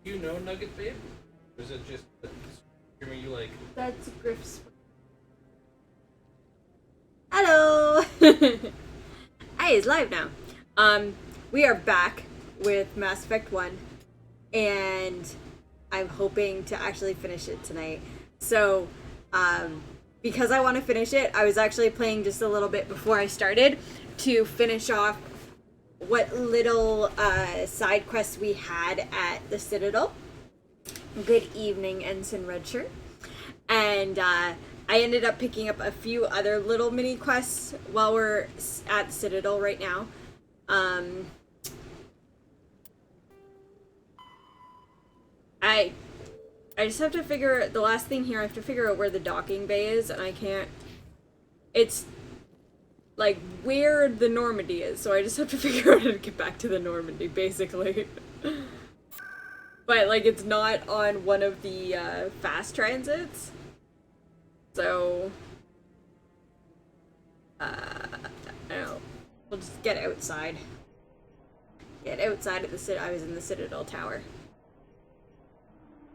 You know Nugget Babe? Or is it just screaming you like... That's Griff's. Hello! Hey, it's live now. We are back with Mass Effect 1, and I'm hoping to actually finish it tonight. So, because I want to finish it, I was actually playing just a little bit before I started to finish off what little side quests we had at the Citadel. Good evening, Ensign Redshirt. And I ended up picking up a few other little mini quests while we're at the Citadel right now. I just have to figure, the last thing here, I have to figure out where the docking bay is, and I can't, it's like where the Normandy is, so I just have to figure out how to get back to the Normandy, basically. But, like, it's not on one of the fast transits, so, I don't know, we'll just get outside. Get outside of the I was in the Citadel Tower.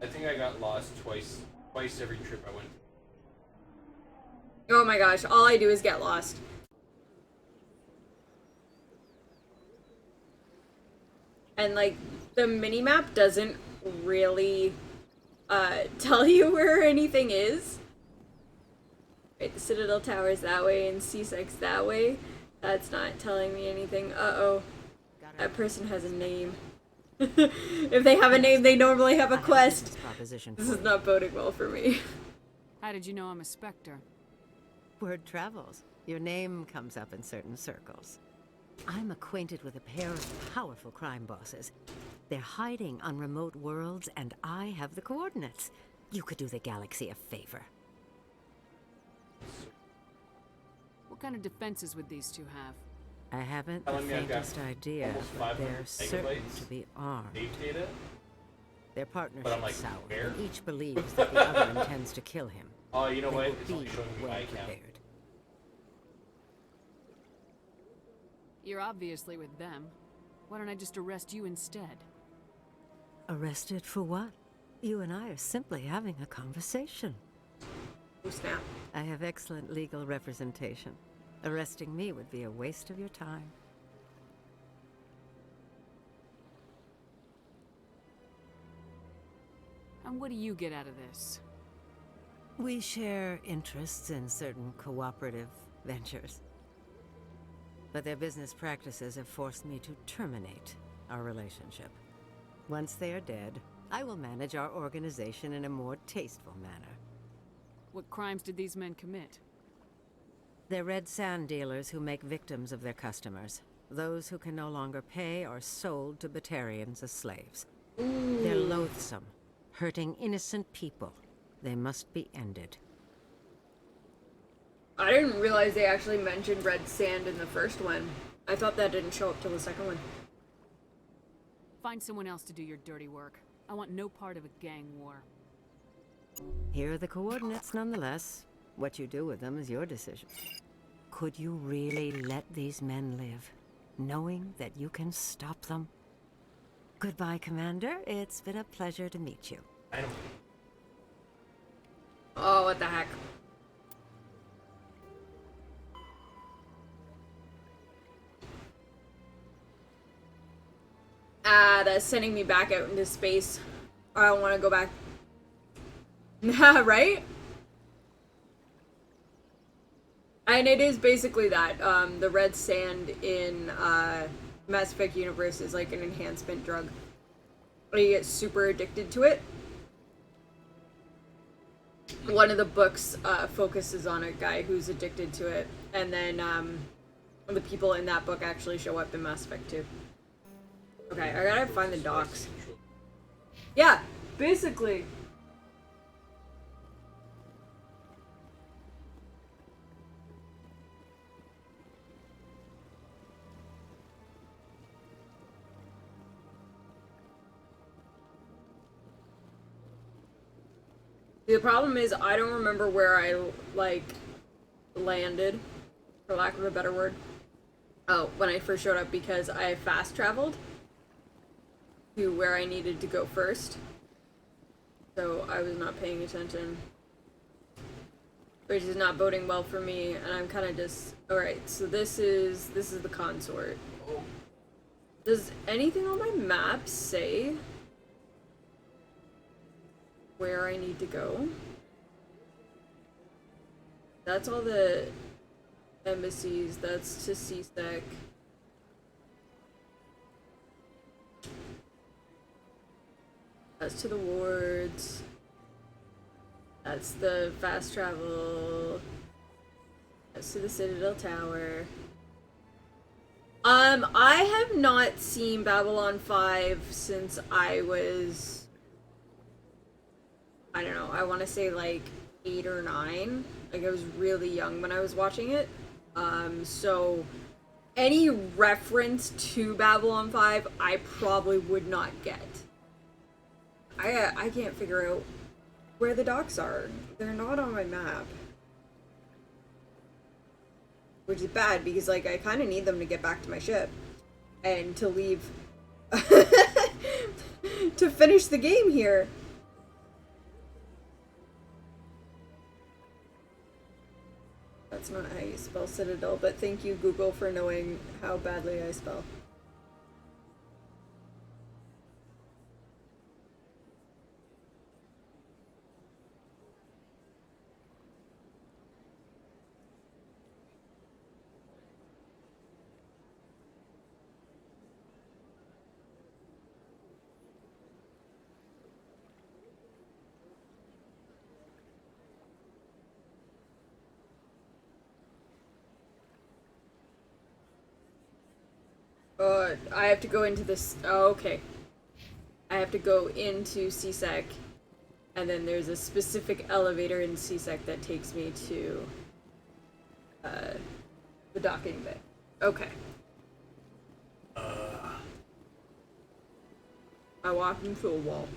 I think I got lost twice every trip I went. Oh my gosh, all I do is get lost. And, like, the mini-map doesn't really tell you where anything is. Right, the Citadel Tower is that way and C6 that way. That's not telling me anything. Uh-oh. That person has a name. If they have a name, they normally have a quest. This is not boding well for me. How did you know I'm a Spectre? Word travels. Your name comes up in certain circles. I'm acquainted with a pair of powerful crime bosses. They're hiding on remote worlds, and I have the coordinates. You could do the galaxy a favor. What kind of defenses would these two have? I haven't the faintest idea, but they're certain to be armed. Data? Their partnership like, sour, where? and each believes that the other intends to kill him. Oh, you know They what? will It's be only showing me well my account. prepared. You're obviously with them. Why don't I just arrest you instead? Arrested for what? You and I are simply having a conversation. Oh snap. I have excellent legal representation. Arresting me would be a waste of your time. And what do you get out of this? We share interests in certain cooperative ventures. But their business practices have forced me to terminate our relationship. Once they are dead, I will manage our organization in a more tasteful manner. What crimes did these men commit? They're red sand dealers who make victims of their customers. Those who can no longer pay are sold to Batarians as slaves. They're loathsome, hurting innocent people. They must be ended. I didn't realize they actually mentioned red sand in the first one. I thought that didn't show up till the second one. Find someone else to do your dirty work. I want no part of a gang war. Here are the coordinates nonetheless. What you do with them is your decision. Could you really let these men live, knowing that you can stop them? Goodbye, Commander. It's been a pleasure to meet you. I don't. Oh, what the heck. Ah, that's sending me back out into space. I don't want to go back. Right? And it is basically that. The red sand in Mass Effect universe is like an enhancement drug. You get super addicted to it. One of the books focuses on a guy who's addicted to it. And then the people in that book actually show up in Mass Effect 2. Okay, I gotta find the docks. Yeah, basically. The problem is I don't remember where I, like, landed, for lack of a better word. Oh, when I first showed up because I fast traveled. to where I needed to go first. So I was not paying attention. Which is not boding well for me, and I'm kind of just... Alright, so this is the consort. Does anything on my map say where I need to go? That's all the embassies. That's to CSEC. That's to the wards. That's the fast travel. That's to the Citadel Tower. I have not seen Babylon 5 since I was... I don't know, I want to say like 8 or 9. Like, I was really young when I was watching it. So any reference to Babylon 5, I probably would not get. I can't figure out where the docks are. They're not on my map. Which is bad, because, like, I kind of need them to get back to my ship. And to leave... to finish the game here. That's not how you spell Citadel, but thank you, Google, for knowing how badly I spell. I have to go into this. Oh, okay. I have to go into CSEC, and then there's a specific elevator in CSEC that takes me to the docking bay. Okay. I walked into a wall.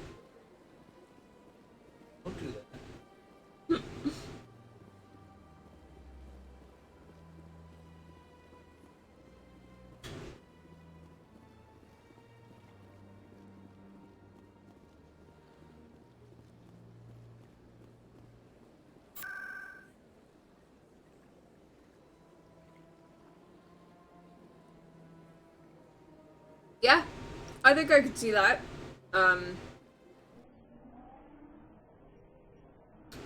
Don't do that. Yeah, I think I could see that.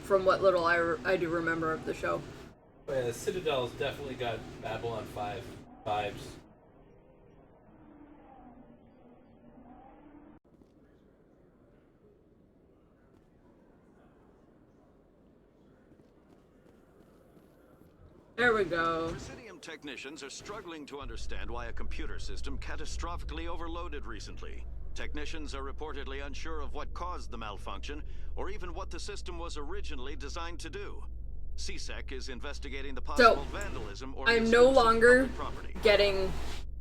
From what little I do remember of the show. Oh yeah, the Citadel's definitely got Babylon 5 vibes. There we go. Presidium technicians are struggling to understand why a computer system catastrophically overloaded recently. Technicians are reportedly unsure of what caused the malfunction, or even what the system was originally designed to do. CSEC is investigating the possible vandalism or I'm no longer property. getting,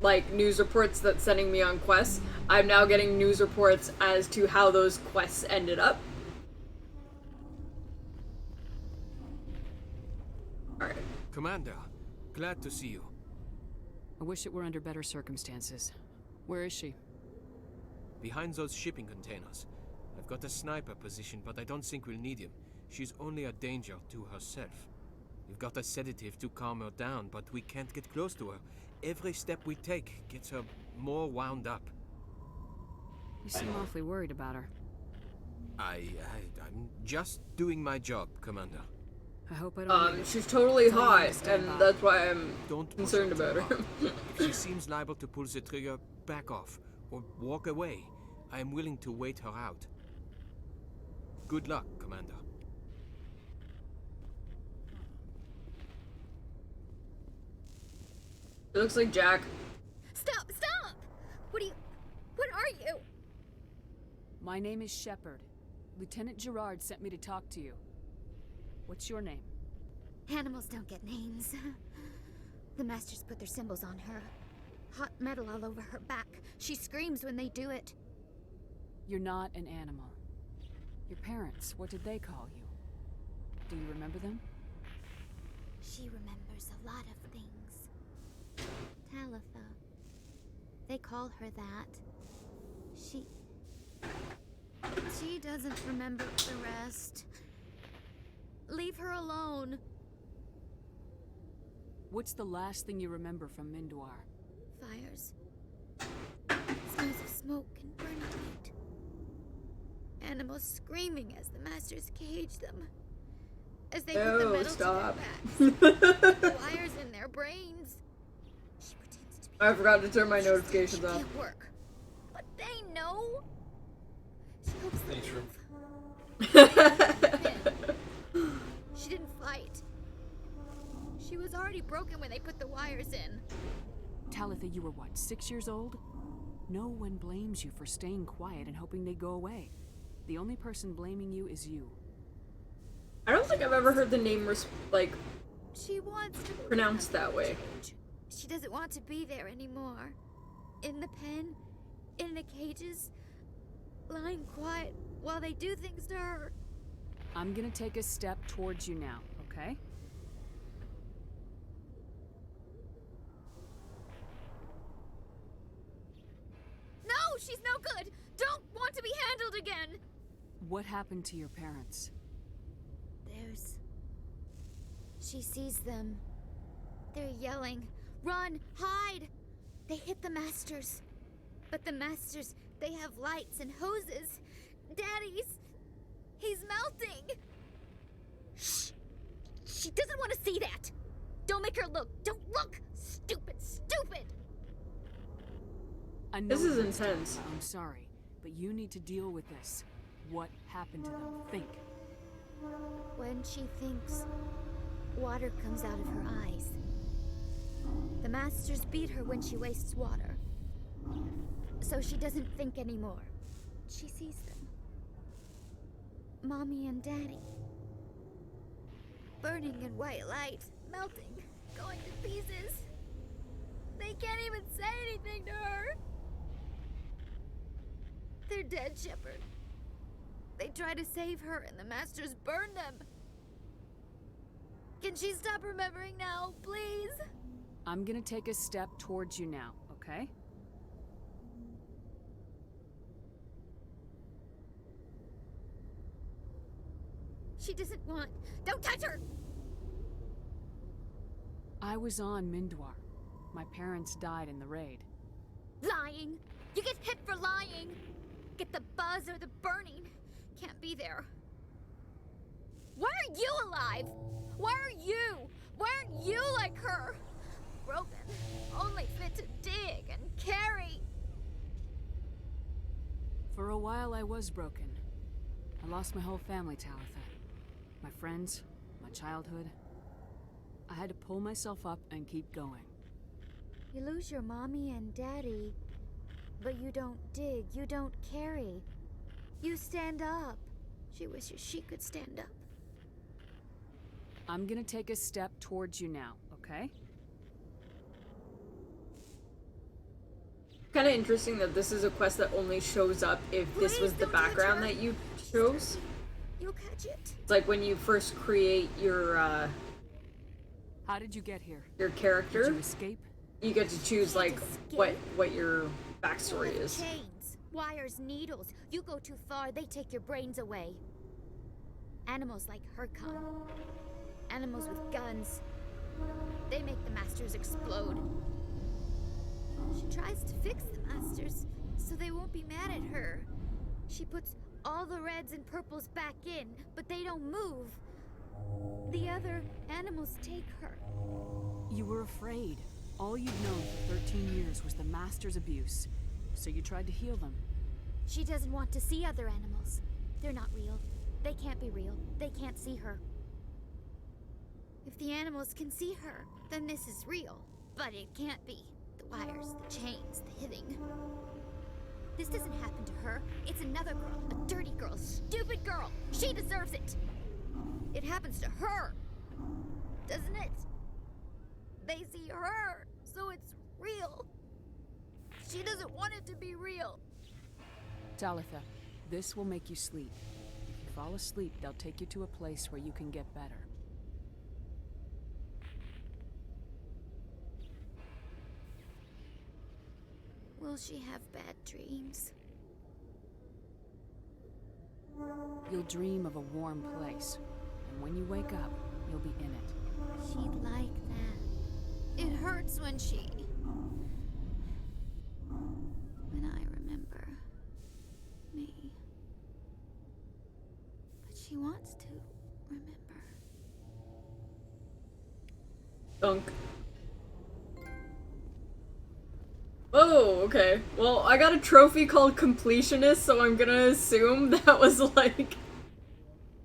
like, news reports that's sending me on quests. I'm now getting news reports as to how those quests ended up. Alright. Commander, glad to see you. I wish it were under better circumstances. Where is she? Behind those shipping containers. I've got a sniper position, but I don't think we'll need him. She's only a danger to herself. We've got a sedative to calm her down, but we can't get close to her. Every step we take gets her more wound up. You seem awfully worried about her. I'm just doing my job, Commander. I hope I don't... She's totally Tell me hot, to stand and by. that's why I'm Don't push concerned her too about her. hard. If she seems liable to pull the trigger, back off, or walk away. I am willing to wait her out. Good luck, Commander. It looks like Jack. Stop! Stop! What are you? My name is Shepard. Lieutenant Gerard sent me to talk to you. What's your name? Animals don't get names. The Masters put their symbols on her. Hot metal all over her back. She screams when they do it. You're not an animal. Your parents, what did they call you? Do you remember them? She remembers a lot of things. Talitha. They call her that. She doesn't remember the rest. Leave her alone. What's the last thing you remember from Mindoir? Fires. Smells of smoke and burning meat. Animals screaming as the masters cage them. As they put the metal stop. to their backs. The wires in their brains. She pretends to be. I forgot to turn my She says notifications she off. can't work. But they know. She hopes they Thanks, Room. She didn't fight. She was already broken when they put the wires in. Talitha, you were what, 6 years old? No one blames you for staying quiet and hoping they go away. The only person blaming you is you. I don't think I've ever heard the name She wants to pronounced that way. She doesn't want to be there anymore. In the pen, in the cages, lying quiet while they do things to her. I'm gonna take a step towards you now, okay? No, she's no good. Don't want to be handled again. What happened to your parents? She sees them. They're yelling, "Run! Hide!" They hit the masters. But the masters, they have lights and hoses. He's melting. Shh! She doesn't want to see that. Don't make her look. Don't look! Stupid! I know This is it hurts, intense. Talitha, I'm sorry, but you need to deal with this. What happened to them? Think. When she thinks, water comes out of her eyes. The masters beat her when she wastes water. So she doesn't think anymore. She sees them. Mommy and Daddy. Burning in white light, melting, going to pieces. They can't even say anything to her. They're dead, Shepard. They try to save her and the masters burn them. Can she stop remembering now, please? I'm gonna take a step towards you now, okay? She doesn't want. Don't touch her! I was on Mindoir. My parents died in the raid. Lying! You get hit for lying! Get the buzz or the burning. Can't be there. Why are you alive? Why are you? Why aren't you like her? Broken. Only fit to dig and carry. For a while I was broken. I lost my whole family, Talitha. My friends, my childhood. I had to pull myself up and keep going. You lose your mommy and daddy, but you don't dig, you don't carry. You stand up. She wishes she could stand up. I'm gonna take a step towards you now, okay? Kind of interesting that this is a quest that only shows up if this was the Please don't touch background her. that you chose. You'll catch it. It's like when you first create your How did you get here? Did character, you escape? you get to choose like what your backstory They have is. chains, wires, needles. You go too far, they take your brains away. Animals like her come. Animals with guns. They make the masters explode. She tries to fix the masters so they won't be mad at her. She puts all the reds and purples back in, but they don't move. The other animals take her. You were afraid. All you'd known for 13 years was the Master's abuse, so you tried to heal them. She doesn't want to see other animals. They're not real. They can't be real. They can't see her. If the animals can see her, then this is real. But it can't be. The wires, the chains, the hitting. This doesn't happen to her. It's another girl. A dirty girl. Stupid girl. She deserves it. It happens to her. Doesn't it? They see her, so it's real. She doesn't want it to be real. Talitha, this will make you sleep. If you fall asleep, they'll take you to a place where you can get better. Will she have bad dreams? You'll dream of a warm place, and when you wake up, you'll be in it. She'd like that. It hurts when I remember me. But she wants to remember. Dunk. Oh, okay. Well, I got a trophy called Completionist, so I'm gonna assume that was like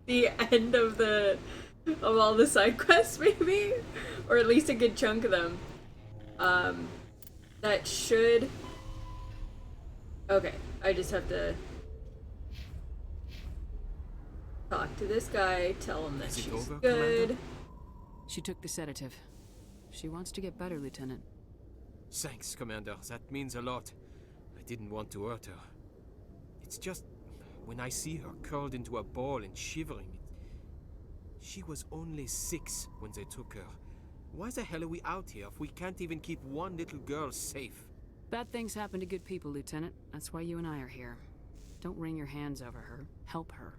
the end of all the side quests, maybe? Or at least a good chunk of them. That should... Okay, I just have to talk to this guy, tell him that Is it she's over, good. Commander? She took the sedative. She wants to get better, Lieutenant. Thanks, Commander. That means a lot. I didn't want to hurt her. It's just... when I see her curled into a ball and shivering... She was only 6 when they took her. Why the hell are we out here if we can't even keep one little girl safe? Bad things happen to good people, Lieutenant. That's why you and I are here. Don't wring your hands over her. Help her.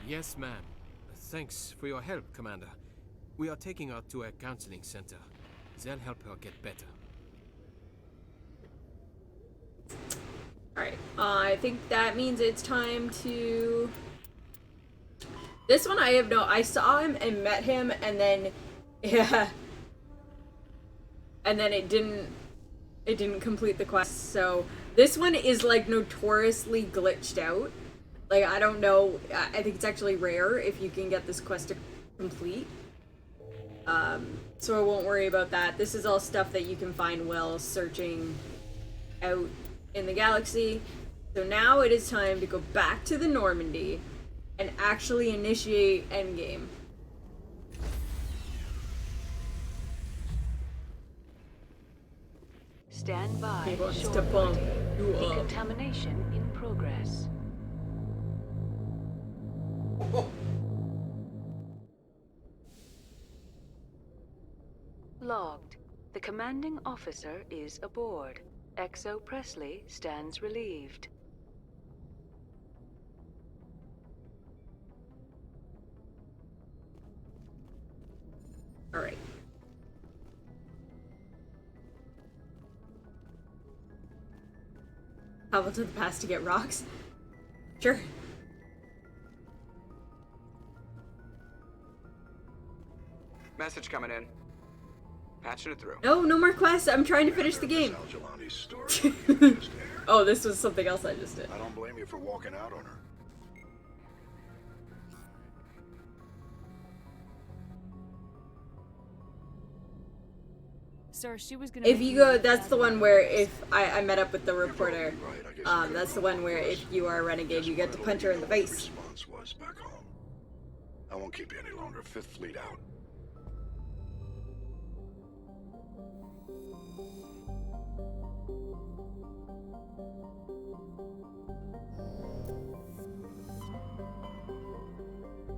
Yes, ma'am. Thanks for your help, Commander. We are taking her to a counseling center. They'll help her get better. Alright, I think that means it's time to... This one I have no... I saw him and met him, and then... Yeah. And then it didn't complete the quest, so... This one is, like, notoriously glitched out. Like, I don't know... I think it's actually rare if you can get this quest to complete. So I won't worry about that. This is all stuff that you can find while searching out in the galaxy. So now it is time to go back to the Normandy and actually initiate Endgame. Stand by. He wants Shore to bump party. you up. Decontamination in progress. Logged. The commanding officer is aboard. XO Presley stands relieved. Alright. Travel to the past to get rocks? Sure. Message coming in. Patching it through. No, no more quests. I'm trying to finish the game. Oh, this was something else I just did. I don't blame you for walking out on her. Sir, she was gonna... If you go, that's the one where if I met up with the reporter. That's the one where if you are a renegade, you get to punch her in the face. Response was back home. I won't keep you any longer. Fifth Fleet out.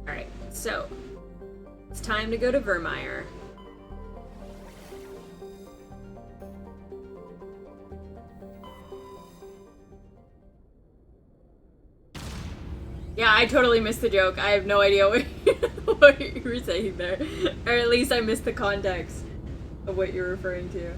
Alright, so it's time to go to Vermeer. Yeah, I totally missed the joke. I have no idea what you were saying there. Or at least I missed the context of what you're referring to.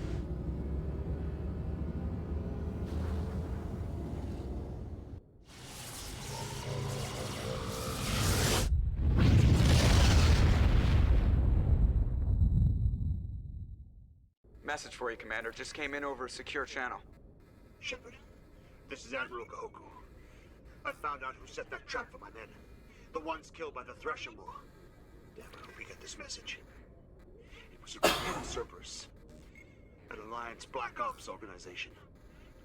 Message for you, Commander. Just came in over a secure channel. Shepard, this is Admiral Kahoku. I found out who set that trap for my men. The ones killed by the Thresher War. Damn, I hope you get this message. It was a group called Cerberus. An Alliance Black Ops organization.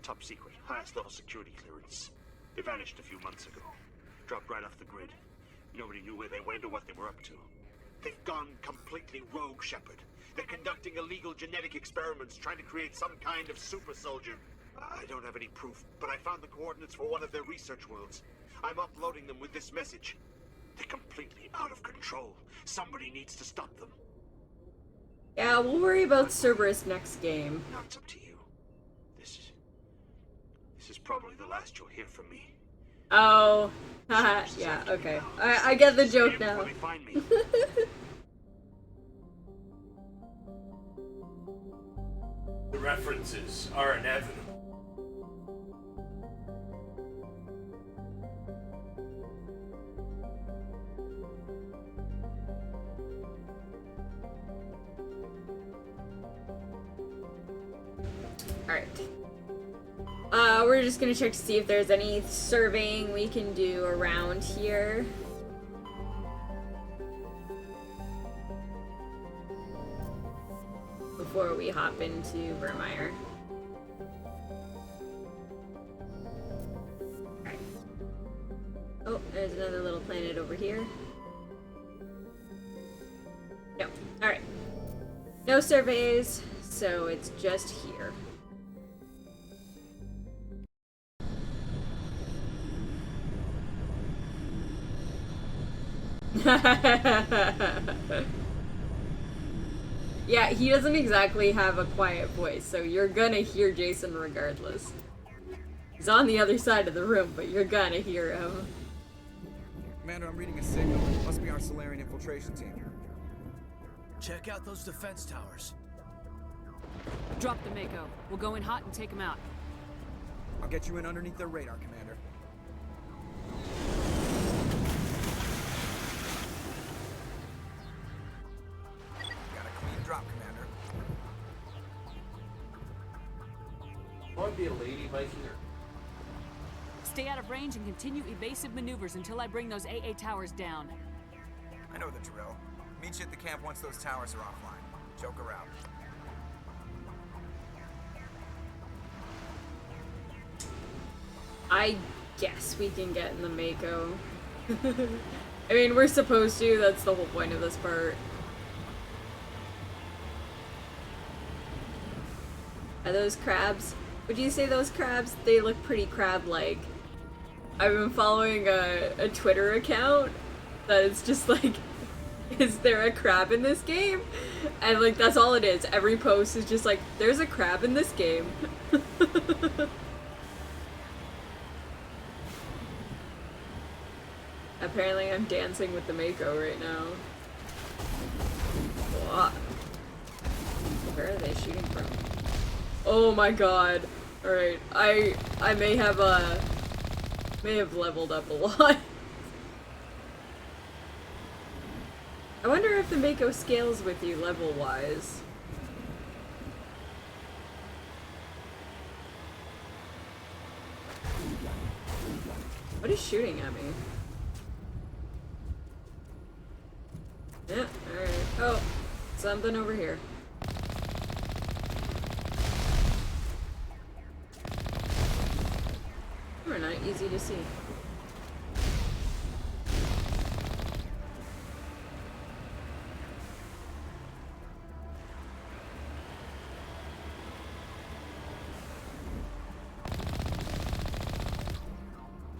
Top secret, highest level security clearance. They vanished a few months ago. Dropped right off the grid. Nobody knew where they went or what they were up to. They've gone completely rogue, Shepard. They're conducting illegal genetic experiments, trying to create some kind of super soldier. I don't have any proof, but I found the coordinates for one of their research worlds. I'm uploading them with this message. They're completely out of control. Somebody needs to stop them. Yeah, we'll worry about Cerberus next game. Now it's up to you. This is probably the last you'll hear from me. Oh, haha, yeah, okay. I get the joke now. Before they find me. The references are inevitable. Alright. We're just gonna check to see if there's any surveying we can do around here. Before we hop into Vermeer. Alright. Oh, there's another little planet over here. No. Alright. No surveys, so it's just here. Yeah, he doesn't exactly have a quiet voice, so you're gonna hear Jason regardless. He's on the other side of the room, but you're gonna hear him. Commander, I'm reading a signal. Must be our Solarian infiltration team. Check out those defense towers. Drop the Mako. We'll go in hot and take them out. I'll get you in underneath their radar, Commander. Got a clean drop, Commander. Want to be a lady Viking? Stay out of range and continue evasive maneuvers until I bring those AA towers down. I know the drill. Meet you at the camp once those towers are offline. Joker out. I guess we can get in the Mako. I mean, we're supposed to, that's the whole point of this part. Are those crabs? Would you say those crabs? They look pretty crab-like. I've been following a Twitter account that is just like, is there a crab in this game? And like, that's all it is. Every post is just like, there's a crab in this game. Apparently I'm dancing with the Mako right now. What? Where are they shooting from? Oh my god. Alright, I may have leveled up a lot. I wonder if the Mako scales with you level-wise. What is shooting at me? Yeah, alright. Oh, something over here. We're not easy to see.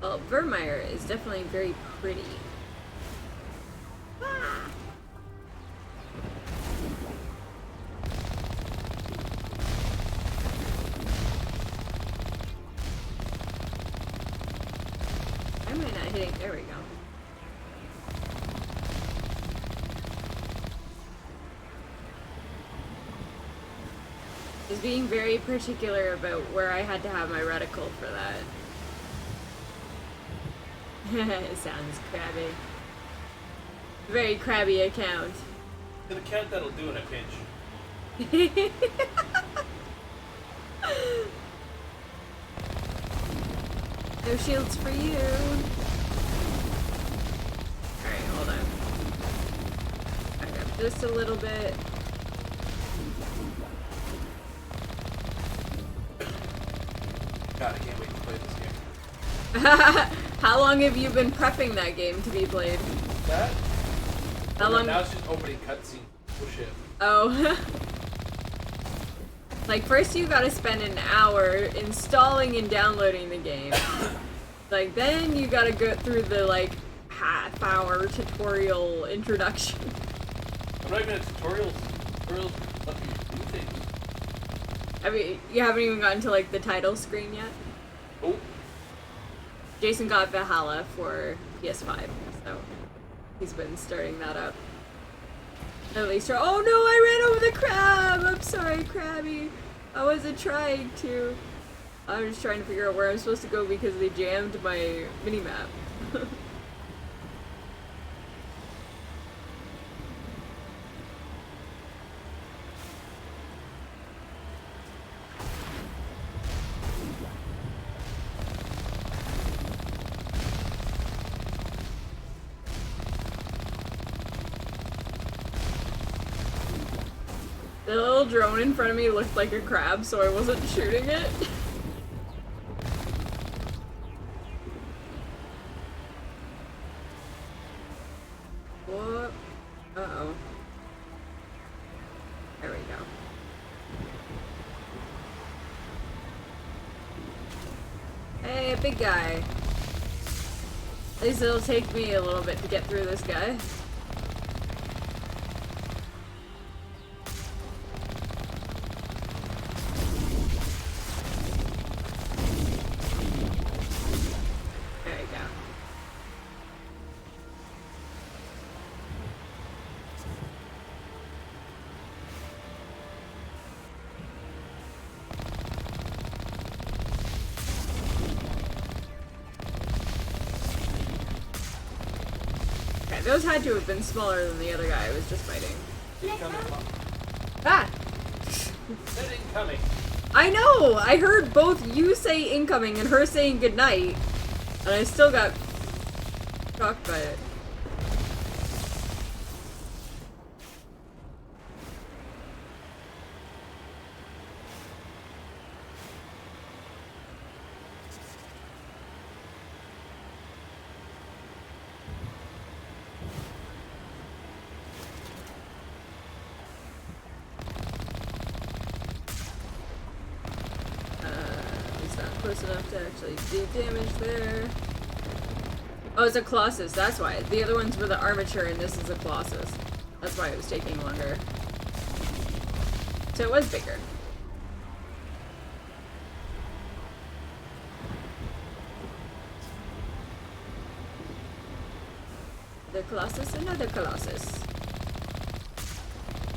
Well, Vermeer is definitely very pretty. Ah! Why am I not hitting? There we go. Is being very particular about where I had to have my reticle for that. It sounds crabby. Very crabby account. An account that'll do in a pinch. No shields for you. Alright, hold on. Back up just a little bit. God, I can't wait to play this game. How long have you been prepping that game to be played? That? How long? Now it's just opening cutscene. Oh shit. Oh. Like, first you gotta spend an hour installing and downloading the game. Like, then you gotta go through the, like, half-hour tutorial introduction. I'm not even at tutorials. Tutorials let you do things. I mean, you haven't even gotten to, like, the title screen yet? Oh. Jason got Valhalla for PS5, so he's been starting that up. At least, oh no, I ran over the crab! I'm sorry, Krabby. I wasn't trying to. I was just trying to figure out where I'm supposed to go because they jammed my minimap. The little drone in front of me looked like a crab, so I wasn't shooting it. What? Uh-oh. There we go. Hey, big guy. At least it'll take me a little bit to get through this guy. Those had to have been smaller than the other guy I was just fighting. Incoming. Ah! Said incoming. I know! I heard both you say incoming and her saying goodnight, and I still got shocked by it. Close enough to actually do damage there. Oh, it's a Colossus, that's why. The other ones were the Armature and this is a Colossus. That's why it was taking longer. So it was bigger. The Colossus, another Colossus.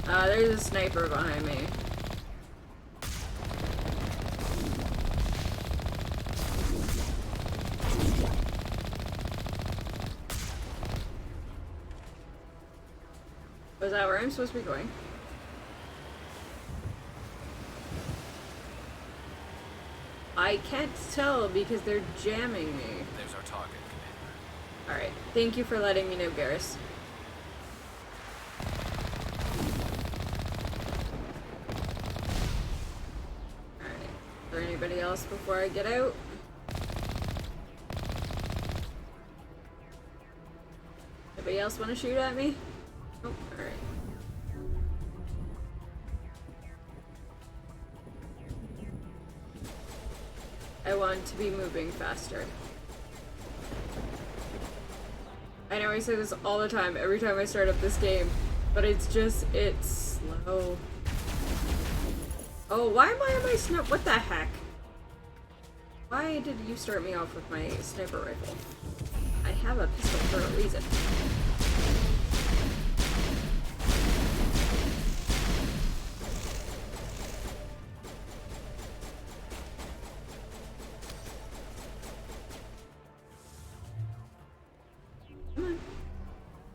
There's a sniper behind me. Is that where I'm supposed to be going? I can't tell because they're jamming me. There's our target, Commander. Alright, thank you for letting me know, Garrus. Alright, is there anybody else before I get out? Anybody else want to shoot at me? Oh, alright. I want to be moving faster. I know I say this all the time, every time I start up this game, but it's slow. Oh, why am I on my sniper? What the heck? Why did you start me off with my sniper rifle? I have a pistol for a reason.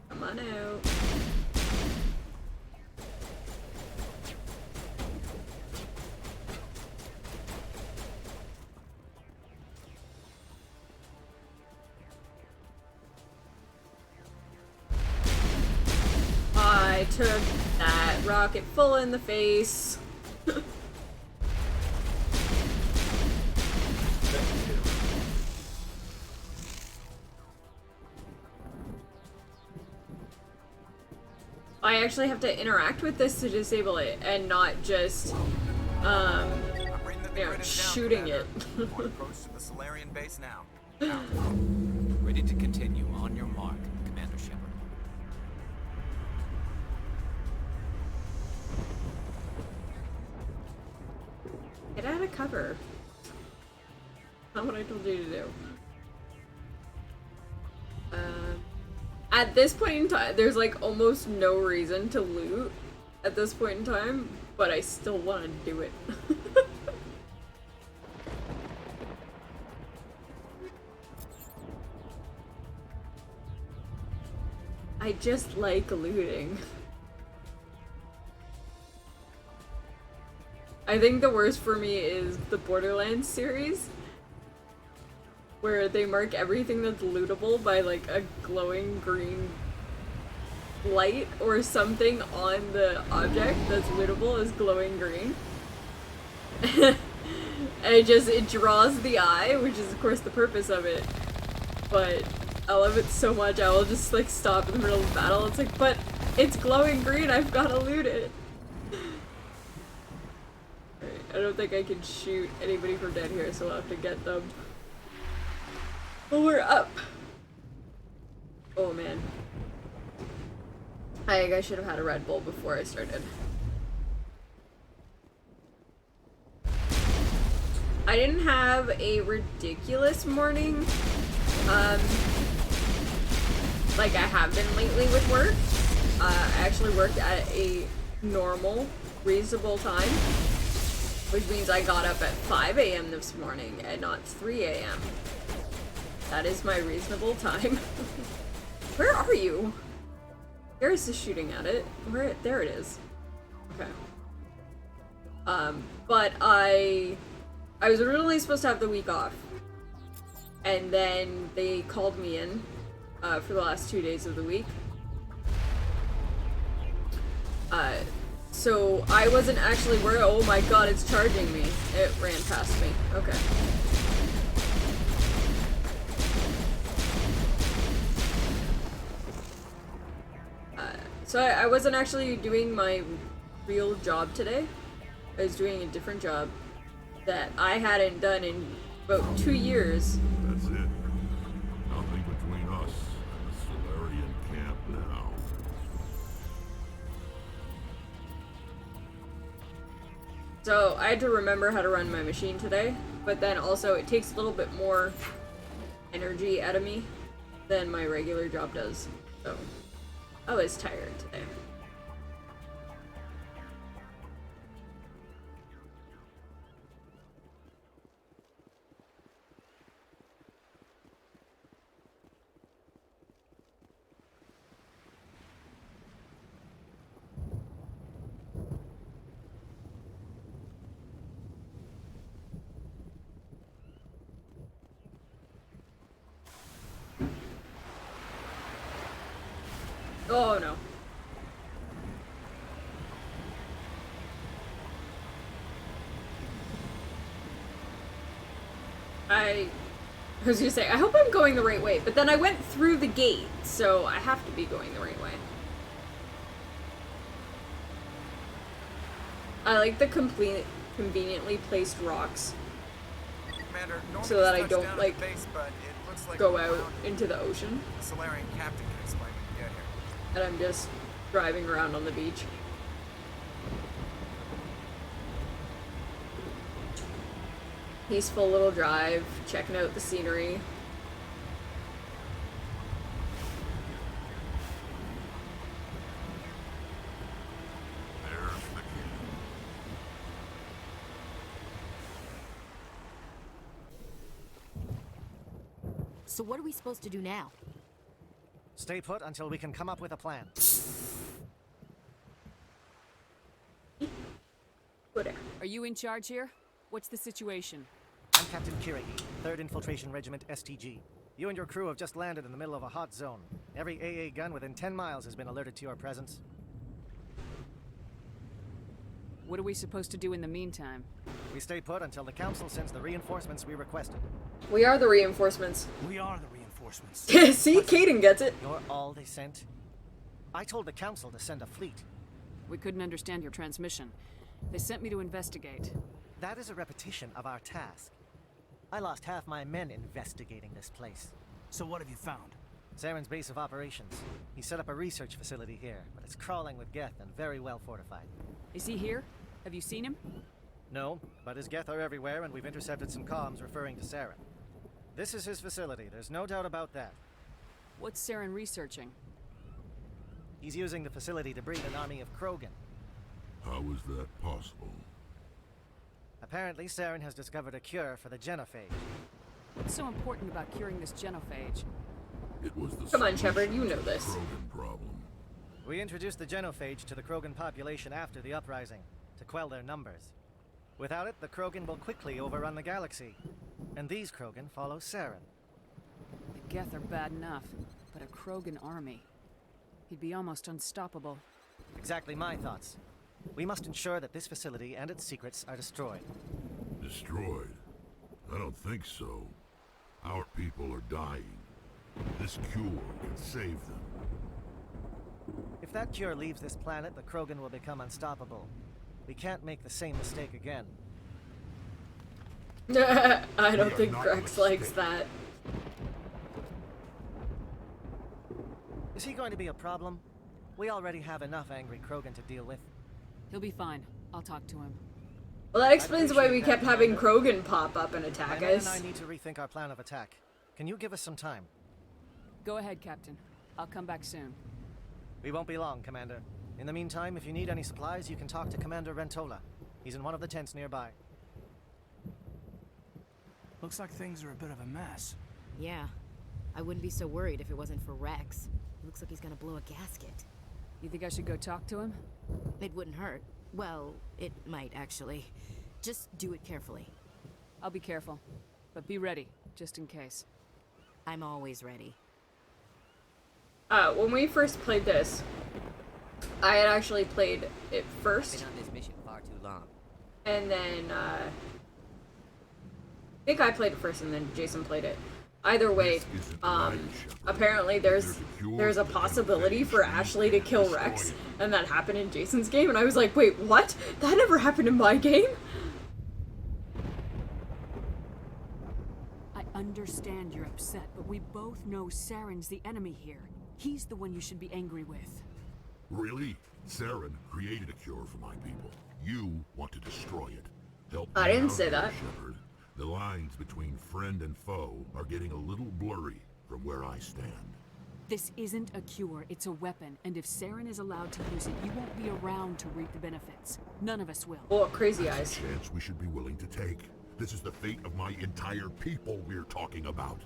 Come on out. I took that rocket full in the face. I actually have to interact with this to disable it and not just, shooting it. Approach to the Solarian base now. Ready to continue on your mark, Commander Shepard. Get out of cover. Not what I told you to do. At this point in time, there's like almost no reason to loot at this point in time, but I still want to do it. I just like looting. I think the worst for me is the Borderlands series, where they mark everything that's lootable by like a glowing green light or something on the object that's lootable is glowing green. And it draws the eye, which is of course the purpose of it. But I love it so much I will just like stop in the middle of the battle. It's like, but it's glowing green, I've gotta loot it. Right, I don't think I can shoot anybody from down here, so I'll have to get them. Oh, we're up. Oh man. I think I should have had a Red Bull before I started. I didn't have a ridiculous morning, like I have been lately with work. I actually worked at a normal, reasonable time, which means I got up at 5 a.m. this morning and not 3 a.m. That is my reasonable time. Where are you? Garrus is shooting at it. Where? There it is. Okay. But I was originally supposed to have the week off, and then they called me in for the last 2 days of the week. So I wasn't actually worried. Oh my god, it's charging me. It ran past me. Okay. So I wasn't actually doing my real job today. I was doing a different job that I hadn't done in about 2 years. That's it. Nothing between us and the Solarian camp now. So I had to remember how to run my machine today, but then also it takes a little bit more energy out of me than my regular job does. So I was tired today. Oh no. I was gonna say, I hope I'm going the right way, but then I went through the gate, so I have to be going the right way. I like the conveniently placed rocks. Commander, so that I touched don't down at like the base, but it looks like go we're out around. into the ocean. The Solarian captain can explain when we get here. And I'm just driving around on the beach. Peaceful little drive, checking out the scenery. There's the camp. So what are we supposed to do now? Stay put until we can come up with a plan. Are you in charge here? What's the situation? I'm Captain Kirigi, 3rd Infiltration Regiment STG. You and your crew have just landed in the middle of a hot zone. Every AA gun within 10 miles has been alerted to your presence. What are we supposed to do in the meantime? We stay put until the Council sends the reinforcements we requested. We are the reinforcements. We are the reinforcements. See, Caden gets it. You're all they sent? I told the Council to send a fleet. We couldn't understand your transmission. They sent me to investigate. That is a repetition of our task. I lost half my men investigating this place. So what have you found? Saren's base of operations. He set up a research facility here, but it's crawling with Geth and very well fortified. Is he here? Have you seen him? No, but his Geth are everywhere, and we've intercepted some comms referring to Saren. This is his facility, there's no doubt about that. What's Saren researching? He's using the facility to breed an army of Krogan. How is that possible? Apparently, Saren has discovered a cure for the genophage. What's so important about curing this genophage? It was the Come on, Shepard, you know this. Krogan problem. We introduced the genophage to the Krogan population after the uprising, to quell their numbers. Without it, the Krogan will quickly overrun the galaxy. And these Krogan follow Saren. The Geth are bad enough, but a Krogan army. He'd be almost unstoppable. Exactly my thoughts. We must ensure that this facility and its secrets are destroyed. Destroyed? I don't think so. Our people are dying. This cure can save them. If that cure leaves this planet, the Krogan will become unstoppable. We can't make the same mistake again. I don't think Grex likes that. Is he going to be a problem? We already have enough angry Krogan to deal with. He'll be fine. I'll talk to him. Well, that explains why we kept having Krogan pop up and attack My men us. and I need to rethink our plan of attack. Can you give us some time? Go ahead, Captain. I'll come back soon. We won't be long, Commander. In the meantime, if you need any supplies, you can talk to Commander Rentola. He's in one of the tents nearby. Looks like things are a bit of a mess. Yeah. I wouldn't be so worried if it wasn't for Rex. Looks like he's gonna blow a gasket. You think I should go talk to him? It wouldn't hurt. Well, it might actually. Just do it carefully. I'll be careful. But be ready, just in case. I'm always ready. When we first played this, I had actually played it first. Been on this mission far too long. And then, I think I played it first and then Jason played it. Either way, apparently there's a possibility for Ashley to kill Rex, and that happened in Jason's game, and I was like, wait, what? That never happened in my game? I understand you're upset, but we both know Saren's the enemy here. He's the one you should be angry with. Really? Saren created a cure for my people. You want to destroy it. Help I me didn't out say here, that. Shepard. The lines between friend and foe are getting a little blurry from where I stand. This isn't a cure, it's a weapon, and if Saren is allowed to use it, you won't be around to reap the benefits. None of us will. Oh, crazy That's eyes. a chance we should be willing to take. This is the fate of my entire people we're talking about.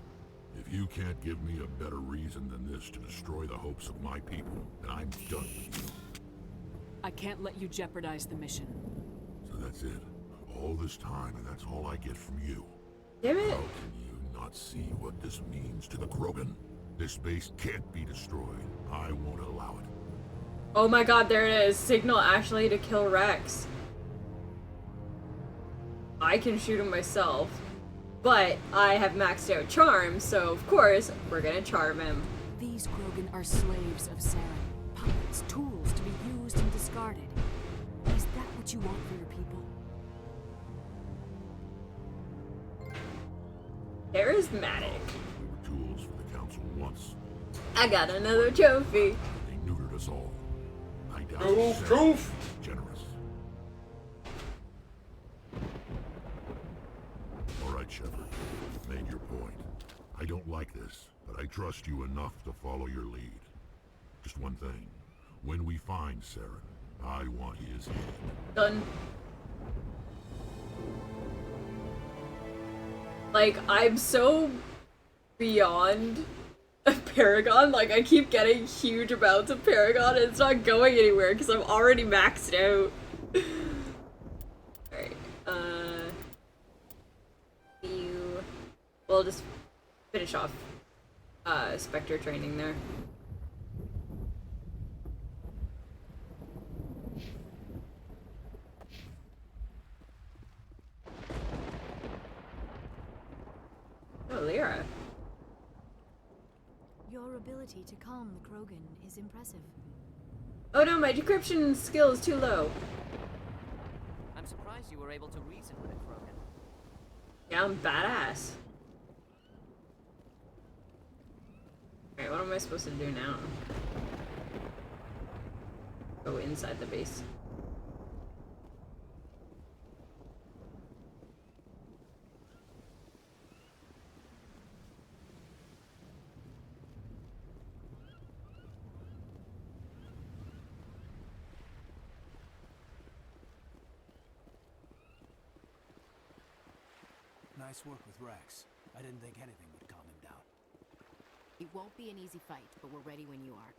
If you can't give me a better reason than this to destroy the hopes of my people, then I'm done with you. I can't let you jeopardize the mission. So that's it. All this time, and that's all I get from you. Damn it. How can you not see what this means to the Krogan? This base can't be destroyed. I won't allow it. Oh my god, there it is. Signal Ashley to kill Rex. I can shoot him myself, but I have maxed out charm, so of course, we're gonna charm him. These Krogan are slaves of Saren. Puppets, tools to be used and discarded. Is that what you want for your people? Charismatic. We were tools for the Council once. I got another trophy. They neutered us all. I doubt Total Saren proof. is generous. All right, Shepard. You've made your point. I don't like this, but I trust you enough to follow your lead. Just one thing. When we find Saren, I want his head. Done. Like, I'm so beyond a Paragon. Like, I keep getting huge amounts of Paragon and it's not going anywhere because I'm already maxed out. Alright, we'll just finish off, Spectre training there. Oh, Lyra. Your ability to calm the Krogan is impressive. Oh no, my decryption skill is too low. I'm surprised you were able to reason with a Krogan. Yeah, I'm badass. Alright, what am I supposed to do now? Go inside the base. nice work with Rex. I didn't think anything would calm him down. It won't be an easy fight, but we're ready when you are.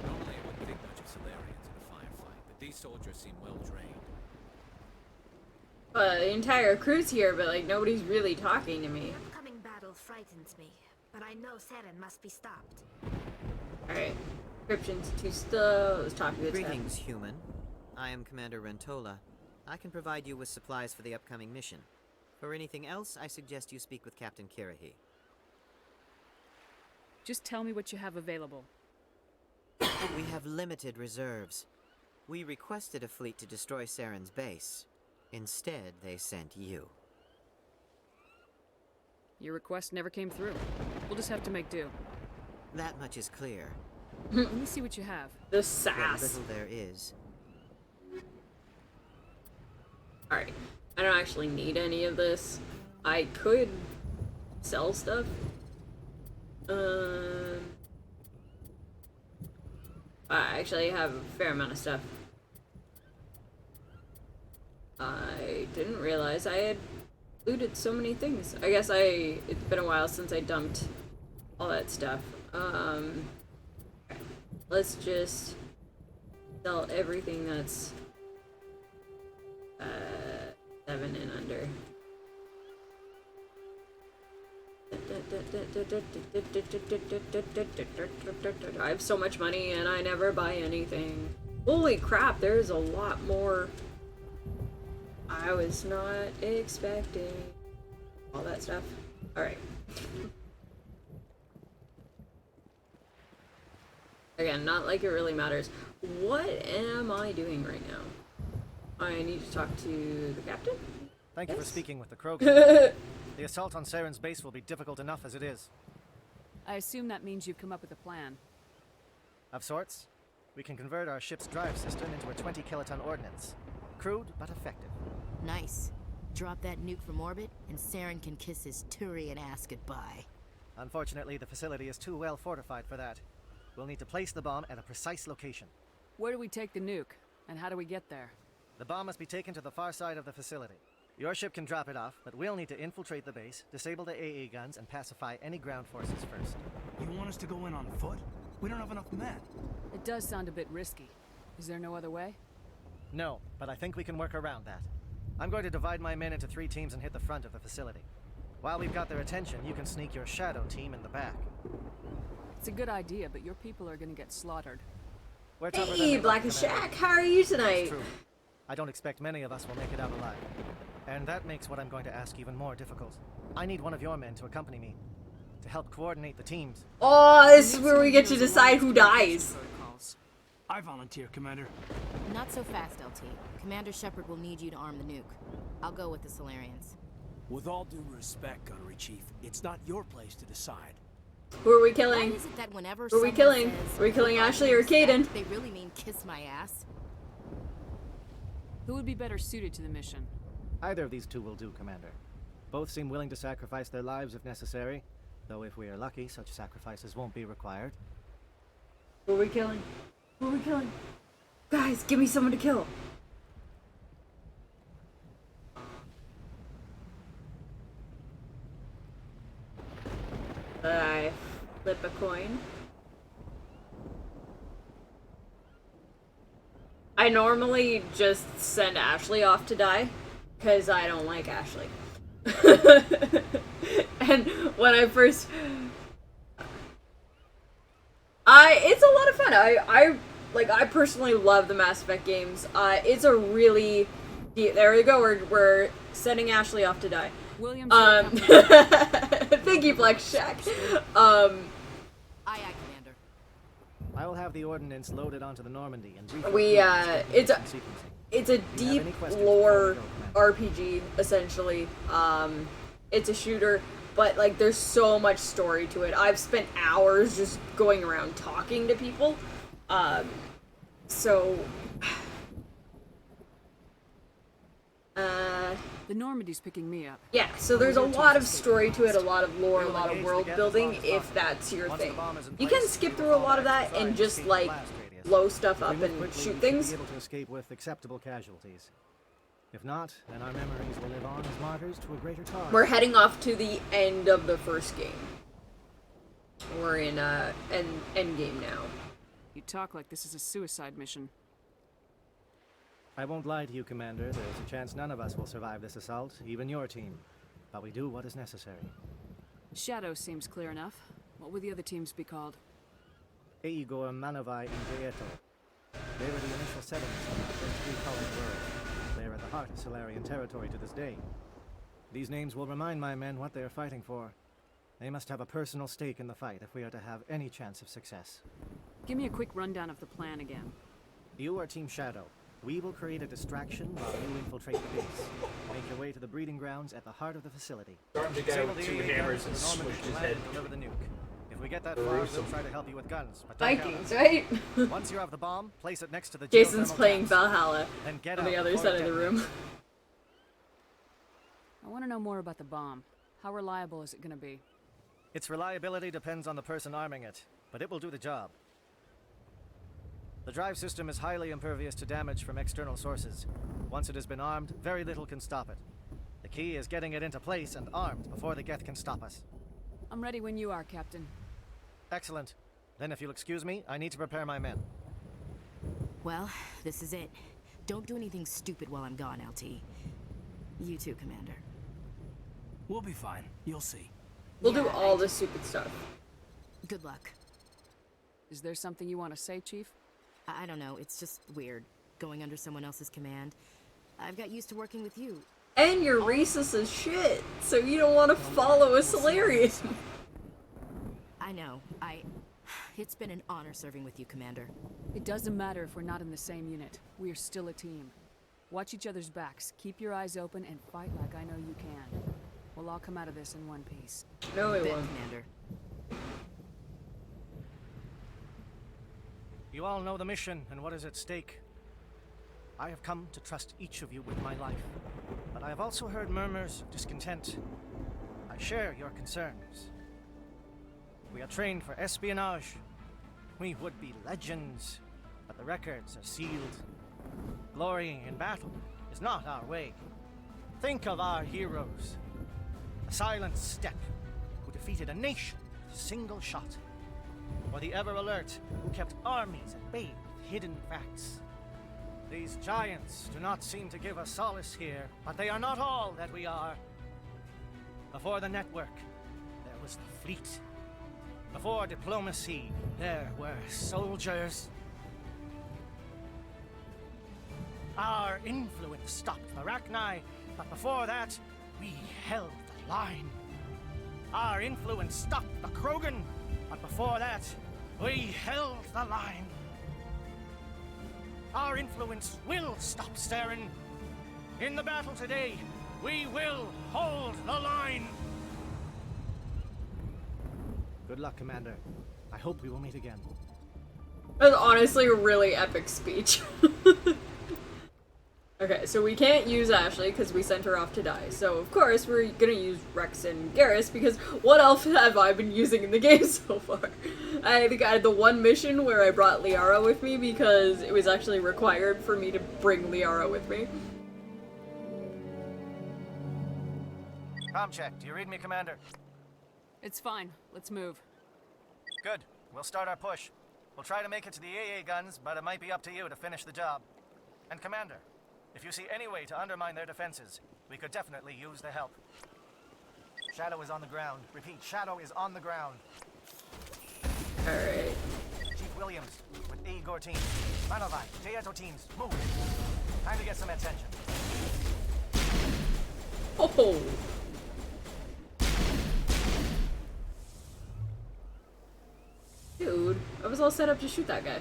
Normally I wouldn't think much of Solarians in a firefight, but these soldiers seem well trained. The entire crew's here, but like nobody's really talking to me. The upcoming battle frightens me, but I know Saren must be stopped. Alright. Description's too slow. Let's talk to this guy. Greetings, human. I am Commander Rentola. I can provide you with supplies for the upcoming mission. For anything else, I suggest you speak with Captain Kirahi. Just tell me what you have available. We have limited reserves. We requested a fleet to destroy Saren's base. Instead, they sent you. Your request never came through. We'll just have to make do. That much is clear. Let me see what you have. The sass. What little there is. Alright. I don't actually need any of this. I could sell stuff. I actually have a fair amount of stuff. I didn't realize I had looted so many things. I guess it's been a while since I dumped all that stuff. Let's just sell everything that's 7 and under. I have so much money and I never buy anything. Holy crap, there's a lot more I was not expecting. All that stuff. Alright. Again, not like it really matters. What am I doing right now? I need to talk to the captain? Thank you for speaking with the Krogan. The assault on Saren's base will be difficult enough as it is. I assume that means you've come up with a plan. Of sorts. We can convert our ship's drive system into a 20-kiloton ordnance. Crude, but effective. Nice. Drop that nuke from orbit, and Saren can kiss his Turian ass goodbye. Unfortunately, the facility is too well fortified for that. We'll need to place the bomb at a precise location. Where do we take the nuke? And how do we get there? The bomb must be taken to the far side of the facility. Your ship can drop it off, but we'll need to infiltrate the base, disable the AA guns, and pacify any ground forces first. You want us to go in on foot? We don't have enough men. It does sound a bit risky. Is there no other way? No, but I think we can work around that. I'm going to divide my men into 3 teams and hit the front of the facility. While we've got their attention, you can sneak your shadow team in the back. It's a good idea, but your people are gonna get slaughtered. Hey, Black and Shack, how are you tonight? That's true. I don't expect many of us will make it out alive. And that makes what I'm going to ask even more difficult. I need one of your men to accompany me, to help coordinate the teams. Oh, this is where we get to decide who dies. I volunteer, Commander. Not so fast, LT. Commander Shepard will need you to arm the nuke. I'll go with the Solarians. With all due respect, Gunnery Chief, it's not your place to decide. Who are we killing? Why is it that whenever Who are we killing? says, Are we killing Ashley or Caden? They really mean kiss my ass? Who would be better suited to the mission? Either of these 2 will do, Commander. Both seem willing to sacrifice their lives if necessary, though if we are lucky, such sacrifices won't be required. Who are we killing? Who are we killing? Guys, give me someone to kill. I flip a coin. I normally just send Ashley off to die, because I don't like Ashley. And when I first... it's a lot of fun. I personally love the Mass Effect games. It's a really... There we go, we're sending Ashley off to die. William, thank you, Black Shack. Aye, Commander. I will have the ordnance loaded onto the Normandy and it's a deep lore RPG essentially. It's a shooter, but like there's so much story to it. I've spent hours just going around talking to people. The Normandy's picking me up. Yeah, so there's a lot of story to it, a lot of lore, a lot of world building, if that's your thing. You can skip through a lot of that and just, like, blow stuff up and shoot things. Able to escape with acceptable casualties. If not, then our memories will live on as martyrs to a greater cause. We're heading off to the end of the first game. We're in end game now. You talk like this is a suicide mission. I won't lie to you, Commander. There's a chance none of us will survive this assault, even your team. But we do what is necessary. Shadow seems clear enough. What would the other teams be called? Igor, Manovai, and Gaeto. They were the initial settlements on our first three-colored world. They are at the heart of Solarian territory to this day. These names will remind my men what they are fighting for. They must have a personal stake in the fight if we are to have any chance of success. Give me a quick rundown of the plan again. You are Team Shadow. We will create a distraction while you infiltrate the base. Make your way to the breeding grounds at the heart of the facility. Start the guy with 2 hammers and smush his head. Deliver the nuke. If we get that far, we'll try to help you with guns. But Vikings, right? Once you have the bomb, place it next to the Jason's geothermal playing tanks. Valhalla Then get on the out other before side it of the detonates. room. I want to know more about the bomb. How reliable is it going to be? Its reliability depends on the person arming it, but it will do the job. The drive system is highly impervious to damage from external sources. Once it has been armed, very little can stop it. The key is getting it into place and armed before the Geth can stop us. I'm ready when you are, Captain. Excellent. Then if you'll excuse me, I need to prepare my men. Well, this is it. Don't do anything stupid while I'm gone, LT. You too, Commander. We'll be fine. You'll see. We'll do all the stupid stuff. Good luck. Is there something you want to say, Chief? I don't know. It's just weird, going under someone else's command. I've got used to working with you. And you're racist as shit, so you don't want to follow a Solarian. I know. It's been an honor serving with you, Commander. It doesn't matter if we're not in the same unit. We are still a team. Watch each other's backs, keep your eyes open, and fight like I know you can. We'll all come out of this in one piece. No, we Bet, won't. Commander. You all know the mission and what is at stake. I have come to trust each of you with my life, but I have also heard murmurs of discontent. I share your concerns. We are trained for espionage. We would be legends, but the records are sealed. Glorying in battle is not our way. Think of our heroes. A silent step who defeated a nation with a single shot. Or the ever-alert who kept armies at bay with hidden facts. These giants do not seem to give us solace here, but they are not all that we are. Before the network, there was the fleet. Before diplomacy, there were soldiers. Our influence stopped the Rachni, but before that, we held the line. Our influence stopped the Krogan, but before that, we held the line. Our influence will stop Saren. In the battle today, we will hold the line. Good luck, Commander. I hope we will meet again. That was honestly a really epic speech. Okay, so we can't use Ashley because we sent her off to die. So of course we're gonna use Rex and Garrus because what else have I been using in the game so far? I think I had the one mission where I brought Liara with me because it was actually required for me to bring Liara with me. Com check. Do you read me, Commander? It's fine. Let's move. Good. We'll start our push. We'll try to make it to the AA guns, but it might be up to you to finish the job. And Commander, if you see any way to undermine their defenses, we could definitely use the help. Shadow is on the ground. Repeat, Shadow is on the ground. Alright. Chief Williams, with Igor teams. Manovai, Gaeto teams, move. Time to get some attention. Oh! Dude, I was all set up to shoot that guy.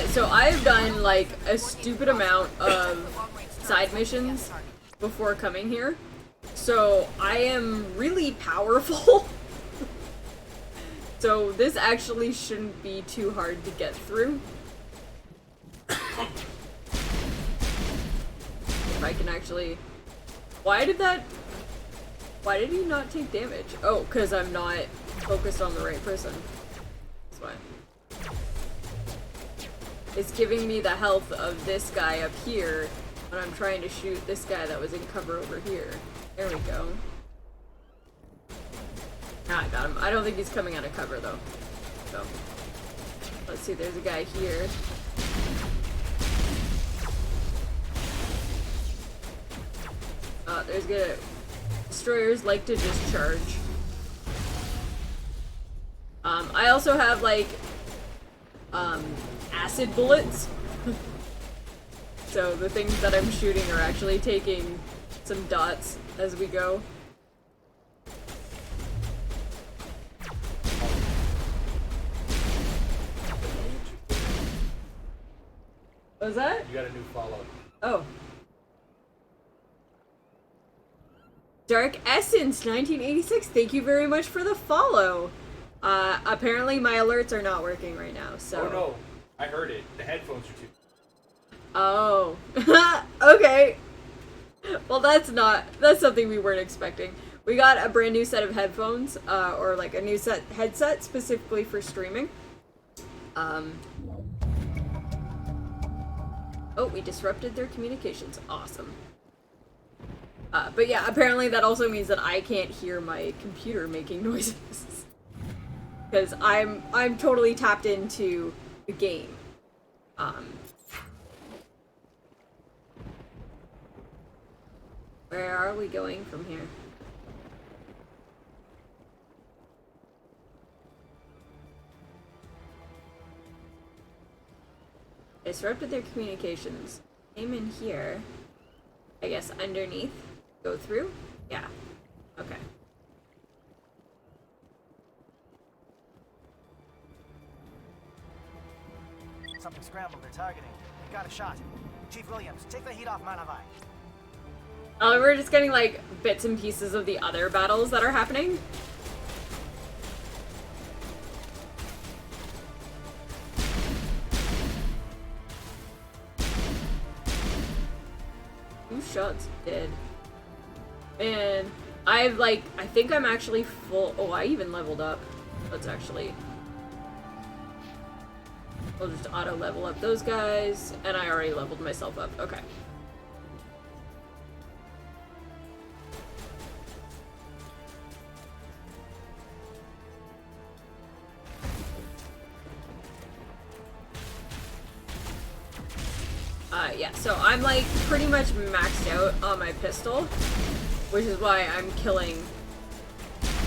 So I've done like a stupid amount of side missions before coming here. So I am really powerful. So this actually shouldn't be too hard to get through. If I can actually... Why did he not take damage? Oh, because I'm not focused on the right person. It's why. It's giving me the health of this guy up here when I'm trying to shoot this guy that was in cover over here. There we go. Ah, I got him. I don't think he's coming out of cover though. So, let's see, there's a guy here. There's good. Destroyers like to just charge. I also have like acid bullets. So the things that I'm shooting are actually taking some dots as we go. What was that? You got a new follow. Oh. Dark Essence 1986, thank you very much for the follow. Apparently my alerts are not working right now, so. Oh no, I heard it. The headphones are too. Oh. Okay. Well, that's something we weren't expecting. We got a brand new set of headphones, or like a new headset specifically for streaming. Oh, we disrupted their communications. Awesome. But yeah, apparently that also means that I can't hear my computer making noises. Because I'm totally tapped into the game. Where are we going from here? Disrupted their communications. Came in here. I guess underneath. Go through? Yeah. Okay. Something scrambled. They're targeting. We got a shot. Chief Williams, take the heat off Manavai. We're just getting like bits and pieces of the other battles that are happening. Two shots dead. And I think I'm actually full. Oh, I even leveled up. Let's actually. We'll just auto level up those guys. And I already leveled myself up. Okay. Yeah, so I'm like pretty much maxed out on my pistol, which is why I'm killing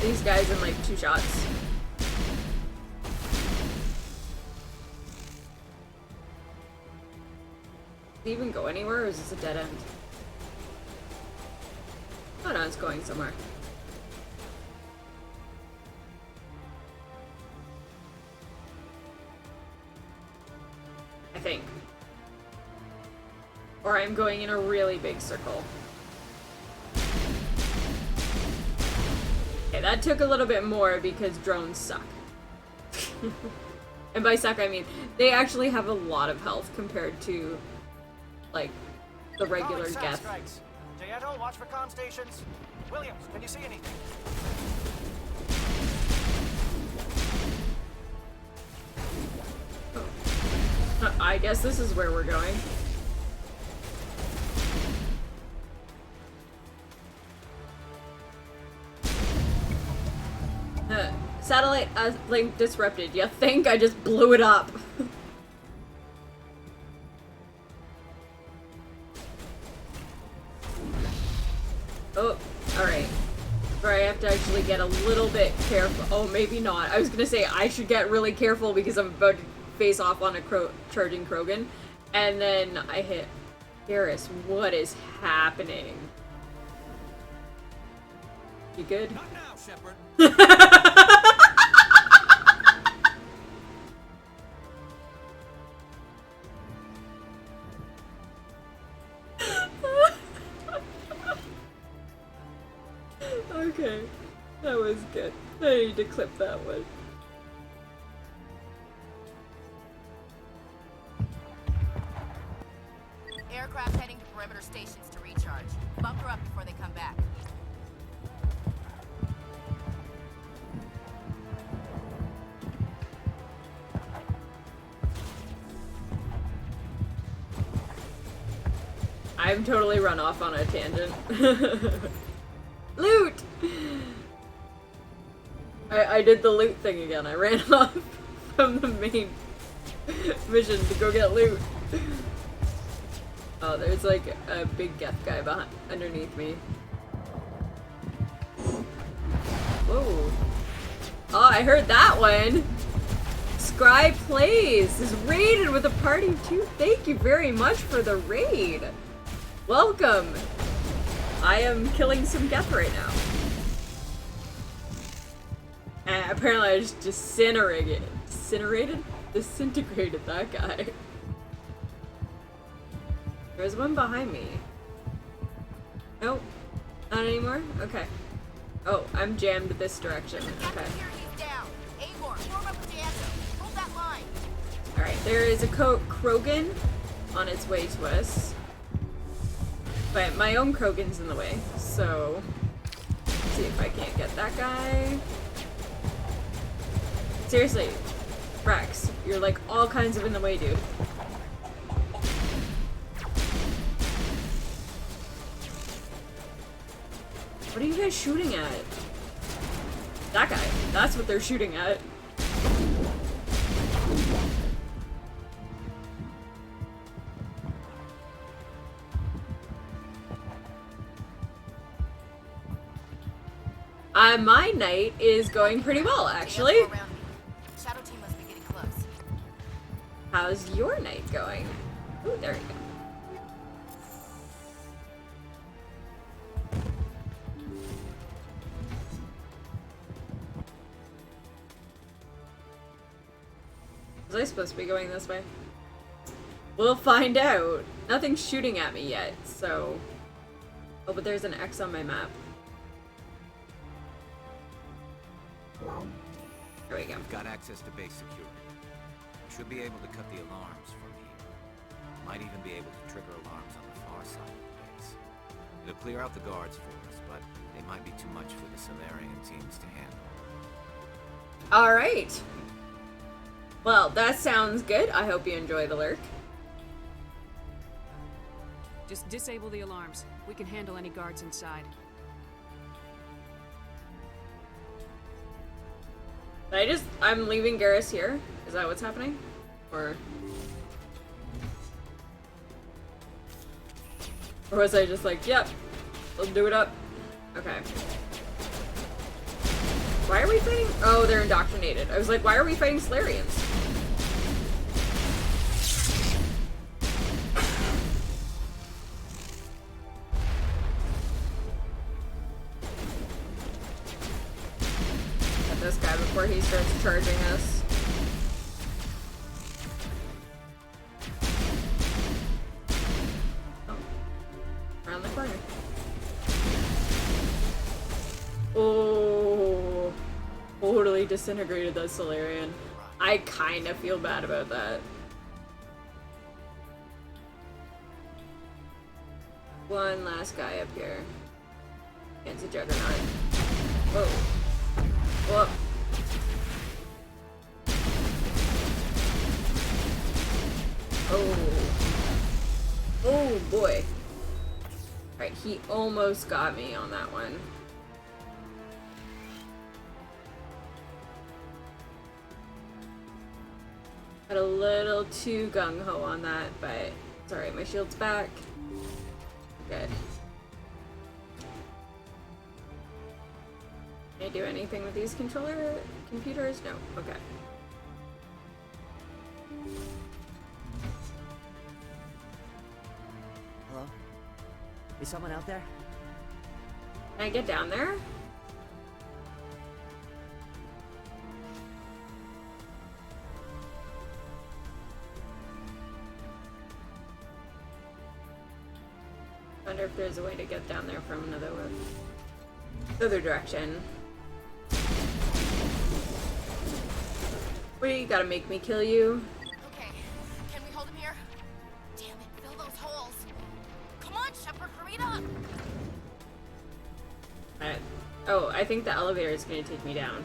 these guys in like 2 shots. Does it even go anywhere, or is this a dead end? Oh no, it's going somewhere. I think. Or I'm going in a really big circle. Okay, that took a little bit more because drones suck. And by suck, I mean, they actually have a lot of health compared to, like, the regular Geth. Jayeto, watch for comm stations. Williams, can you see anything? I guess this is where we're going. Satellite link disrupted. You think I just blew it up? Oh, alright. Where I have to actually get a little bit careful. Oh, maybe not. I was gonna say I should get really careful because I'm about to face off on a charging Krogan. And then I hit Garrus. What is happening? You good? Not now, Shepard. Okay, that was good. I need to clip that one. Aircraft heading to perimeter stations to recharge. Bunker up before they come back. I'm totally run off on a tangent. Loot! I did the loot thing again. I ran off from the main mission to go get loot. Oh, there's like a big Geth guy behind, underneath me. Whoa. Oh, I heard that one. Scribe Plays is raided with a party of 2. Thank you very much for the raid. Welcome. I am killing some Geth right now. And apparently I just disintegrated that guy. There's one behind me. Nope. Not anymore? Okay. Oh, I'm jammed this direction. Okay. Alright, there is a Krogan on its way to us. But my own Krogan's in the way, so let's see if I can't get that guy. Seriously, Rex, you're like all kinds of in the way, dude. What are you guys shooting at? That guy. That's what they're shooting at. My night is going pretty well, actually. Shadow team must be getting close. How's your night going? Ooh, there you go. Was I supposed to be going this way? We'll find out. Nothing's shooting at me yet, so... Oh, but there's an X on my map. There we go. We've got access to base security. We should be able to cut the alarms from here. Might even be able to trigger alarms on the far side of the base. It'll clear out the guards for us, but they might be too much for the Solarian teams to handle. Alright. Well, that sounds good. I hope you enjoy the lurk. Just disable the alarms. We can handle any guards inside. I'm leaving Garrus here. Is that what's happening? Or was I just like, yep, let's do it up? Okay. Why are we fighting? Oh, they're indoctrinated. I was like, why are we fighting Solarians? This guy before he starts charging us. Oh. Around the corner. Oh, totally disintegrated that Solarian. I kind of feel bad about that. One last guy up here. Against a Juggernaut. Whoa. Whoop. Oh. Oh boy. Alright, he almost got me on that one. Got a little too gung-ho on that, but it's alright, my shield's back. Good. Can I do anything with these computers? No. Okay. Hello? Is someone out there? Can I get down there? Wonder if there's a way to get down there from another other direction. What, you gotta make me kill you? Okay, can we hold him here? Damn it, fill those holes. Come on, Shepard, hurry it up. Alright. Oh, I think the elevator is gonna take me down.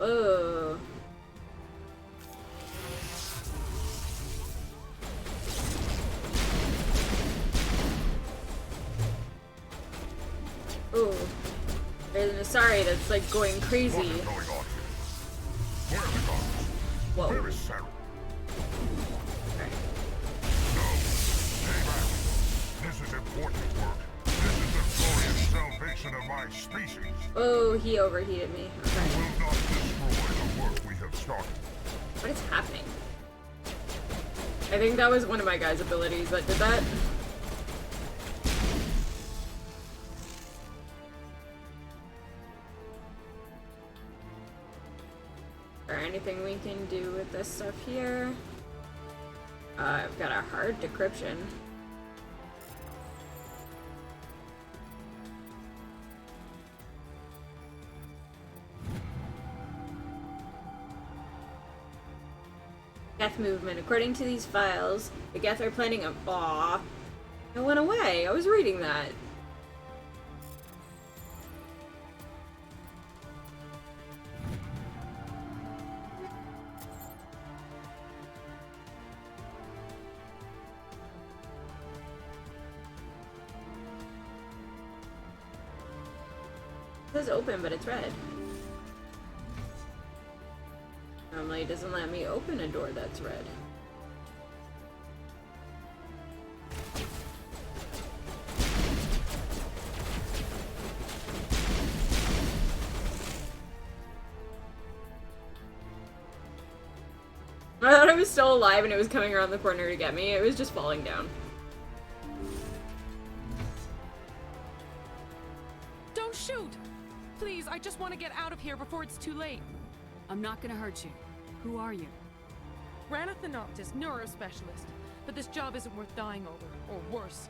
Oh. Oh. There's an Asari that's like going crazy. What is going on here? Where are the guards? Whoa. Where is Sarah? Okay. No, stay back. This is important work. This is the glorious salvation of my species. Oh, he overheated me. Okay. You will not destroy the work we have started. What is happening? I think that was one of my guys' abilities that did that. Is there anything we can do with this stuff here? I've got a hard decryption. Geth movement. According to these files, the Geth are planning a... Aw. It went away. I was reading that. It says open, but it's red. Normally it doesn't let me open a door that's red. I thought I was still alive and it was coming around the corner to get me. It was just falling down. Don't shoot! Please, I just want to get out of here before it's too late. I'm not gonna hurt you. Who are you? Ranathanoptis, neurospecialist. But this job isn't worth dying over, or worse.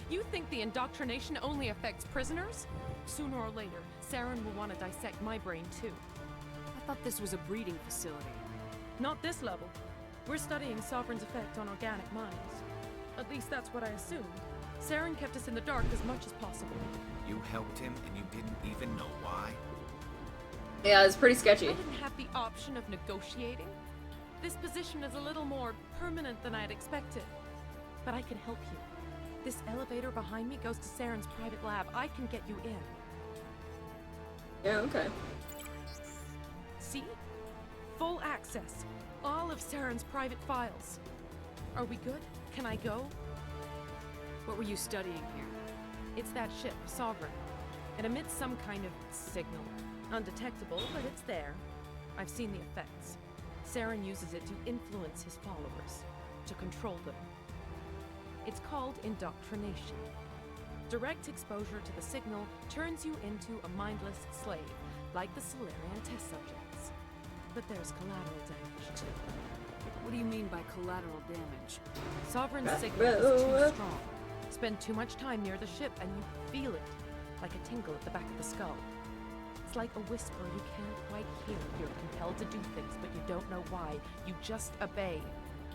You think the indoctrination only affects prisoners? Sooner or later, Saren will want to dissect my brain too. I thought this was a breeding facility. Not this level. We're studying Sovereign's effect on organic minds. At least that's what I assumed. Saren kept us in the dark as much as possible. You helped him and you didn't even know why? Yeah, it's pretty sketchy. I didn't have the option of negotiating. This position is a little more permanent than I'd expected. But I can help you. This elevator behind me goes to Saren's private lab. I can get you in. Yeah, okay. See? Full access. All of Saren's private files. Are we good? Can I go? What were you studying here? It's that ship, Sovereign. It emits some kind of signal. Undetectable, but it's there. I've seen the effects. Saren uses it to influence his followers, to control them. It's called indoctrination. Direct exposure to the signal turns you into a mindless slave, like the Solarian test subjects. But there's collateral damage, too. What do you mean by collateral damage? Sovereign's signal is too strong. Spend too much time near the ship and you feel it, like a tingle at the back of the skull. It's like a whisper you can't quite hear. You're compelled to do things, but you don't know why. You just obey.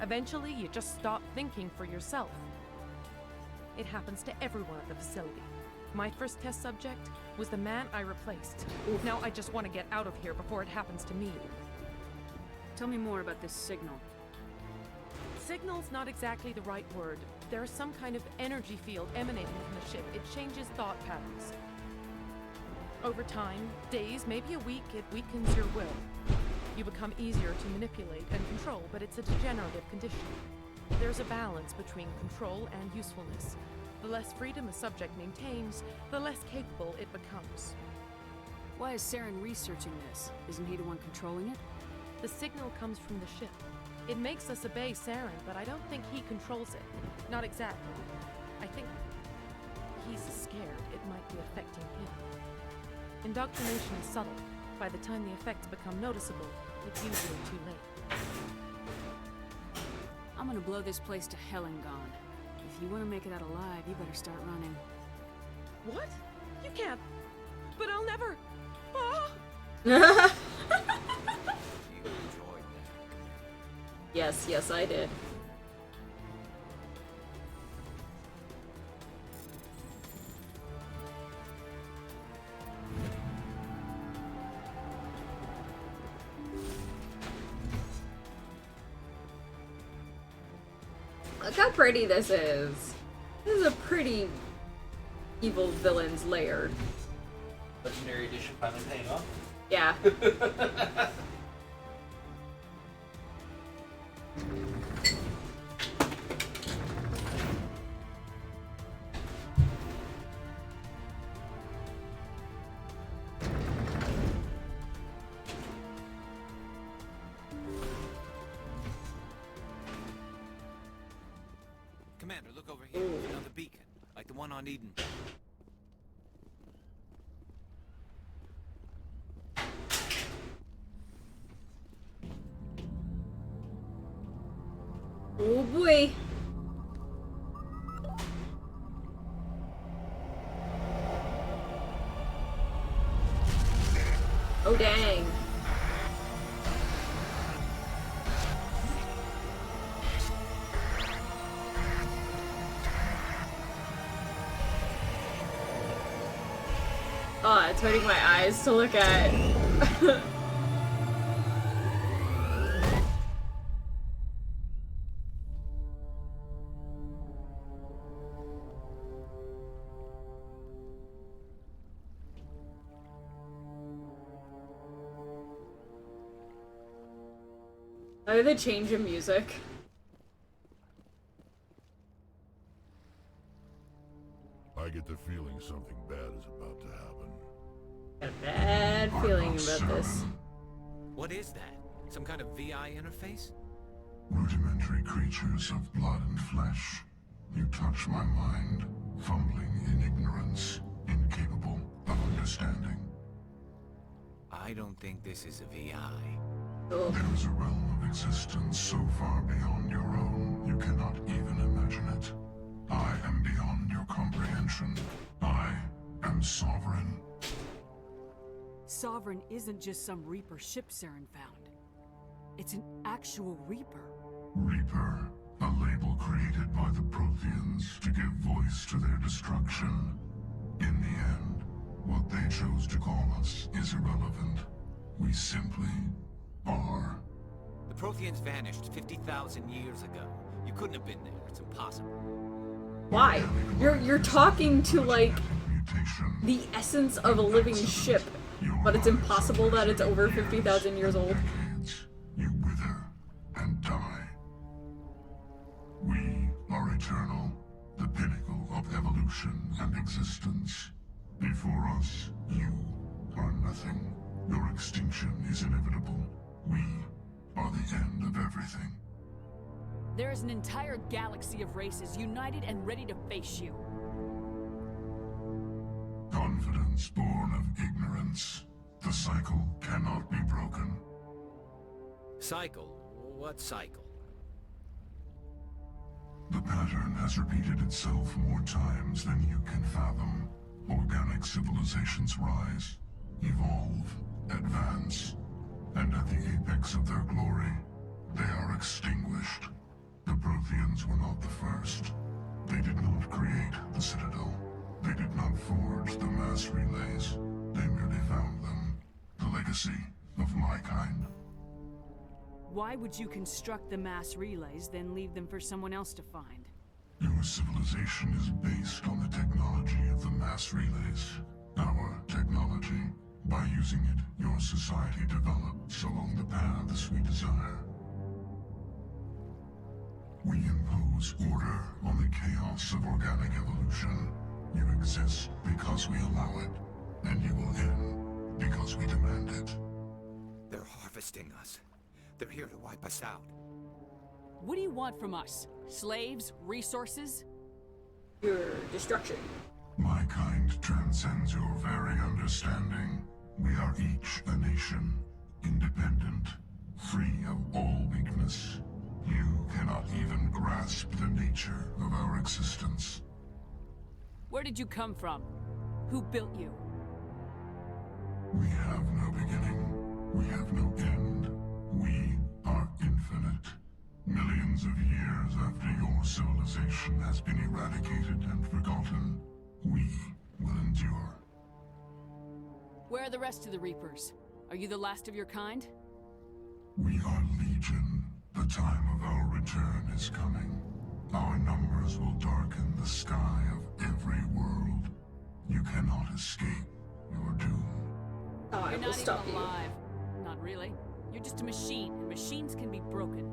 Eventually, you just stop thinking for yourself. It happens to everyone at the facility. My first test subject was the man I replaced. Oof. Now I just want to get out of here before it happens to me. Tell me more about this signal. Signal's not exactly the right word. There is some kind of energy field emanating from the ship. It changes thought patterns. Over time, days, maybe a week, it weakens your will. You become easier to manipulate and control, but it's a degenerative condition. There's a balance between control and usefulness. The less freedom a subject maintains, the less capable it becomes. Why is Saren researching this? Isn't he the one controlling it? The signal comes from the ship. It makes us obey Saren, but I don't think he controls it. Not exactly. I think he's scared it might be affecting him. Indoctrination is subtle. By the time the effects become noticeable, it's usually too late. I'm gonna blow this place to hell and gone. If you want to make it out alive, you better start running. What? You can't. But I'll never. Ah! Yes, I did. Look how pretty this is. This is a pretty evil villain's lair. Legendary edition finally paying off. Yeah. Commander, look over here. There's another beacon, like the one on Eden. Oh boy. Oh dang. Oh, it's hurting my eyes to look at. Oh, the change in music. I get the feeling something bad is about to happen. Got a bad feeling about this. What is that? Some kind of VI interface? Rudimentary creatures of blood and flesh. You touch my mind, fumbling in ignorance, incapable of understanding. I don't think this is a VI. Oh. There is a realm of existence so far beyond your own, you cannot even imagine it. I am beyond your comprehension. I am sovereign. Sovereign isn't just some Reaper ship Saren found. It's an actual Reaper. Reaper, a label created by the Protheans to give voice to their destruction. In the end, what they chose to call us is irrelevant. We simply are. The Protheans vanished 50,000 years ago. You couldn't have been there. It's impossible. Why? You're talking to, like, the essence of a living ship, but it's impossible that it's over 50,000 years old. You wither and die. We are eternal, the pinnacle of evolution and existence. Before us, you are nothing. Your extinction is inevitable. We are the end of everything. There is an entire galaxy of races united and ready to face you. Confidence born of ignorance. The cycle cannot be broken. Cycle? What cycle? The pattern has repeated itself more times than you can fathom. Organic civilizations rise, evolve, advance, and at the apex of their glory, they are extinguished. The Protheans were not the first. They did not create the Citadel. They did not forge the mass relays. They merely found them. The legacy of my kind. Why would you construct the mass relays, then leave them for someone else to find? Your civilization is based on the technology of the mass relays. Our technology. By using it, your society develops along the paths we desire. We impose order on the chaos of organic evolution. You exist because we allow it, and you will end because we demand it. They're harvesting us. They're here to wipe us out. What do you want from us? Slaves? Resources? Your destruction. My kind transcends your very understanding. We are each a nation, independent, free of all weakness. You cannot even grasp the nature of our existence. Where did you come from? Who built you? We have no beginning. We have no end. We are infinite. Millions of years after your civilization has been eradicated and forgotten, we will endure. Where are the rest of the Reapers? Are you the last of your kind? We are Legion. The time of our return is coming. Our numbers will darken the sky of every world. You cannot escape your doom. Oh, I You're will not stop even you. alive. Not really. You're just a machine, and machines can be broken.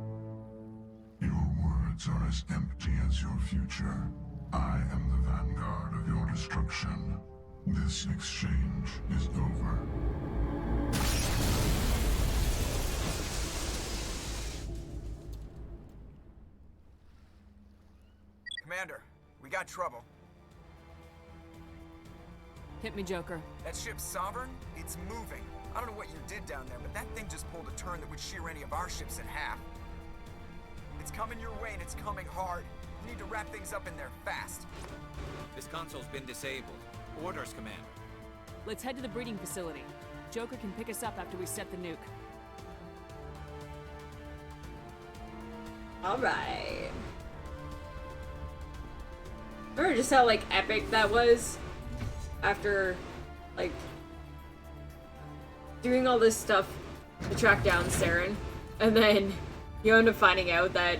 Your words are as empty as your future. I am the vanguard of your destruction. This exchange is over. Commander, we got trouble. Hit me, Joker. That ship's Sovereign? It's moving. I don't know what you did down there, but that thing just pulled a turn that would shear any of our ships in half. It's coming your way, and it's coming hard. You need to wrap things up in there fast. This console's been disabled. Orders, Commander. Let's head to the breeding facility. Joker can pick us up after we set the nuke. Alright. Remember just how, like, epic that was? After, like, doing all this stuff to track down Saren. And then you end up finding out that,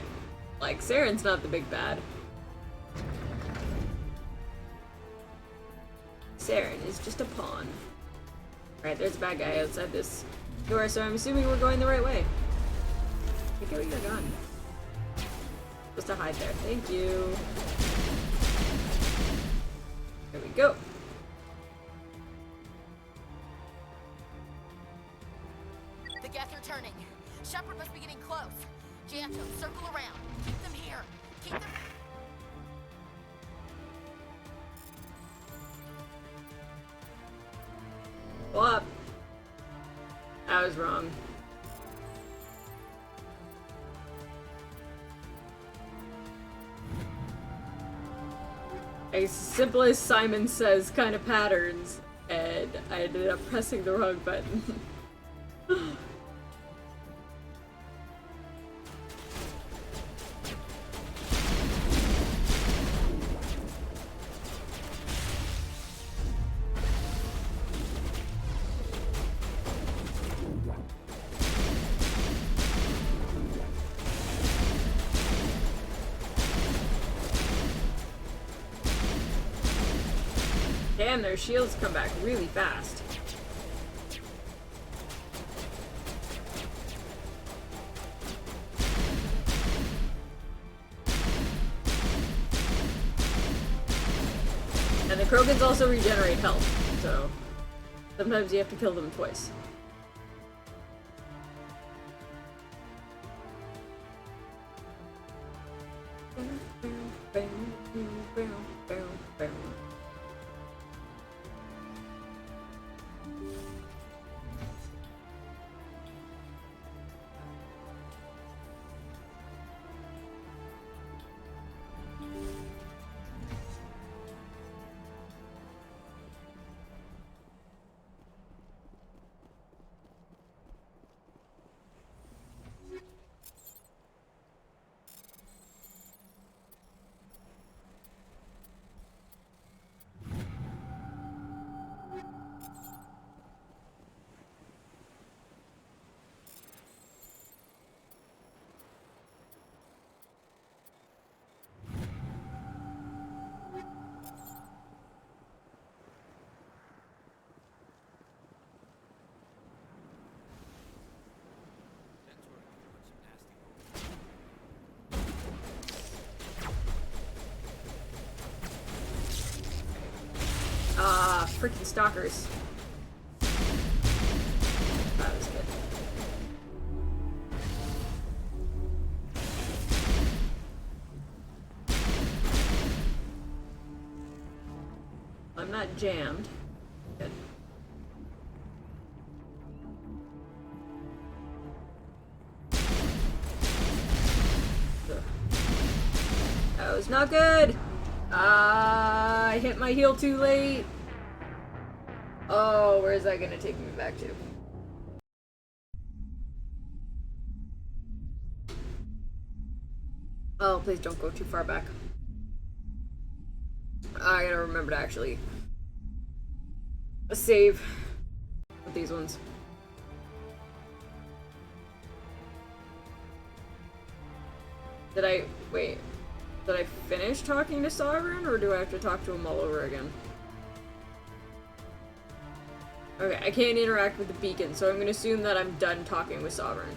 like, Saren's not the big bad. Saren is just a pawn. Alright, there's a bad guy outside this door, so I'm assuming we're going the right way. Take out your gun. Supposed to hide there. Thank you. There we go. The Geth are turning. Shepard must be getting close. Janto, circle around. Keep them here. Keep them... What? I was wrong. As simple as Simon Says kind of patterns, and I ended up pressing the wrong button. Damn, their shields come back really fast. And the Krogans also regenerate health, so sometimes you have to kill them twice. Freaking stalkers. That was good. I'm not jammed. Good. That was not good. I hit my heel too late. Oh, where is that gonna take me back to? Oh, please don't go too far back. I gotta remember to actually save with these ones. Did I wait? Did I finish talking to Sovereign, or do I have to talk to him all over again? Okay, I can't interact with the beacon, so I'm gonna assume that I'm done talking with Sovereign.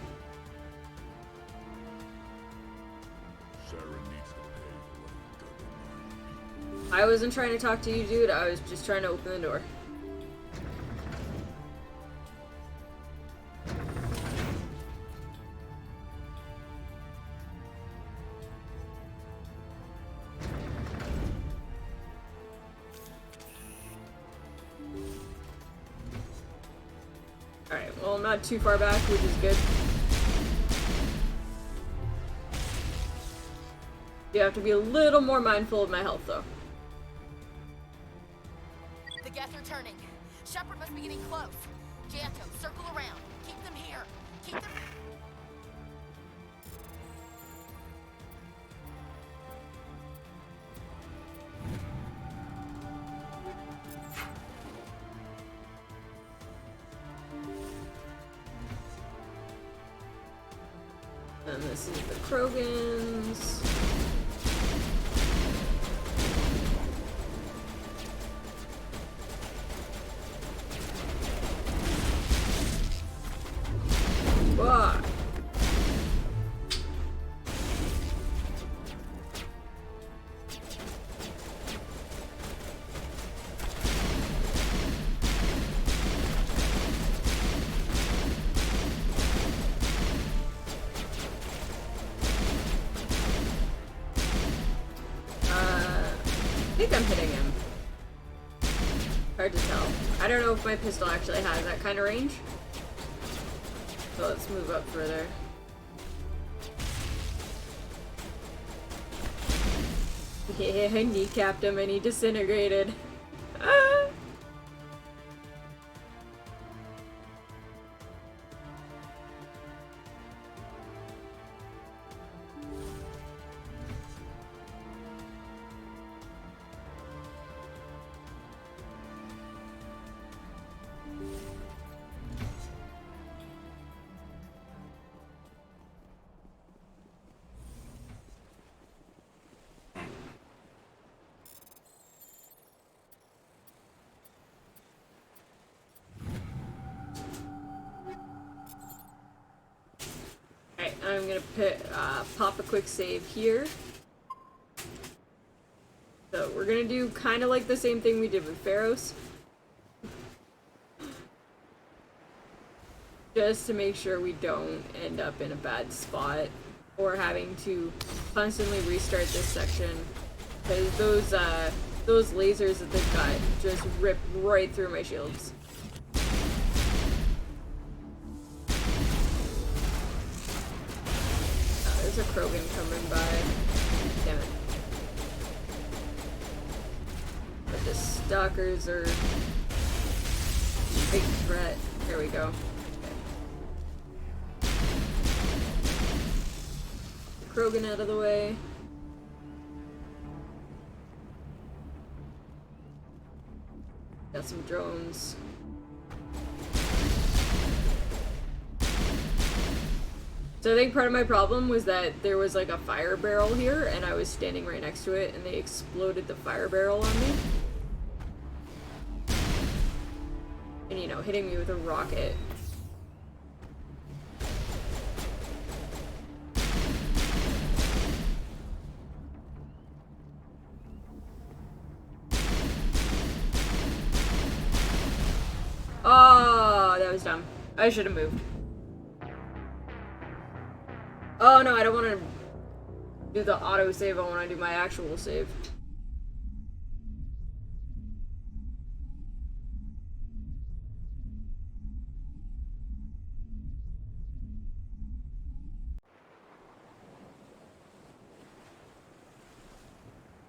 I wasn't trying to talk to you, dude. I was just trying to open the door. Alright, well, I'm not too far back, which is good. You have to be a little more mindful of my health, though. The gas are turning. Shepard must be getting close. Janto, circle around. Keep them here. Keep them... And this is the Krogans. Wah. I think I'm hitting him. Hard to tell. I don't know if my pistol actually has that kind of range. So let's move up further. Yeah, I kneecapped him and he disintegrated. Ah! Alright, I'm gonna pop a quick save here. So we're gonna do kind of like the same thing we did with Pharos. Just to make sure we don't end up in a bad spot or having to constantly restart this section. Because those lasers that they've got just rip right through my shields. There's a Krogan coming by. Damn it. But the stalkers are a big threat. There we go. Okay. Krogan out of the way. Got some drones. So I think part of my problem was that there was like a fire barrel here and I was standing right next to it and they exploded the fire barrel on me. And you know, hitting me with a rocket. Oh, that was dumb. I should have moved. Oh no, I don't want to do the auto save, I want to do my actual save.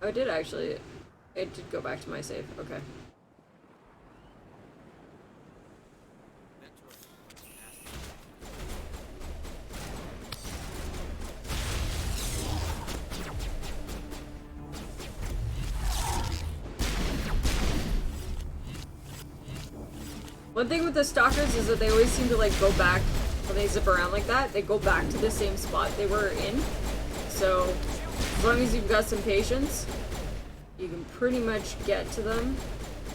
Oh, it did actually. It did go back to my save, okay. One thing with the stalkers is that they always seem to like go back when they zip around like that. They go back to the same spot they were in. So As long as you've got some patience, you can pretty much get to them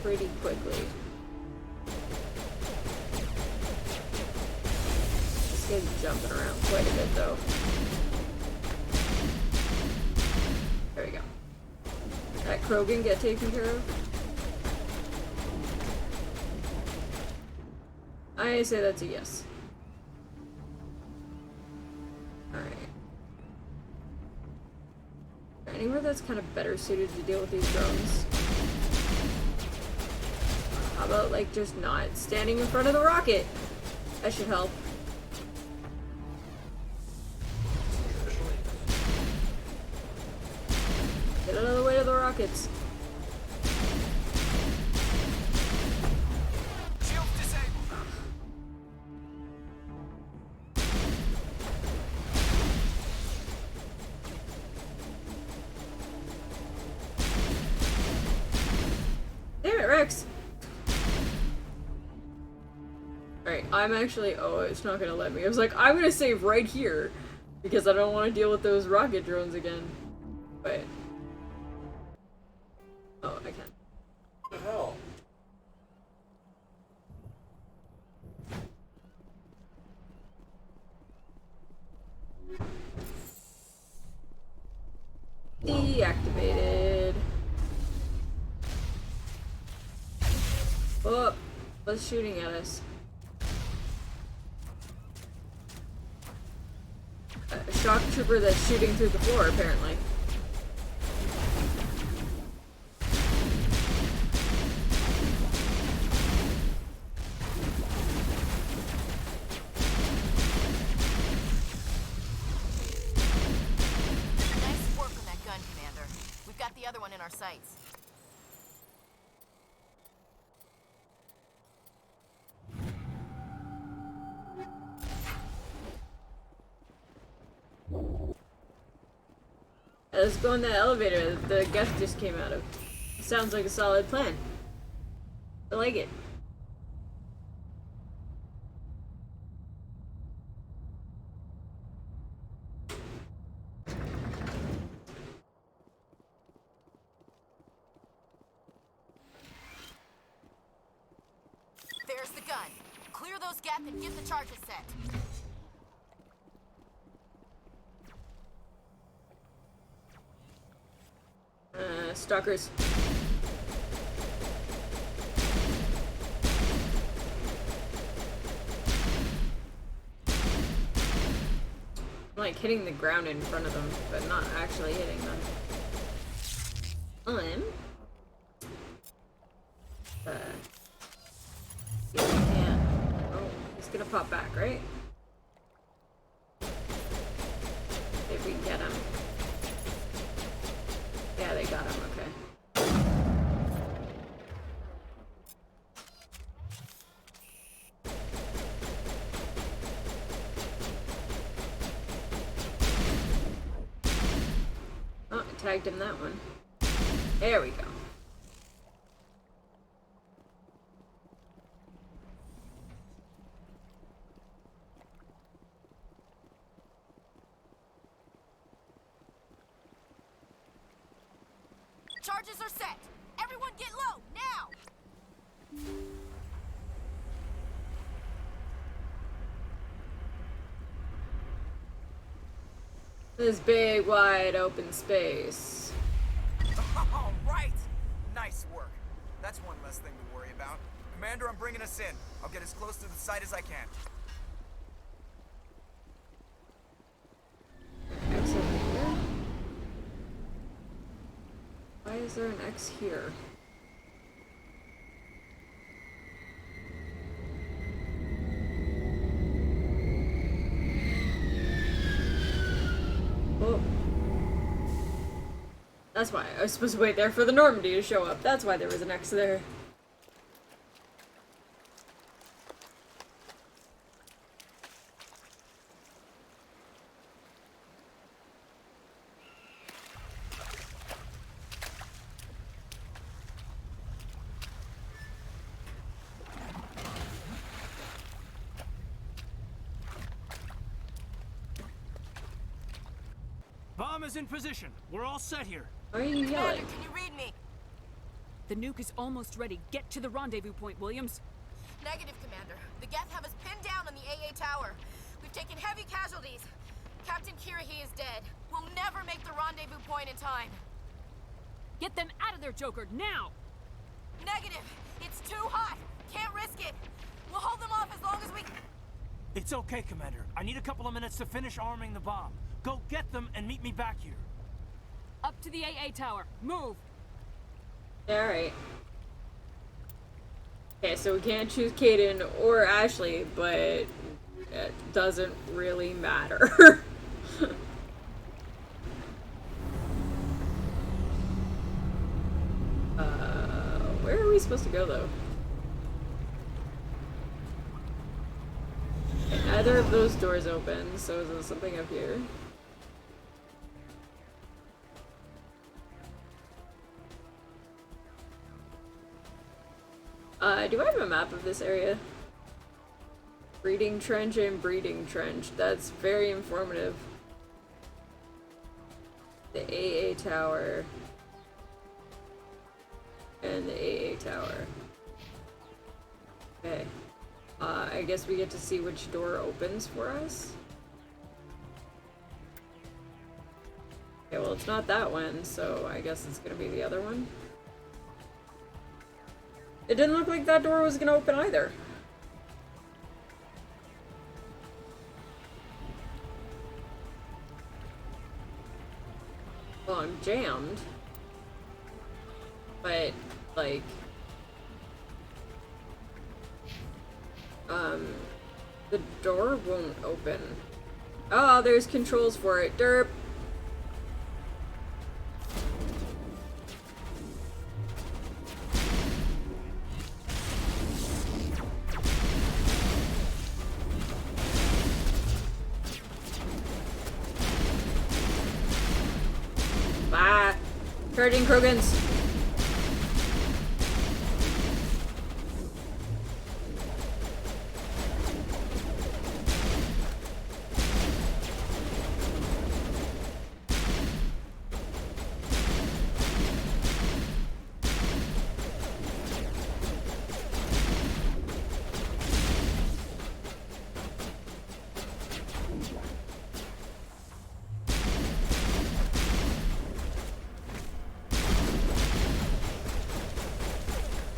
pretty quickly. This guy's jumping around quite a bit though. There we go. That Krogan get taken care of? I say that's a yes. Alright. Anywhere that's kind of better suited to deal with these drones? How about, like, just not standing in front of the rocket? That should help. Get out of the way of the rockets. Shield disabled. Damn it, Rex! Alright, I'm actually... Oh, it's not gonna let me. I was like, I'm gonna save right here because I don't want to deal with those rocket drones again. But... Oh, I can. What the hell? Deactivated. Oh, what's shooting at us? A shock trooper that's shooting through the floor, apparently. Nice work on that gun, Commander. We've got the other one in our sights. Let's go in that elevator that the guest just came out of. Sounds like a solid plan. I like it. There's the gun. Clear those gaps and get the charges set. Stalkers. I'm like hitting the ground in front of them, but not actually hitting them. See if I can. Oh, he's gonna pop back, right? See if we can get him. Yeah, they got him, okay. Oh, I tagged him that one. There we go. Charges are set. Everyone get low, now! This big, wide open space. All right! Nice work. That's one less thing to worry about. Commander, I'm bringing us in. I'll get as close to the site as I can. X over here? Why is there an X here? Oh. That's why I was supposed to wait there for the Normandy to show up. That's why there was an X there. bomb is in position. We're all set here. Why are you yelling? Can you read me? The nuke is almost ready. Get to the rendezvous point, Williams. Negative, Commander. The Geth have us pinned down on the AA tower. We've taken heavy casualties. Captain Kirahi is dead. We'll never make the rendezvous point in time. Get them out of there, Joker, now! Negative. It's too hot. Can't risk it. We'll hold them off as long as we... It's okay, Commander. I need a couple of minutes to finish arming the bomb. Go get them and meet me back here. Up to the AA tower. Move! Alright. Okay, so we can't choose Kaden or Ashley, but it doesn't really matter. Where are we supposed to go, though? Neither of those doors open, so is there something up here? Do I have a map of this area? Breeding trench and breeding trench. That's very informative. The AA tower. And the AA tower. Okay. I guess we get to see which door opens for us. Okay, well it's not that one, so I guess it's gonna be the other one. It didn't look like that door was gonna open either. Well, I'm jammed. But, like... the door won't open. Oh, there's controls for it. Derp! Ah! Charging Krogans!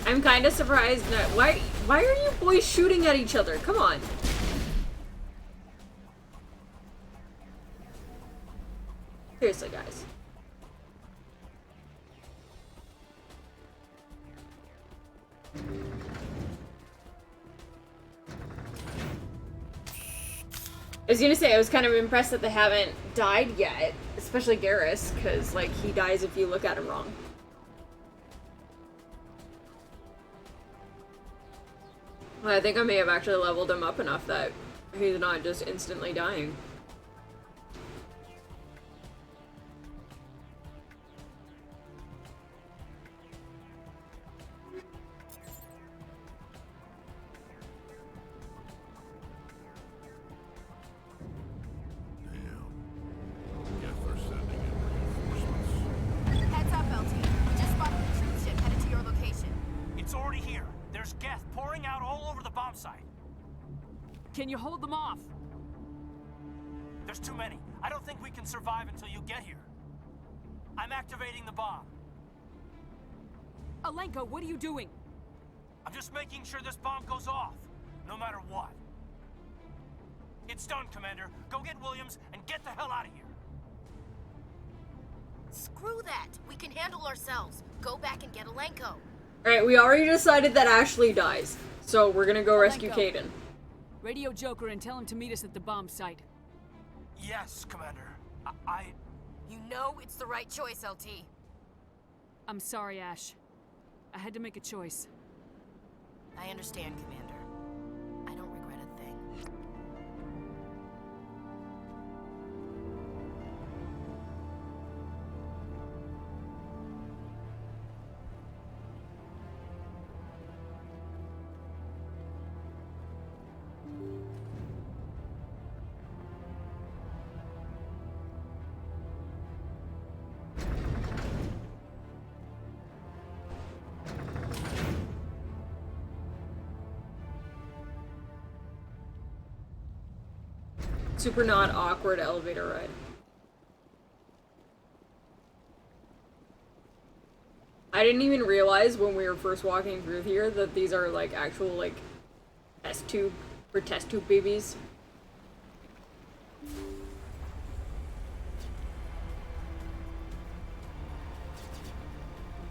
I'm kind of surprised that why are you boys shooting at each other? Come on. Seriously, guys. I was gonna say, I was kind of impressed that they haven't died yet, especially Garrus, because, like, he dies if you look at him wrong. I think I may have actually leveled him up enough that he's not just instantly dying. Heads up, LT. We just spotted the troop ship headed to your location. It's already here. There's Geth pouring out all over the bomb site. Can you hold them off? There's too many. I don't think we can survive until you get here. I'm activating the bomb. Alenko, what are you doing? I'm just making sure this bomb goes off, no matter what. It's done, Commander. Go get Williams and get the hell out of here. Screw that. We can handle ourselves. Go back and get Alenko. Alright, we already decided that Ashley dies, so we're gonna go rescue Kaden. Radio Joker and tell him to meet us at the bomb site. Yes, Commander. You know it's the right choice, LT. I'm sorry, Ash. I had to make a choice. I understand, Commander. I don't regret a thing. super not awkward elevator ride. I didn't even realize when we were first walking through here that these are like actual like test tube babies.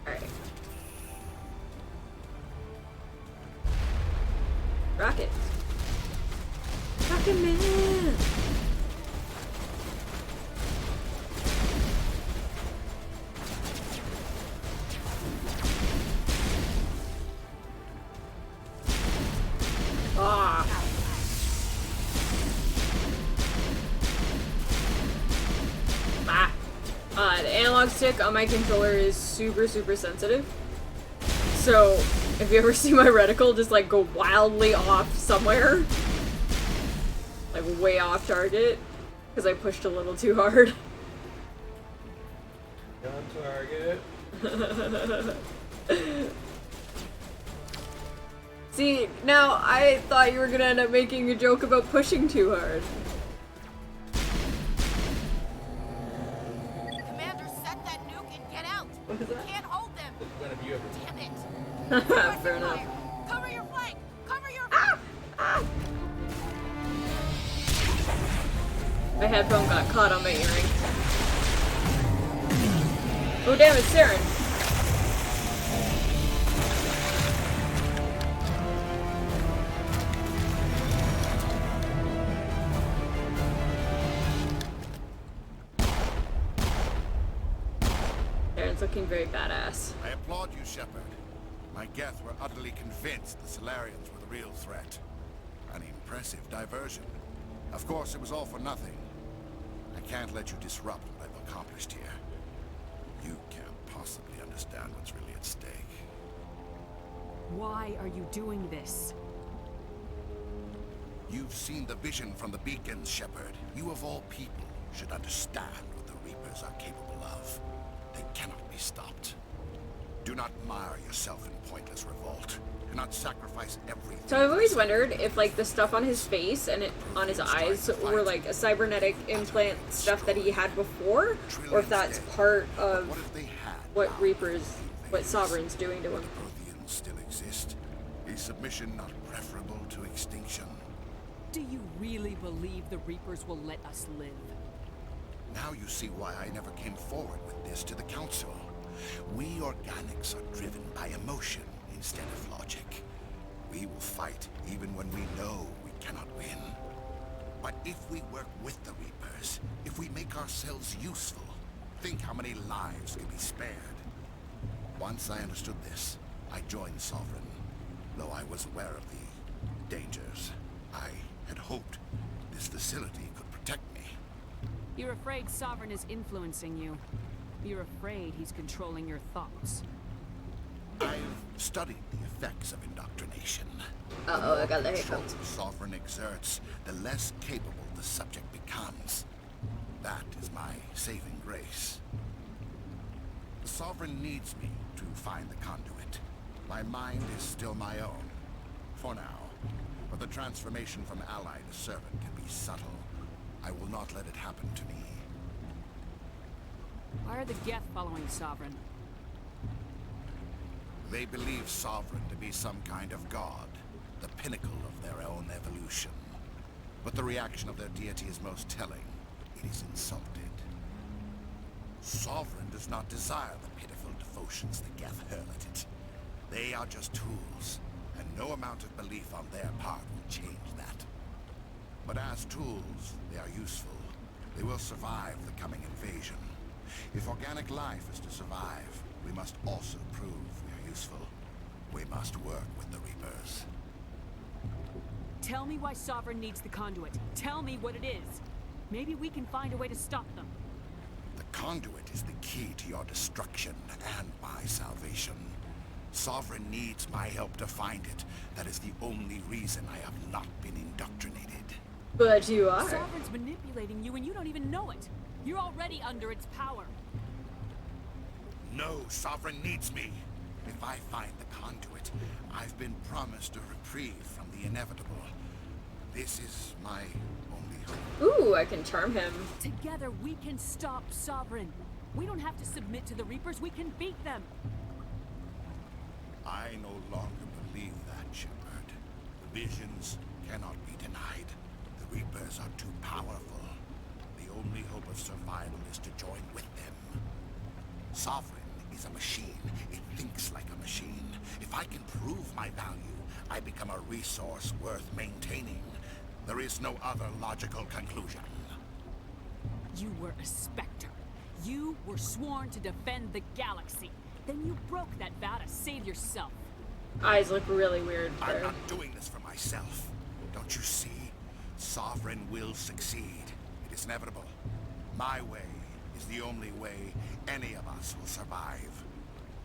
Alright. Rocket. Rocket Man! Ah! The analog stick on my controller is super sensitive. So, if you ever see my reticle just like go wildly off somewhere, like way off target, because I pushed a little too hard. On target. See, now I thought you were gonna end up making a joke about pushing too hard. Commander, set that nuke and get out. What is that? You can't hold them. When have you ever? Damn it. Fair enough. Cover your flank. Cover your. My headphone got caught on my earring. Oh damn, it's Saren. Saren's looking very badass. I applaud you, Shepard. My Geth were utterly convinced the Solarians were the real threat. An impressive diversion. Of course, it was all for nothing. I can't let you disrupt what I've accomplished here. You can't possibly understand what's really at stake. Why are you doing this? You've seen the vision from the beacons, Shepard. You of all people should understand what the Reapers are capable of. They cannot be stopped. Do not mire yourself in pointless revolt. Do not sacrifice everything. So I've always wondered if like the stuff on his face and on his eyes were like a cybernetic implant stuff that he had before, or if that's part of what Sovereign's doing to him. Protheans still exist. Is submission not preferable to extinction? Do you really believe the Reapers will let us live? Now you see why I never came forward with this to the Council. We organics are driven by emotion instead of logic. We will fight even when we know we cannot win. But if we work with the Reapers, if we make ourselves useful, think how many lives could be spared. Once I understood this, I joined Sovereign, though I was aware of the dangers. I had hoped this facility could protect me. You're afraid Sovereign is influencing you. You're afraid he's controlling your thoughts. I've studied the effects of indoctrination. Uh-oh, I got the control hiccups. Sovereign exerts, the less capable the subject becomes. That is my saving grace. The Sovereign needs me to find the conduit. My mind is still my own, for now. But the transformation from ally to servant can be subtle. I will not let it happen to me. Why are the Geth following Sovereign? They believe Sovereign to be some kind of god, the pinnacle of their own evolution. But the reaction of their deity is most telling. It is insulted. Sovereign does not desire the pitiful devotions the Geth hurl at it. They are just tools, and no amount of belief on their part will change that. But as tools, they are useful. They will survive the coming invasion. If organic life is to survive, we must also prove we are useful. We must work with the Reapers. Tell me why Sovereign needs the conduit. Tell me what it is. Maybe we can find a way to stop them. The conduit is the key to your destruction and my salvation. Sovereign needs my help to find it. That is the only reason I have not been indoctrinated. But you are. Sovereign's manipulating you and you don't even know it. You're already under its power. No, Sovereign needs me. If I find the conduit, I've been promised a reprieve from the inevitable. This is my only hope. Ooh, I can charm him. Together we can stop Sovereign. We don't have to submit to the Reapers, we can beat them. I no longer believe that, Shepard. The visions cannot be denied. The Reapers are too powerful. The only hope of survival is to join with them. Sovereign is a machine. It thinks like a machine. If I can prove my value, I become a resource worth maintaining. There is no other logical conclusion. You were a Spectre. You were sworn to defend the galaxy. Then you broke that vow to save yourself. Eyes look really weird there. I'm not doing this for myself. Don't you see? Sovereign will succeed. It is inevitable. My way is the only way any of us will survive.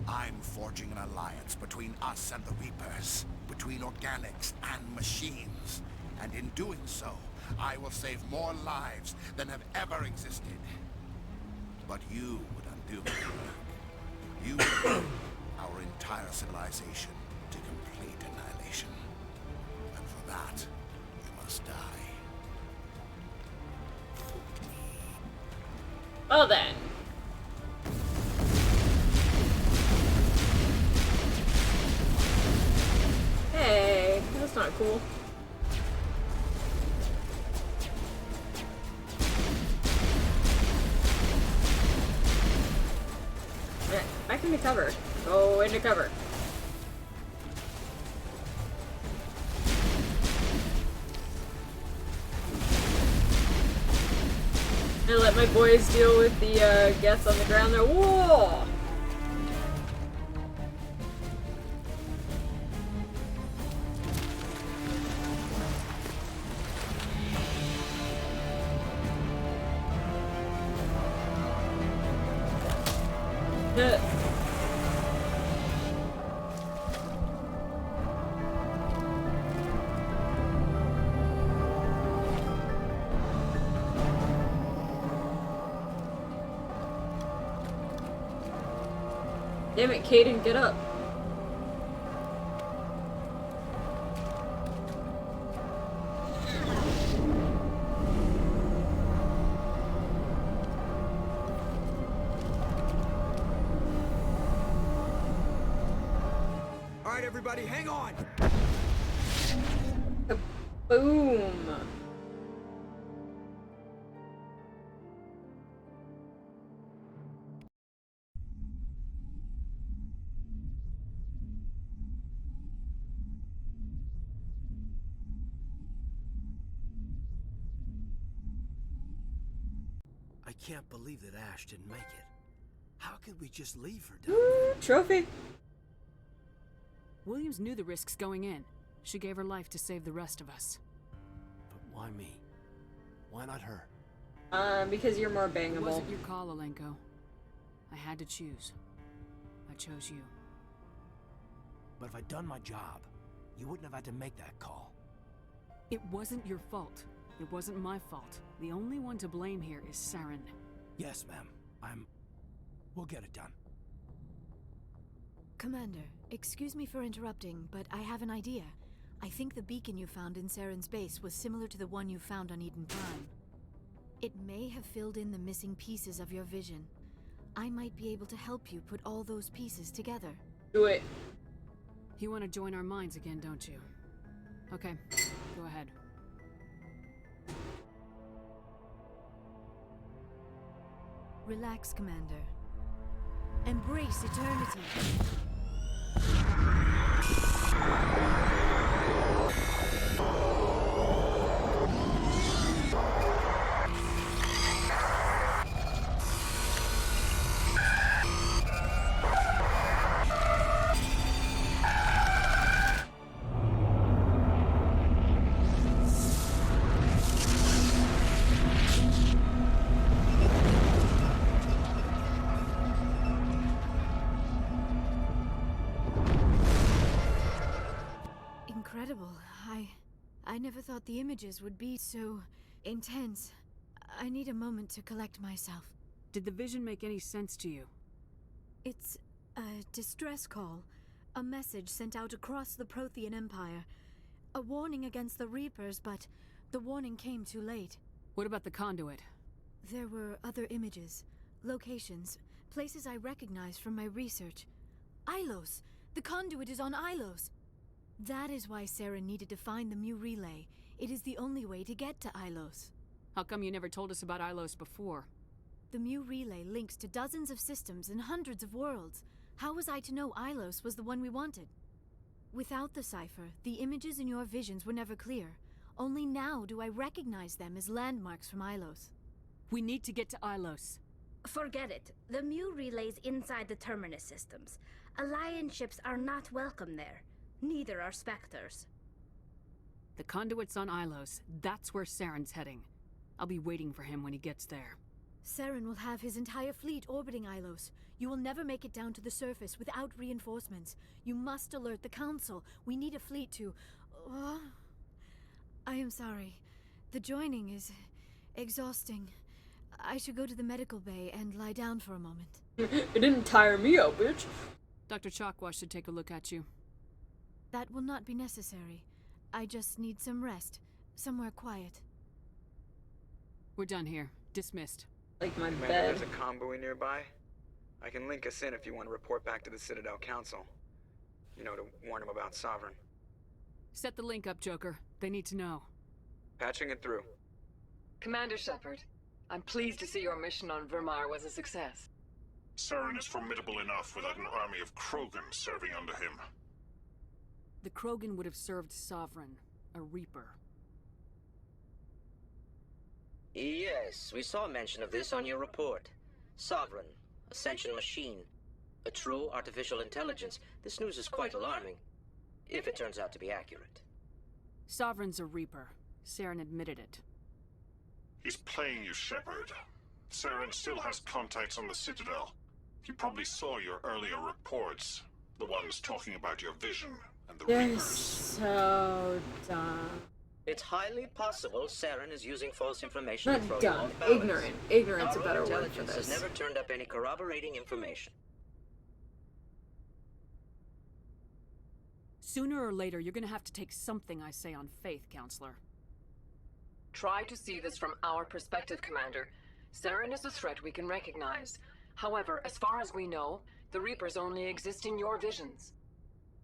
I'm forging an alliance between us and the Reapers, between organics and machines. And in doing so, I will save more lives than have ever existed. But you would undo my work. You would bring our entire civilization to complete annihilation. And for that, you must die. Well then. Hey, that's not cool. Yeah, back into cover. Go into cover. And let my boys deal with the Geth on the ground there. Whoa! Damn it, Caden, get up. All right, everybody, hang on. Boom. I can't believe that Ash didn't make it. How could we just leave her down Ooh, there? trophy. Williams knew the risks going in. She gave her life to save the rest of us. But why me? Why not her? Because you're more It bangable. wasn't your call, Alenko. I had to choose. I chose you. But if I'd done my job, you wouldn't have had to make that call. It wasn't your fault. It wasn't my fault. The only one to blame here is Saren. Yes, ma'am. We'll get it done. Commander, excuse me for interrupting, but I have an idea. I think the beacon you found in Saren's base was similar to the one you found on Eden Prime. It may have filled in the missing pieces of your vision. I might be able to help you put all those pieces together. Do it. You want to join our minds again, don't you? Okay, go ahead. Relax, Commander. Embrace eternity. Incredible. I never thought the images would be so intense. I need a moment to collect myself. Did the vision make any sense to you? It's a distress call. A message sent out across the Prothean Empire. A warning against the Reapers, but the warning came too late. What about the conduit? There were other images, locations, places I recognized from my research. Ilos! The conduit is on Ilos! That is why Saren needed to find the Mu relay. It is the only way to get to Ilos. How come you never told us about Ilos before? The Mu relay links to dozens of systems and hundreds of worlds. How was I to know Ilos was the one we wanted? Without the cipher, the images in your visions were never clear. Only now do I recognize them as landmarks from Ilos. We need to get to Ilos. Forget it. The Mu relay's inside the Terminus systems. Alliance ships are not welcome there. Neither are Spectres. The conduit's on Ilos. That's where Saren's heading. I'll be waiting for him when he gets there. Saren will have his entire fleet orbiting Ilos. You will never make it down to the surface without reinforcements. You must alert the Council. We need a fleet to... I am sorry. The joining is exhausting. I should go to the medical bay and lie down for a moment. It didn't tire me out, bitch. Dr. Chakwa should take a look at you. That will not be necessary. I just need some rest. Somewhere quiet. We're done here. Dismissed. Like my Commander, bed. there's a convoy nearby. I can link us in if you want to report back to the Citadel Council. You know, to warn them about Sovereign. Set the link up, Joker. They need to know. Patching it through. Commander Shepard, I'm pleased to see your mission on Vermar was a success. Saren is formidable enough without an army of Krogan serving under him. The Krogan would have served Sovereign, a Reaper. Yes, we saw mention of this on your report. Sovereign, Ascension machine, a true artificial intelligence. This news is quite alarming, if it turns out to be accurate. Sovereign's a Reaper. Saren admitted it. He's playing you, Shepard. Saren still has contacts on the Citadel. He probably saw your earlier reports. The ones talking about your vision and the They're Reapers. so dumb. It's highly possible Saren is using false information to throw Not you dumb. off balance. Ignorant. Ignorant's a Our better word for intelligence has this. never turned up any corroborating information. Sooner or later, you're gonna have to take something I say on faith, Counselor. Try to see this from our perspective, Commander. Saren is a threat we can recognize. However, as far as we know, the Reapers only exist in your visions.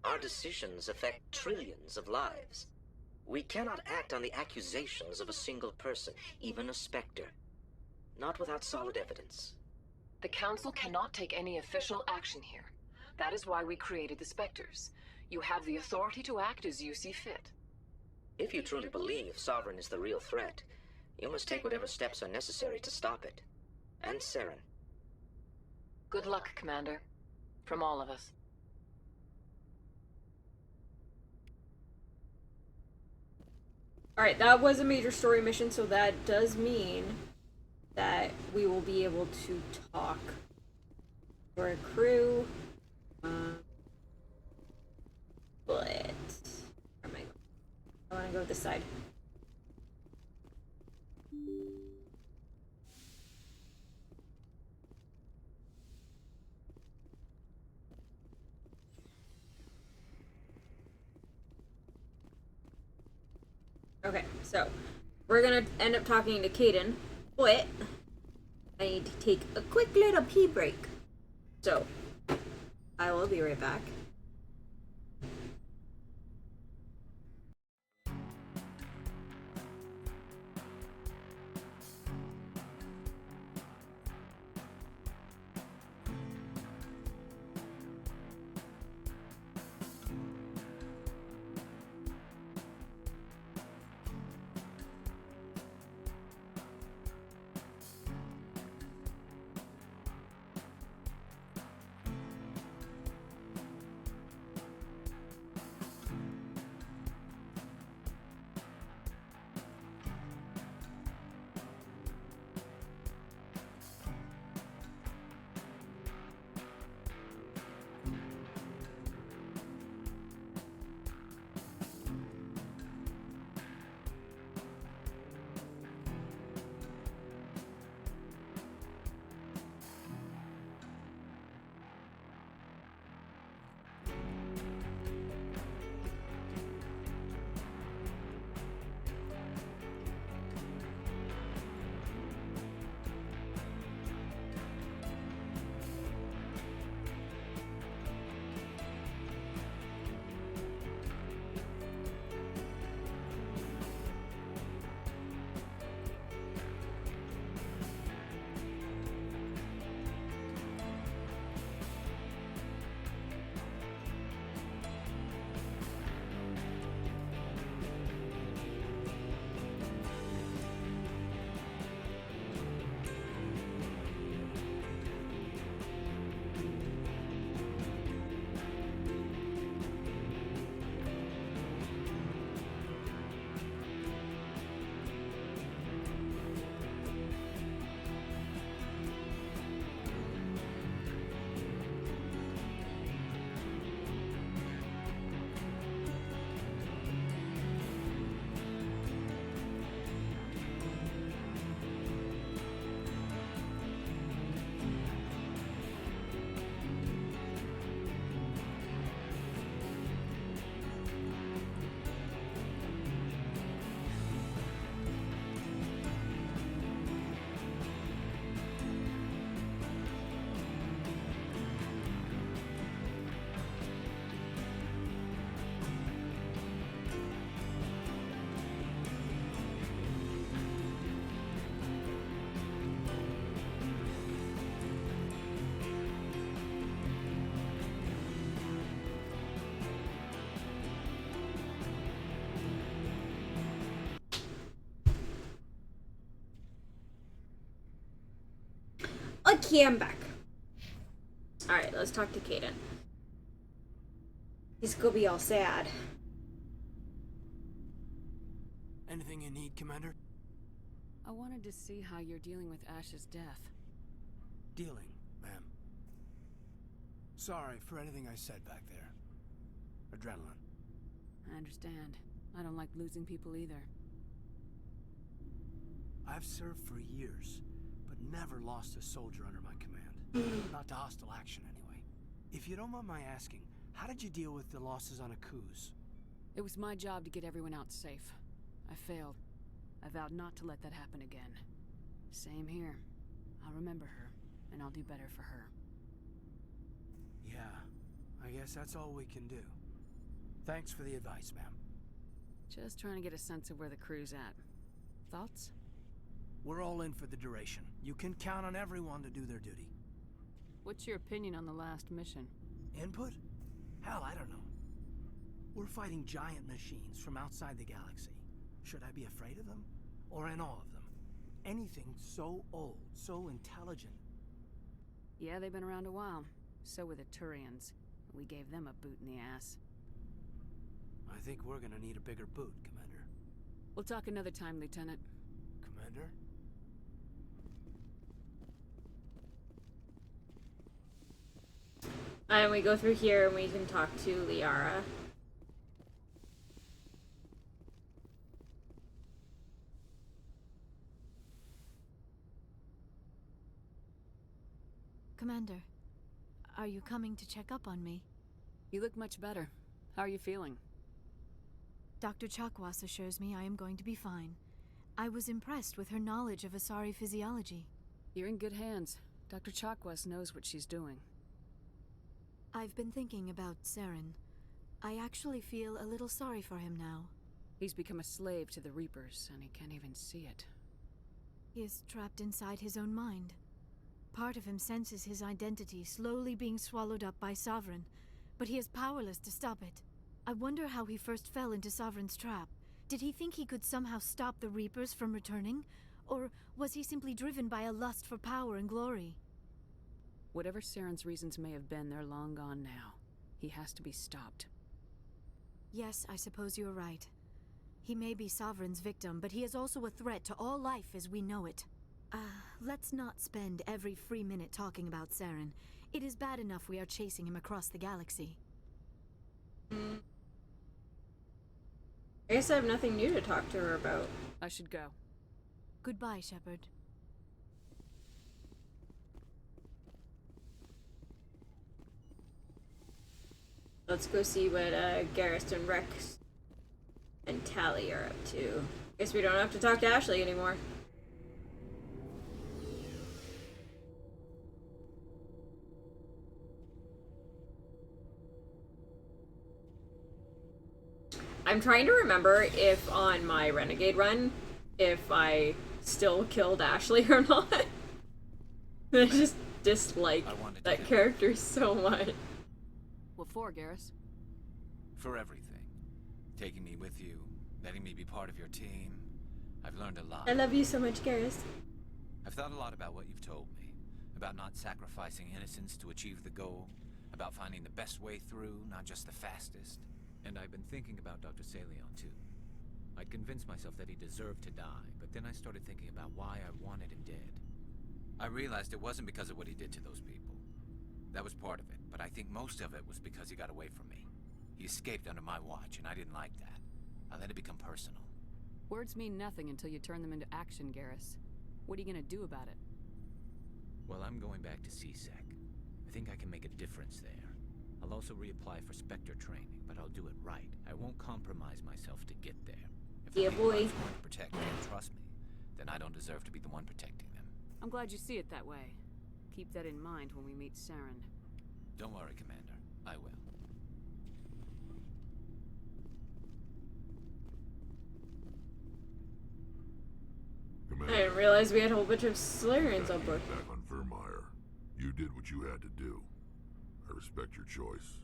Our decisions affect trillions of lives. We cannot act on the accusations of a single person, even a Spectre. Not without solid evidence. The Council cannot take any official action here. That is why we created the Spectres. You have the authority to act as you see fit. If you truly believe Sovereign is the real threat, you must take whatever steps are necessary to stop it. And Saren. Good luck, Commander. From all of us. Alright, that was a major story mission, so that does mean that we will be able to talk to our crew. But where am I going? I want to go this side. Okay, so we're gonna end up talking to Caden, but I need to take a quick little pee break. So I will be right back. Okay, I'm back. Alright, let's talk to Kaden. He's gonna be all sad. Anything you need, Commander? I wanted to see how you're dealing with Ash's death. Dealing, ma'am. Sorry for anything I said back there. Adrenaline. I understand. I don't like losing people either. I've served for years, but never lost a soldier under my command. Not to hostile action, anyway. If you don't mind my asking, how did you deal with the losses on a Tues? It was my job to get everyone out safe. I failed. I vowed not to let that happen again. Same here. I'll remember her, and I'll do better for her. Yeah, I guess that's all we can do. Thanks for the advice, ma'am. Just trying to get a sense of where the crew's at. Thoughts? We're all in for the duration. You can count on everyone to do their duty. What's your opinion on the last mission? Input? Hell, I don't know. We're fighting giant machines from outside the galaxy. Should I be afraid of them? Or in awe of them? Anything so old, so intelligent. Yeah, they've been around a while. So were the Turians. We gave them a boot in the ass. I think we're gonna need a bigger boot, Commander. We'll talk another time, Lieutenant. Commander? And we go through here and we can talk to Liara. Commander, are you coming to check up on me? You look much better. How are you feeling? Dr. Chakwas assures me I am going to be fine. I was impressed with her knowledge of Asari physiology. You're in good hands. Dr. Chakwas knows what she's doing. I've been thinking about Saren. I actually feel a little sorry for him now. He's become a slave to the Reapers, and he can't even see it. He is trapped inside his own mind. Part of him senses his identity slowly being swallowed up by Sovereign, but he is powerless to stop it. I wonder how he first fell into Sovereign's trap. Did he think he could somehow stop the Reapers from returning? Or was he simply driven by a lust for power and glory? Whatever Saren's reasons may have been, they're long gone now. He has to be stopped. Yes, I suppose you're right. He may be Sovereign's victim, but he is also a threat to all life as we know it. Let's not spend every free minute talking about Saren. It is bad enough we are chasing him across the galaxy. I guess I have nothing new to talk to her about. I should go. Goodbye, Shepard. Let's go see what Garrus and Rex and Tally are up to. Guess we don't have to talk to Ashley anymore. I'm trying to remember if on my Renegade run, if I still killed Ashley or not. I just dislike that character so much. What for, Garrus? For everything. Taking me with you, letting me be part of your team. I've learned a lot. I love you so much, Garrus. I've thought a lot about what you've told me. About not sacrificing innocence to achieve the goal. About finding the best way through, not just the fastest. And I've been thinking about Dr. Saleon, too. I'd convinced myself that he deserved to die, but then I started thinking about why I wanted him dead. I realized it wasn't because of what he did to those people. That was part of it, but I think most of it was because he got away from me. He escaped under my watch, and I didn't like that. I let it become personal. Words mean nothing until you turn them into action, Garrus. What are you gonna do about it? Well, I'm going back to CSEC. I think I can make a difference there. I'll also reapply for Spectre training, but I'll do it right. I won't compromise myself to get there. If the people I was going to protect can't trust me, then I don't deserve to be the one protecting them. I'm glad you see it that way. Keep that in mind when we meet Saren. Don't worry, Commander. I will. I didn't realize we had a whole bunch of Solarians on board. Back on Vermeer. You did what you had to do. I respect your choice.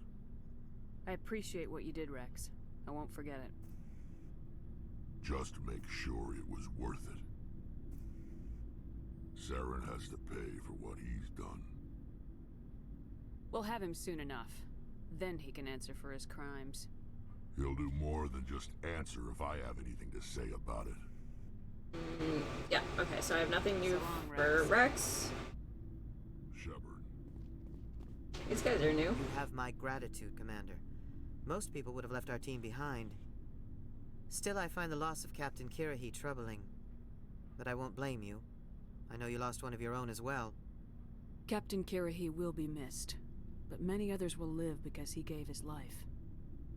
I appreciate what you did, Rex. I won't forget it. Just make sure it was worth it. Saren has to pay for what he's done. We'll have him soon enough. Then he can answer for his crimes. He'll do more than just answer if I have anything to say about it. Yeah, okay, so I have nothing new for Rex. Shepard. These guys are new. You have my gratitude, Commander. Most people would have left our team behind. Still, I find the loss of Captain Kirrahe troubling. But I won't blame you. I know you lost one of your own as well. Captain Kirrahe will be missed, but many others will live because he gave his life.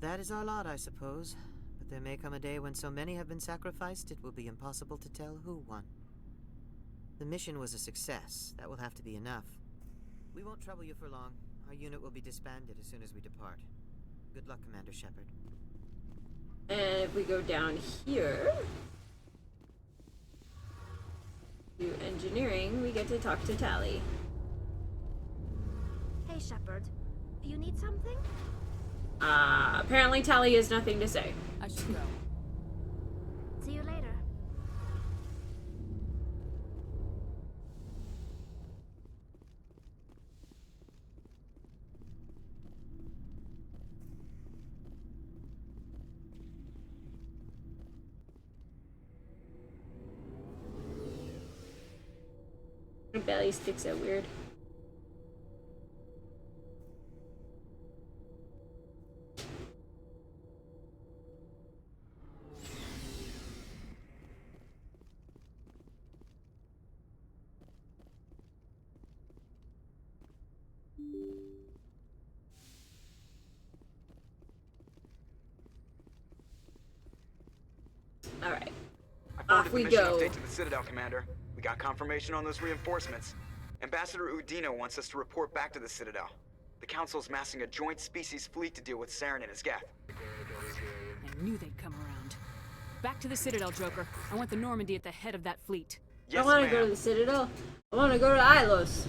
That is our lot, I suppose. But there may come a day when so many have been sacrificed, it will be impossible to tell who won. The mission was a success. That will have to be enough. We won't trouble you for long. Our unit will be disbanded as soon as we depart. Good luck, Commander Shepard. And if we go down here to engineering, we get to talk to Tally. Hey, Shepard. You need something? Apparently Tally has nothing to say. I should go. See you later. My belly sticks out weird. Alright. Off we go. Update to the Citadel, Commander. We got confirmation on those reinforcements. Ambassador Udina wants us to report back to the Citadel. The Council's massing a joint species fleet to deal with Saren and his Geth. I knew they'd come around. Back to the Citadel, Joker. I want the Normandy at the head of that fleet. Yes, I want to go to the Citadel. I want to go to Ilos.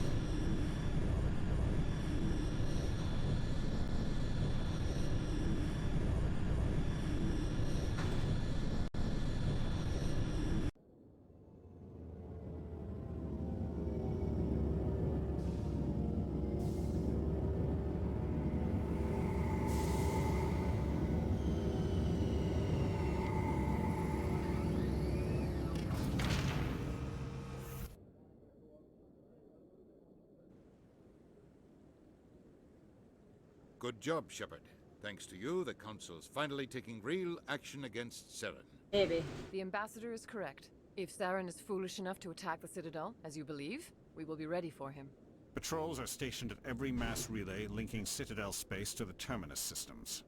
Good job, Shepard. Thanks to you, the Council's finally taking real action against Saren. Maybe. The Ambassador is correct. If Saren is foolish enough to attack the Citadel, as you believe, we will be ready for him. Patrols are stationed at every mass relay linking Citadel space to the Terminus systems.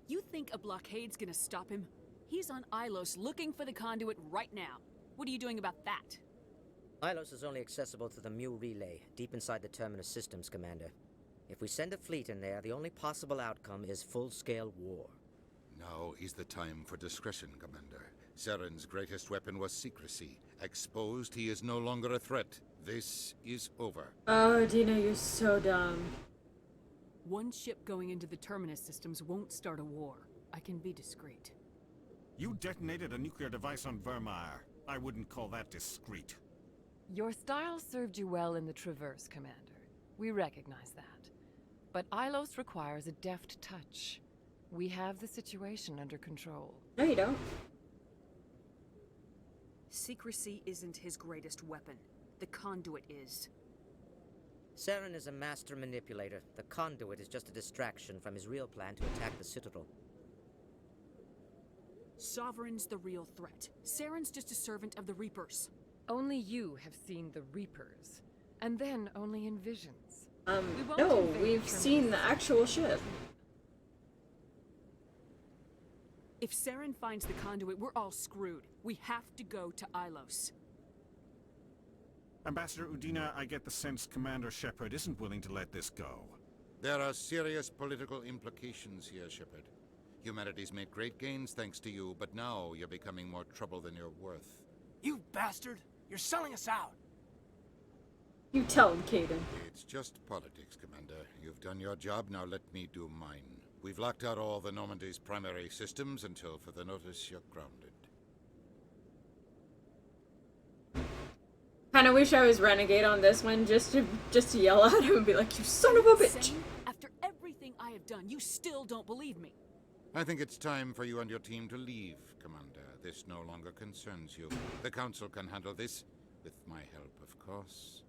You think a blockade's gonna stop him? He's on Ilos looking for the conduit right now. What are you doing about that? Ilos is only accessible to the Mu relay, deep inside the Terminus systems, Commander. If we send a fleet in there, the only possible outcome is full-scale war. Now is the time for discretion, Commander. Saren's greatest weapon was secrecy. Exposed, he is no longer a threat. This is over. Oh, Dina, you're so dumb. One ship going into the Terminus systems won't start a war. I can be discreet. You detonated a nuclear device on Vermeer. I wouldn't call that discreet. Your style served you well in the Traverse, Commander. We recognize that. But Ilos requires a deft touch. We have the situation under control. No, you don't. Secrecy isn't his greatest weapon. The conduit is. Saren is a master manipulator. The conduit is just a distraction from his real plan to attack the Citadel. Sovereign's the real threat. Saren's just a servant of the Reapers. Only you have seen the Reapers. And then only in visions. No, we've seen the actual ship. If Saren finds the conduit, we're all screwed. We have to go to Ilos. Ambassador Udina, I get the sense Commander Shepard isn't willing to let this go. There are serious political implications here, Shepard. Humanity's made great gains thanks to you, but now you're becoming more trouble than you're worth. You bastard! You're selling us out! You tell him, Caden. It's just politics, Commander. You've done your job, now let me do mine. We've locked out all the Normandy's primary systems until further notice you're grounded. Kind of wish I was Renegade on this one, just to yell at him and be like, "You son of a bitch!" Insane? After everything I have done, you still don't believe me. I think it's time for you and your team to leave, Commander. This no longer concerns you. The Council can handle this, with my help, of course.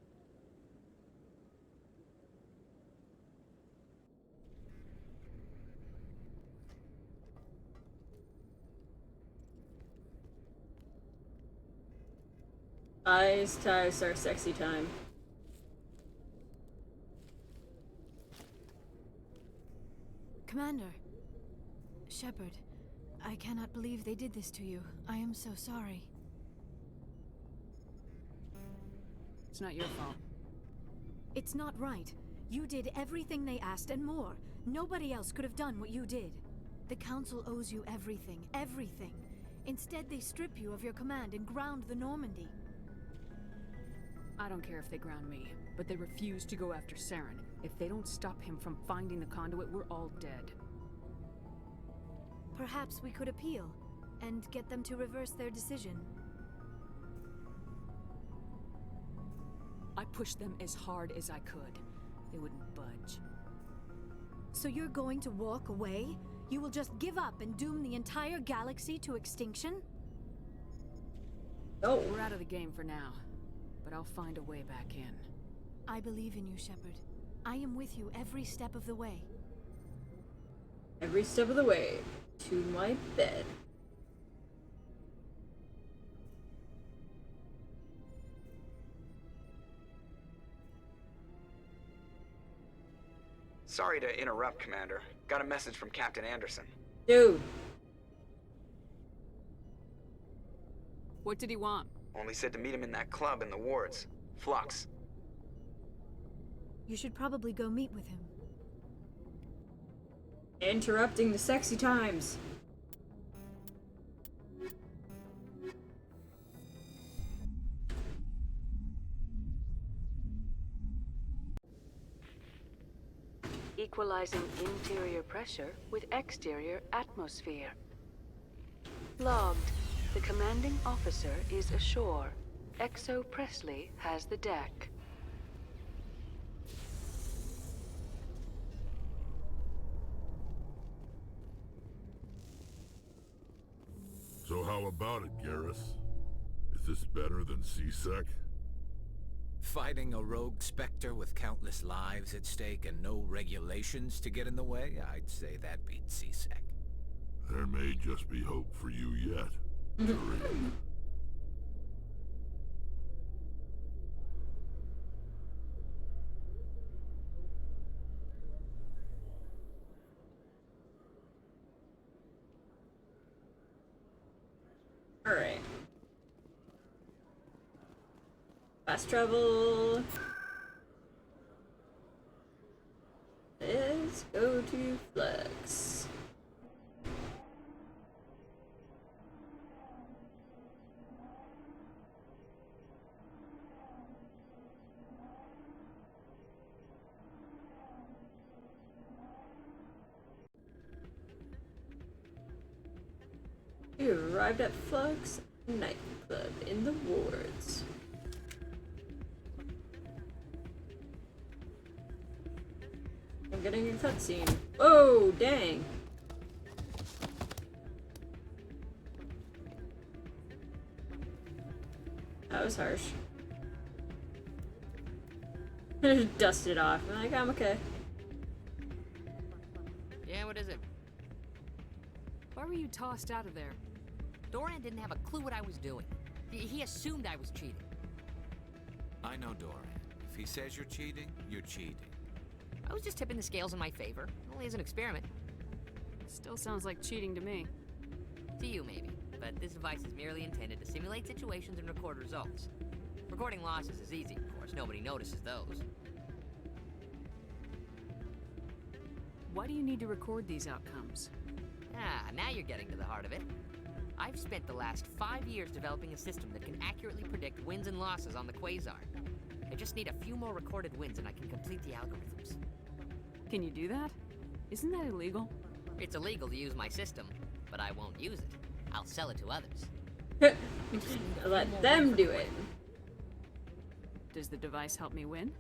Ties are sexy time. Commander. Shepard, I cannot believe they did this to you. I am so sorry. It's not your fault. It's not right. You did everything they asked and more. Nobody else could have done what you did. The Council owes you everything, everything. Instead, they strip you of your command and ground the Normandy. I don't care if they ground me, but they refuse to go after Saren. If they don't stop him from finding the conduit, we're all dead. Perhaps we could appeal, and get them to reverse their decision. I pushed them as hard as I could. They wouldn't budge. So you're going to walk away? You will just give up and doom the entire galaxy to extinction? No. We're out of the game for now, but I'll find a way back in. I believe in you, Shepard. I am with you every step of the way. Every step of the way to my bed. Sorry to interrupt, Commander. Got a message from Captain Anderson. Dude. What did he want? Only said to meet him in that club in the wards. Flux. You should probably go meet with him. Interrupting the sexy times. Equalizing interior pressure with exterior atmosphere. Logged. The commanding officer is ashore. Exo Presley has the deck. So how about it, Garrus? Is this better than C-Sec? Fighting a rogue Spectre with countless lives at stake and no regulations to get in the way? I'd say that beats C-Sec. There may just be hope for you yet. Terrain. Alright. Fast travel. Let's go to Flux. You arrived at Flux nightclub in the wards. I'm getting a cutscene. Oh, dang. That was harsh. Just dust it off. I'm like, I'm okay. Yeah, what is it? Why were you tossed out of there? Doran didn't have a clue what I was doing. He assumed I was cheating. I know Doran. If he says you're cheating, you're cheating. I was just tipping the scales in my favor, only as an experiment. Still sounds like cheating to me. To you, maybe. But this device is merely intended to simulate situations and record results. Recording losses is easy, of course. Nobody notices those. Why do you need to record these outcomes? Ah, now you're getting to the heart of it. I've spent the last 5 years developing a system that can accurately predict wins and losses on the Quasar. I just need a few more recorded wins and I can complete the algorithms. Can you do that? Isn't that illegal? It's illegal to use my system, but I won't use it. I'll sell it to others. Let them do it. Does the device help me win?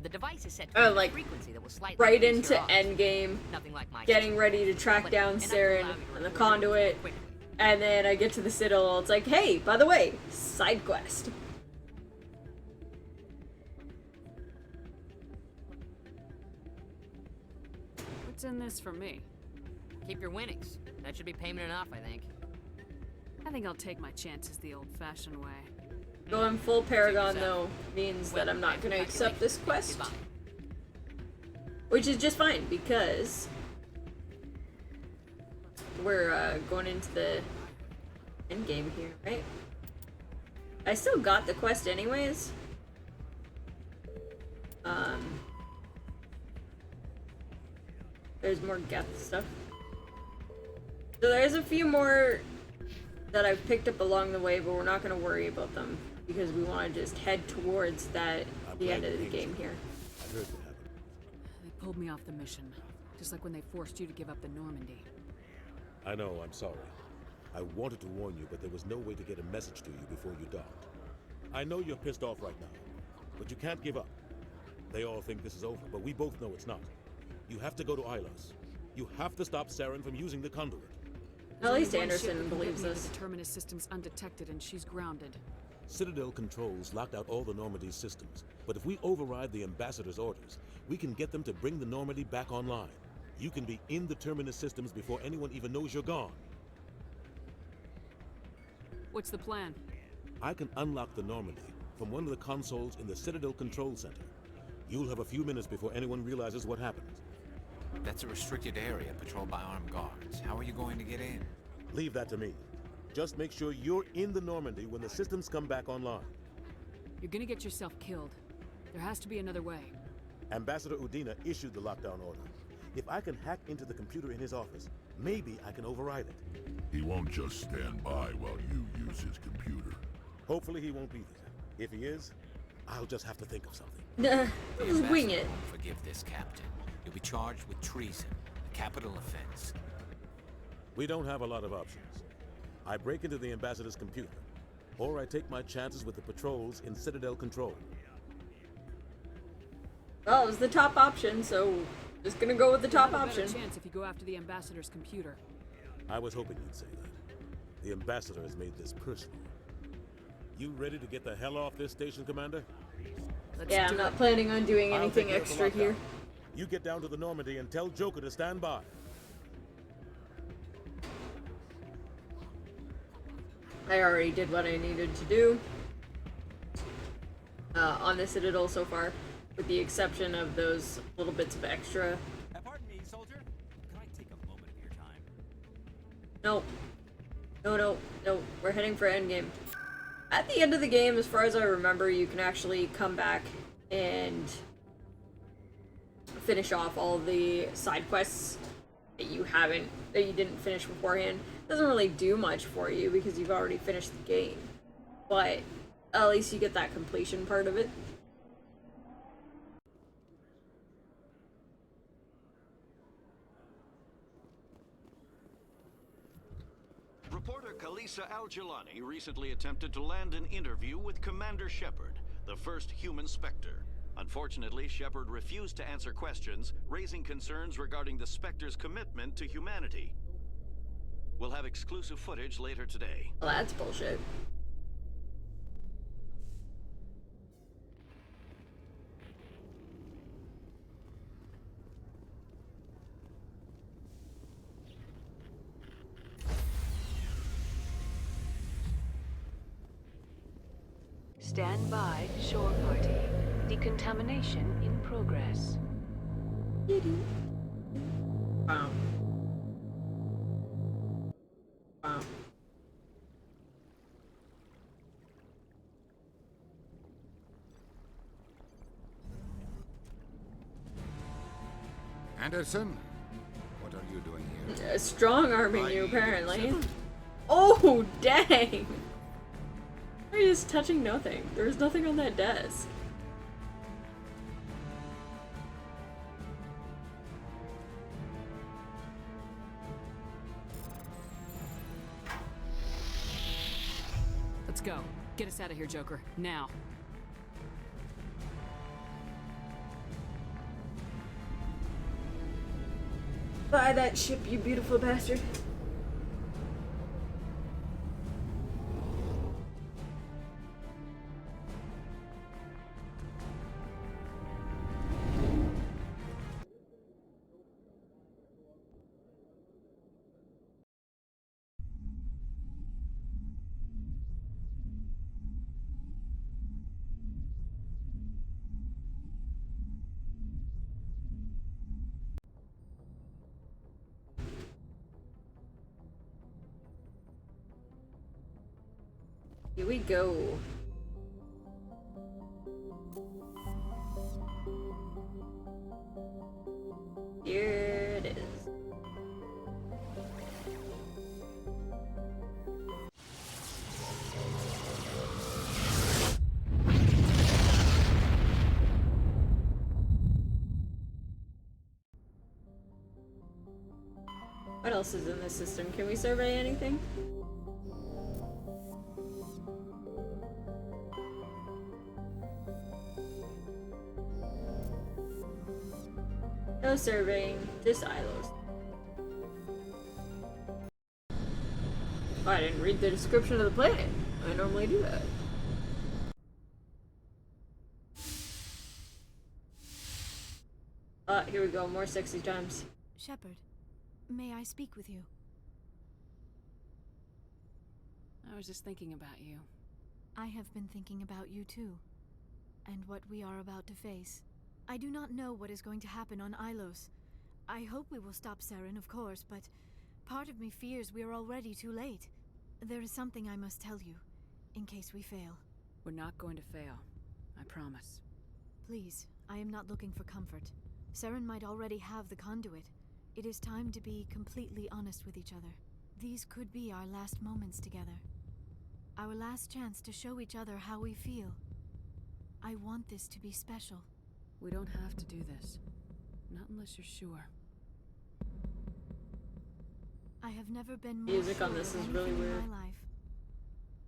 The device is set to like, a frequency that will slightly right reduce into your odds. endgame, Nothing like my getting system. ready to track But down enough to Saren allow you to and the record your conduit, quickly. and then I get to the Citadel, it's like, hey, by the way, side quest. What's in this for me? Keep your winnings. That should be payment enough, I think. I think I'll take my chances the old-fashioned way. Going full Paragon, though, means that I'm not going to accept this quest. Which is just fine, because we're going into the endgame here, right? I still got the quest anyways. There's more Geth stuff. So there's a few more that I've picked up along the way, but we're not going to worry about them because we want to just head towards the end of the game here. I heard what happened. They pulled me off the mission, just like when they forced you to give up the Normandy. I know, I'm sorry. I wanted to warn you, but there was no way to get a message to you before you docked. I know you're pissed off right now, but you can't give up. They all think this is over, but we both know it's not. You have to go to Ilos. You have to stop Saren from using the conduit. At least There's only one Anderson ship that can believes get me to this. The Terminus system's undetected and she's grounded. Citadel controls locked out all the Normandy's systems, but if we override the Ambassador's orders, we can get them to bring the Normandy back online. You can be in the Terminus systems before anyone even knows you're gone. What's the plan? I can unlock the Normandy from one of the consoles in the Citadel Control Center. You'll have a few minutes before anyone realizes what happened. That's a restricted area patrolled by armed guards. How are you going to get in? Leave that to me. Just make sure you're in the Normandy when the systems come back online. You're gonna get yourself killed. There has to be another way. Ambassador Udina issued the lockdown order. If I can hack into the computer in his office, maybe I can override it. He won't just stand by while you use his computer. Hopefully he won't be there. If he is, I'll just have to think of something. Just wing it. Forgive this, Captain. You'll be charged with treason, a capital offense. We don't have a lot of options. I break into the Ambassador's computer, or I take my chances with the patrols in Citadel Control. Well, it was the top option, so just gonna go with the top You'll have a better option. chance if you go after the Ambassador's computer. I was hoping you'd say that. The Ambassador has made this personal. You ready to get the hell off this station, Commander? Yeah, I'm not planning on doing I'll anything take care of the extra here. lockdown. You get down to the Normandy and tell Joker to stand by. I already did what I needed to do on the Citadel so far, with the exception of those little bits of extra. Pardon me, soldier. Can I take a moment of your time? Nope. No. We're heading for endgame. At the end of the game, as far as I remember, you can actually come back and finish off all the side quests that you didn't finish beforehand. Doesn't really do much for you because you've already finished the game, but at least you get that completion part of it. Reporter Kalisa Al-Jilani recently attempted to land an interview with Commander Shepard, the first human Spectre. Unfortunately, Shepard refused to answer questions, raising concerns regarding the Spectre's commitment to humanity. We'll have exclusive footage later today. Well, that's bullshit. Stand by, shore party. Decontamination in progress. Wow. Wow. Anderson, what are you doing here? Strong arming you, apparently. Oh, dang! Are you just touching nothing? There's nothing on that desk. Let's go. Get us out of here, Joker. Now. Buy that ship, you beautiful bastard. Here we go. Here it is. What else is in this system? Can we survey anything? No surveying, just silos. Oh, I didn't read the description of the planet. I normally do that. Here we go, more sexy times. Shepard, may I speak with you? I was just thinking about you. I have been thinking about you too, and what we are about to face. I do not know what is going to happen on Ilos. I hope we will stop Saren, of course, but part of me fears we are already too late. There is something I must tell you, in case we fail. We're not going to fail. I promise. Please, I am not looking for comfort. Saren might already have the conduit. It is time to be completely honest with each other. These could be our last moments together. Our last chance to show each other how we feel. I want this to be special. We don't have to do this. Not unless you're sure. I have never been more Music on sure this of is really anything in weird. my life.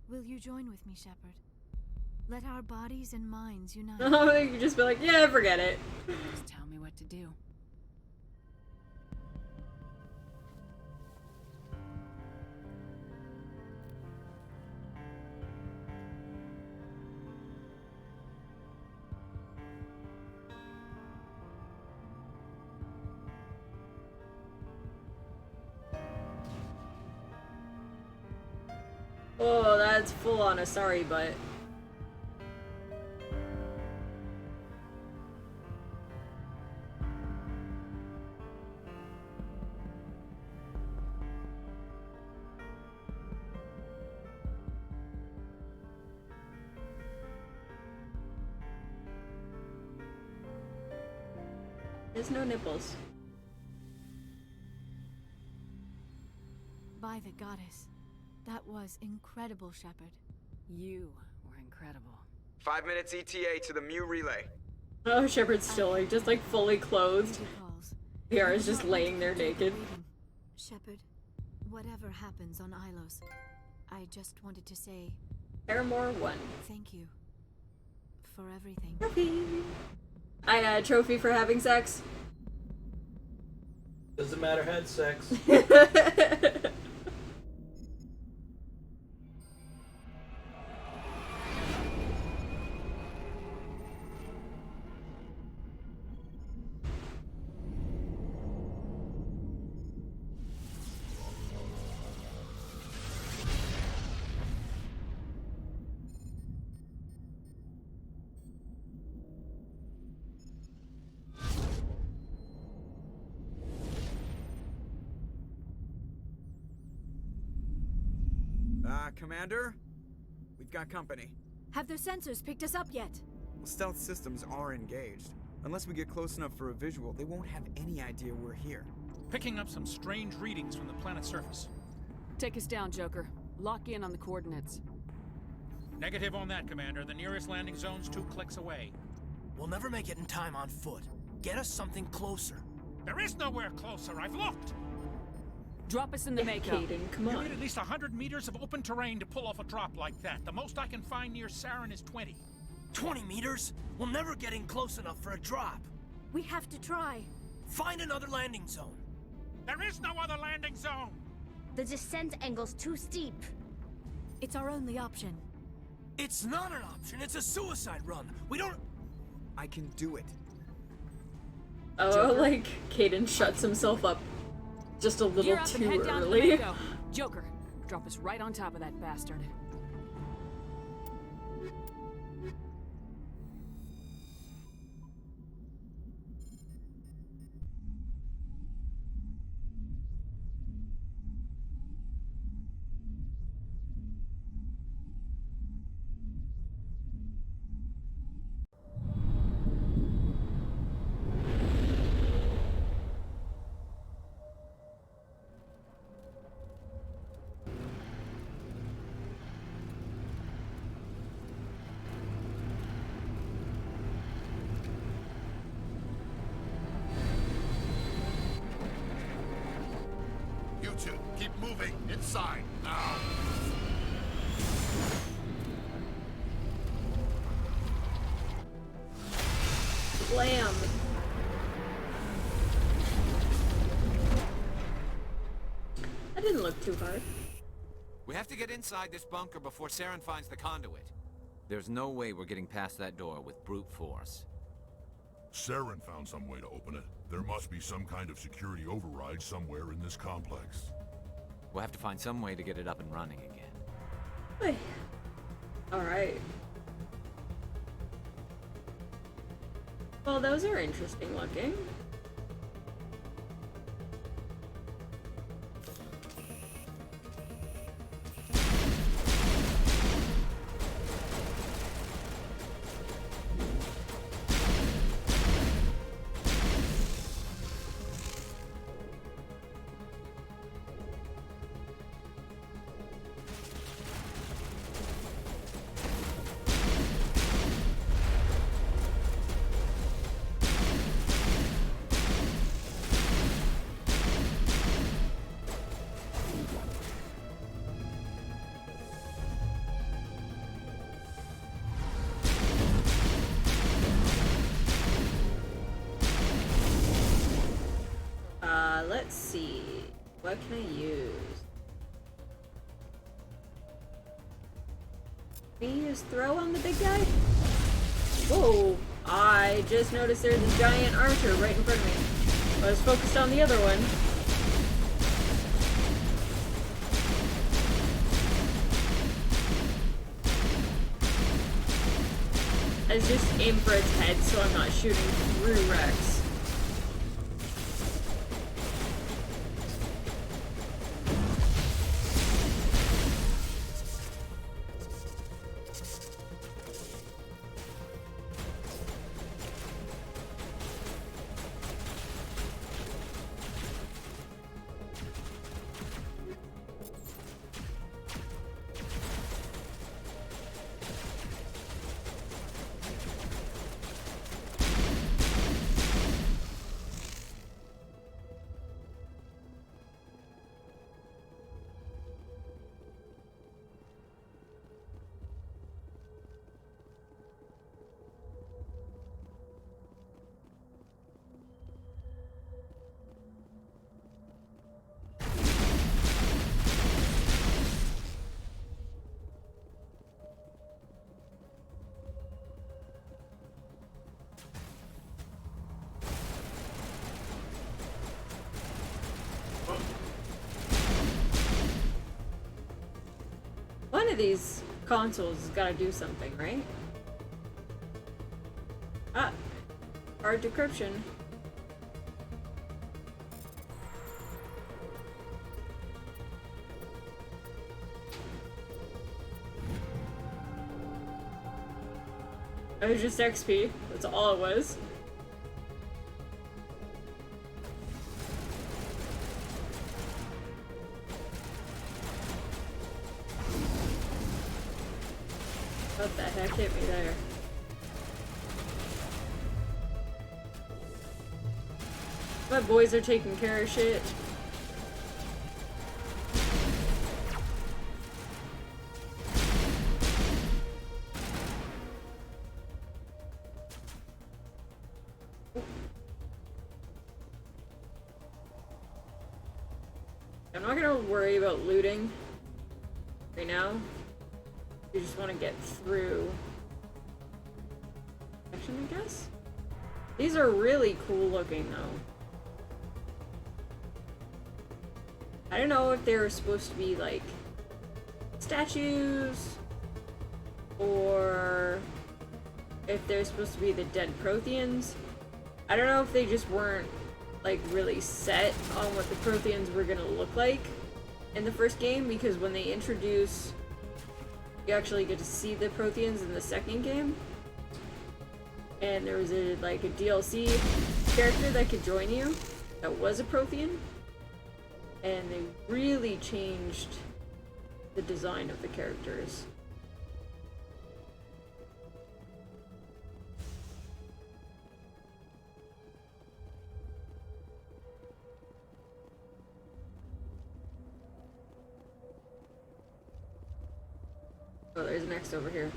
Will you join with me, Shepard? Let our bodies and minds unite. Oh, you could just be like, yeah, forget it. Just tell me what to do. Oh, that's full on a sorry butt. There's no nipples. By the goddess. That was incredible, Shepard. You were incredible. 5 minutes ETA to the Mew relay. Oh, Shepard's still like just like fully clothed. Yara's just laying there naked. Shepard, whatever happens on Ilos, I just wanted to say... Paramore 1. Thank you. For everything. Trophy! I got a trophy for having sex. Doesn't matter, had sex. Commander? We've got company. Have their sensors picked us up yet? Well, stealth systems are engaged. Unless we get close enough for a visual, they won't have any idea we're here. Picking up some strange readings from the planet's surface. Take us down, Joker. Lock in on the coordinates. Negative on that, Commander. The nearest landing zone's 2 clicks away. We'll never make it in time on foot. Get us something closer. There is nowhere closer. I've looked. Drop us in the Mako. Caden, come You on. need at least 100 meters of open terrain to pull off a drop like that. The most I can find near Saren is 20. 20 meters? We'll never get in close enough for a drop. We have to try. Find another landing zone. There is no other landing zone! The descent angle's too steep. It's our only option. It's not an option. It's a suicide run. We don't... I can do it. Oh, Joker? like Caden shuts himself up just a little Gear up and too head down to the early. main go. Joker, drop us right on top of that bastard. You two, keep moving inside now. Blam. That didn't look too hard. We have to get inside this bunker before Saren finds the conduit. There's no way we're getting past that door with brute force. Saren found some way to open it. There must be some kind of security override somewhere in this complex. We'll have to find some way to get it up and running again. Hey. Alright. Well, those are interesting looking. Let's see. What can I use? Can you use throw on the big guy? Whoa! I just noticed there's a giant archer right in front of me. I was focused on the other one. I just aim for its head so I'm not shooting through Rex. One of these consoles has got to do something, right? Ah, hard decryption. It was just XP. That's all it was. What the heck hit me there? My boys are taking care of shit. I'm not gonna worry about looting right now. You just want to get through. Section, I guess? These are really cool looking though. I don't know if they were supposed to be like statues or if they're supposed to be the dead Protheans. I don't know if they just weren't like really set on what the Protheans were gonna look like in the first game, because when they introduce, you actually get to see the Protheans in the second game. And there was a DLC character that could join you that was a Prothean. And they really changed the design of the characters. Oh, there's an X over here.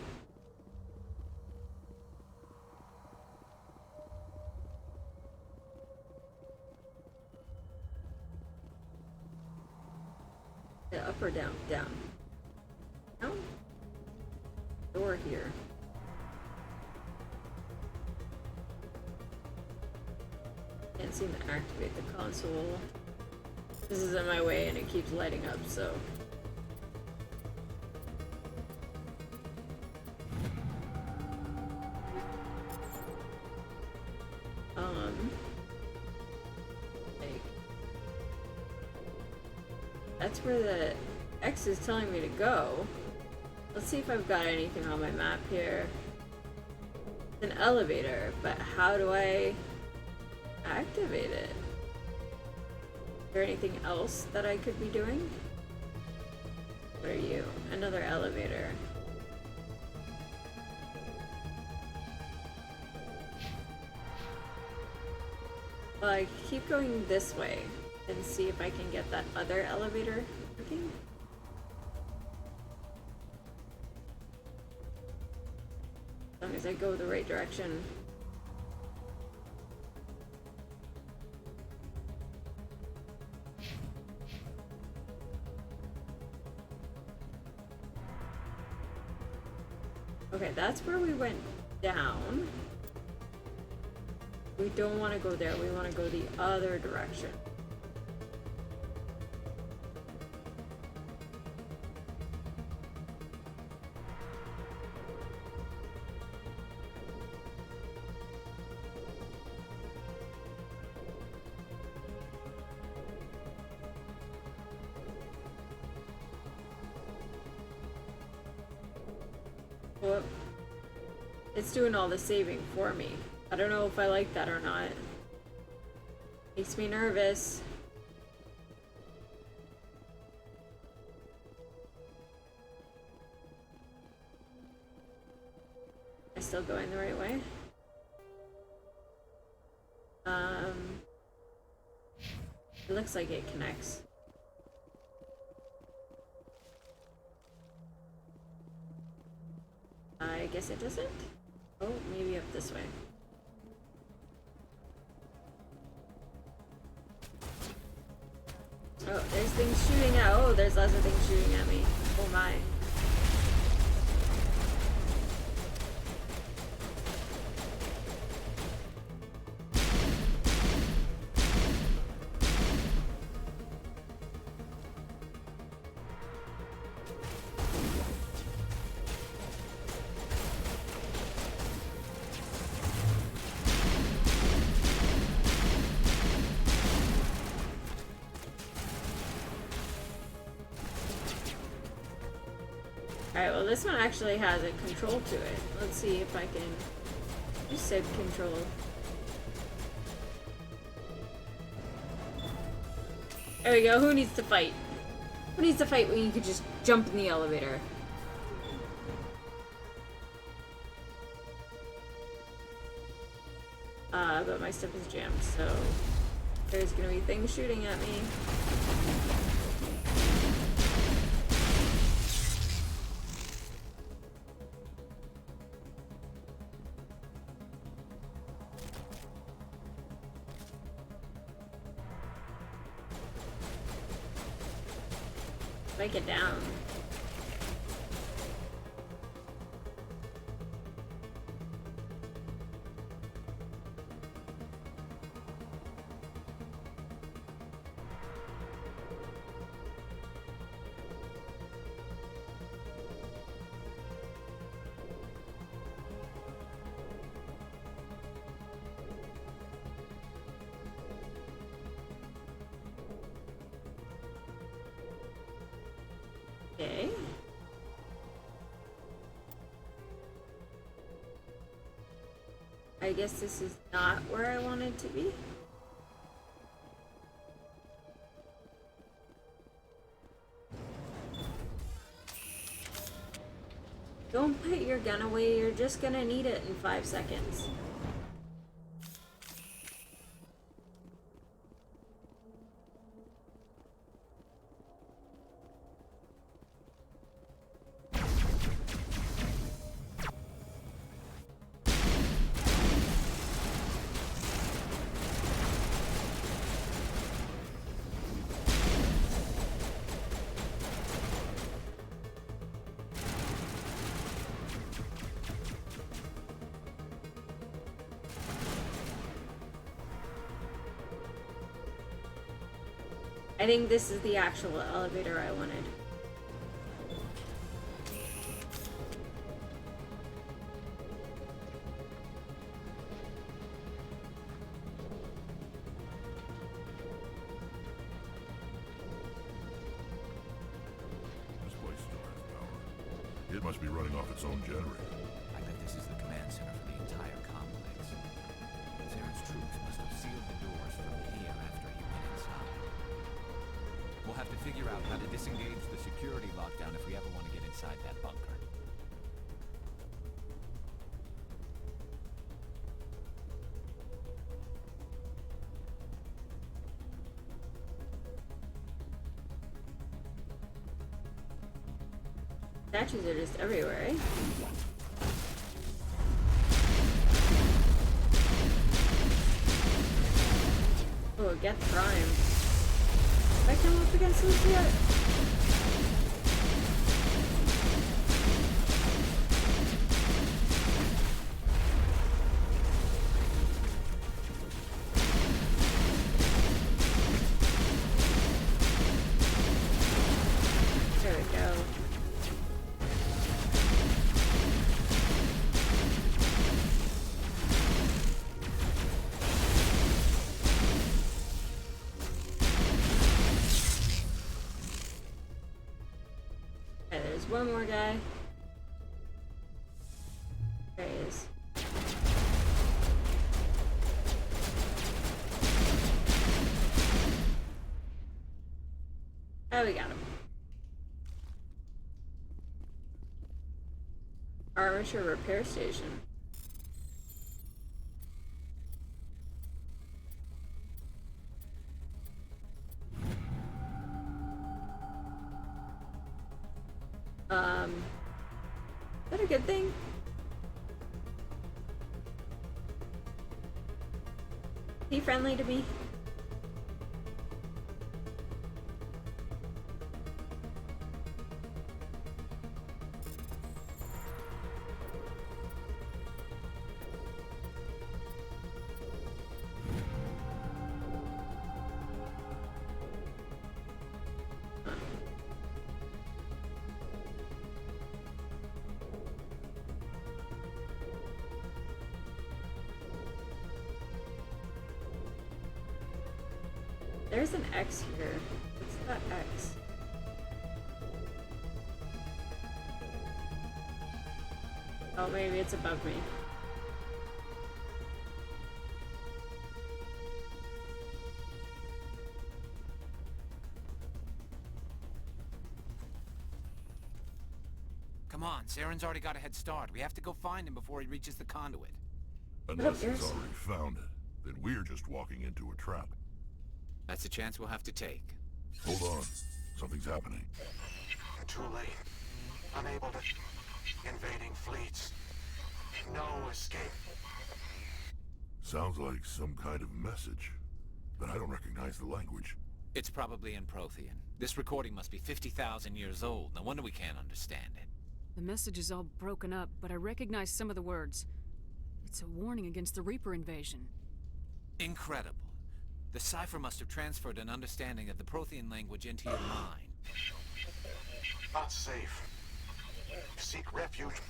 Yeah, up or down? Down. Down? Door here. Can't seem to activate the console. This is in my way and it keeps lighting up, so. That's where the X is telling me to go. Let's see if I've got anything on my map here. It's an elevator, but how do I activate it? Is there anything else that I could be doing? What are you? Another elevator. Well, I keep going this way and see if I can get that other elevator working. As long as I go the right direction. Okay, that's where we went down. We don't want to go there, we want to go the other direction. Whoop. It's doing all the saving for me. I don't know if I like that or not. Makes me nervous. Am I still going the right way? It looks like it connects. I guess it doesn't? Oh, maybe up this way. Oh, there's things shooting at. Oh, there's lots of things shooting at me. Oh my. Alright, well this one actually has a control to it. Let's see if I can use SIB control. There we go, who needs to fight? Who needs to fight when you could just jump in the elevator? But my stuff is jammed, so there's gonna be things shooting at me. Break it down. Okay. I guess this is not where I wanted to be. Don't put your gun away, you're just gonna need it in 5 seconds. I think this is the actual elevator I wanted. This place still has power. It must be running off its own generator. I bet this is the command center for the entire complex. Zaren's troops must have sealed the doors from here after he went inside. We'll have to figure out how to disengage the security lockdown if we ever want to get inside that bunker. Statues are just everywhere, eh? Oh, get prime. Have I come up against this yet? There we go. Okay, there's one more guy. There he is. Oh, we got him. Armature repair station. Is that a good thing? Is he friendly to me? There's an X here. What's that X? Oh, maybe it's above me. Come on, Zaren's already got a head start. We have to go find him before he reaches the conduit. Unless he's already found it, then we're just walking into a trap. That's a chance we'll have to take. Hold on. Something's happening. Too late. Unable to... Invading fleets. No escape. Sounds like some kind of message. But I don't recognize the language. It's probably in Prothean. This recording must be 50,000 years old. No wonder we can't understand it. The message is all broken up, but I recognize some of the words. It's a warning against the Reaper invasion. Incredible. The cipher must have transferred an understanding of the Prothean language into your mind. Not safe. Seek refuge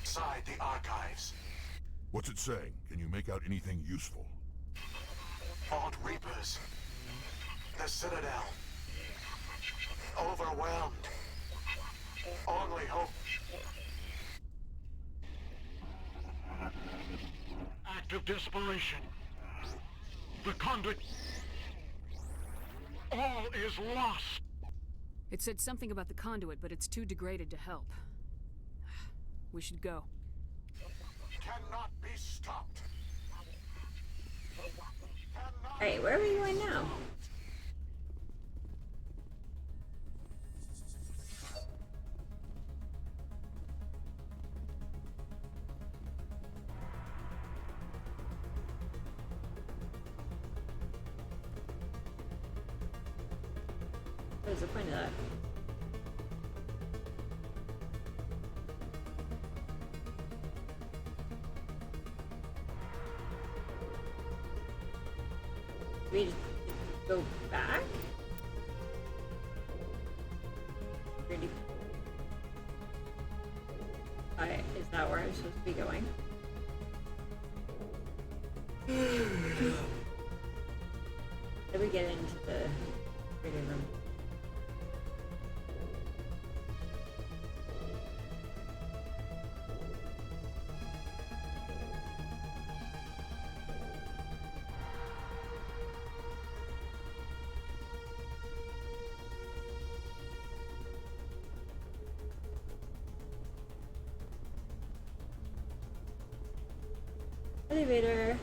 inside the archives. What's it saying? Can you make out anything useful? Vault Reapers. The Citadel. Overwhelmed. Only hope. Act of desperation. The conduit. All is lost. It said something about the conduit, but it's too degraded to help. We should go. Cannot be stopped. Alright, where are we going now? What is the point of that? We just go back? Really? Alright, is that where I'm supposed to be going? Did we get into the reading room? Elevator.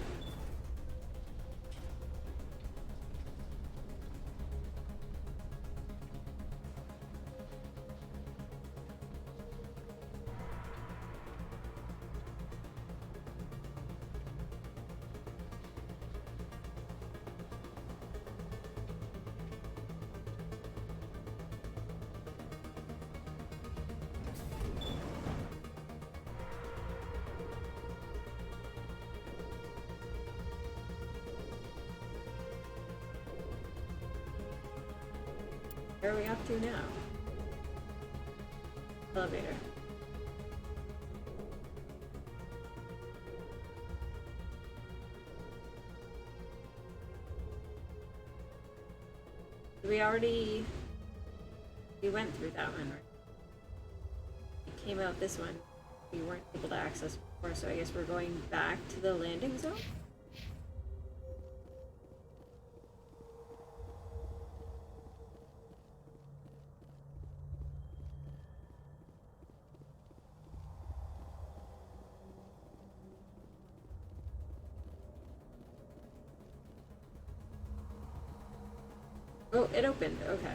Where are we up to now? Elevator. We went through that one, right? We came out this one. We weren't able to access before, so I guess we're going back to the landing zone? Oh, it opened. Okay.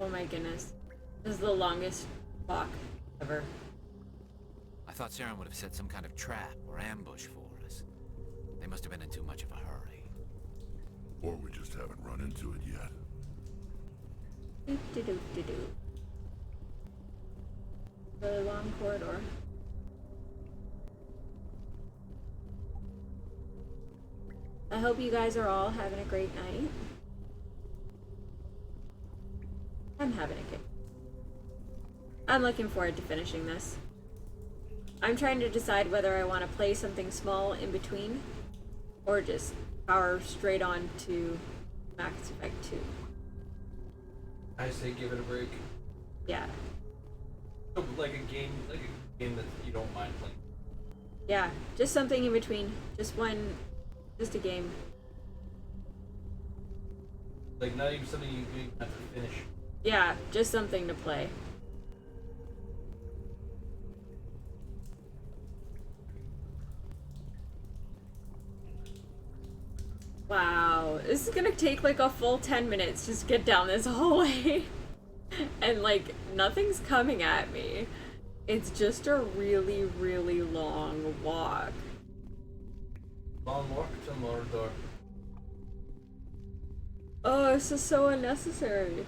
Oh my goodness. This is the longest walk ever. I thought Saren would have set some kind of trap or ambush for us. They must have been in too much of a hurry. Or we just haven't run into it yet. Do-do-do-do-do. Really long corridor. I hope you guys are all having a great night. I'm having a good. I'm looking forward to finishing this. I'm trying to decide whether I want to play something small in between or just power straight on to Max Effect 2. I say give it a break. Yeah. So, like a game that you don't mind playing. Yeah, just something in between. Just a game. Like, not even something you even have to finish. Yeah, just something to play. Wow, this is gonna take like a full 10 minutes just to get down this hallway. And like, nothing's coming at me. It's just a really, really long walk. Long walk to Mordor. Oh, this is so unnecessary.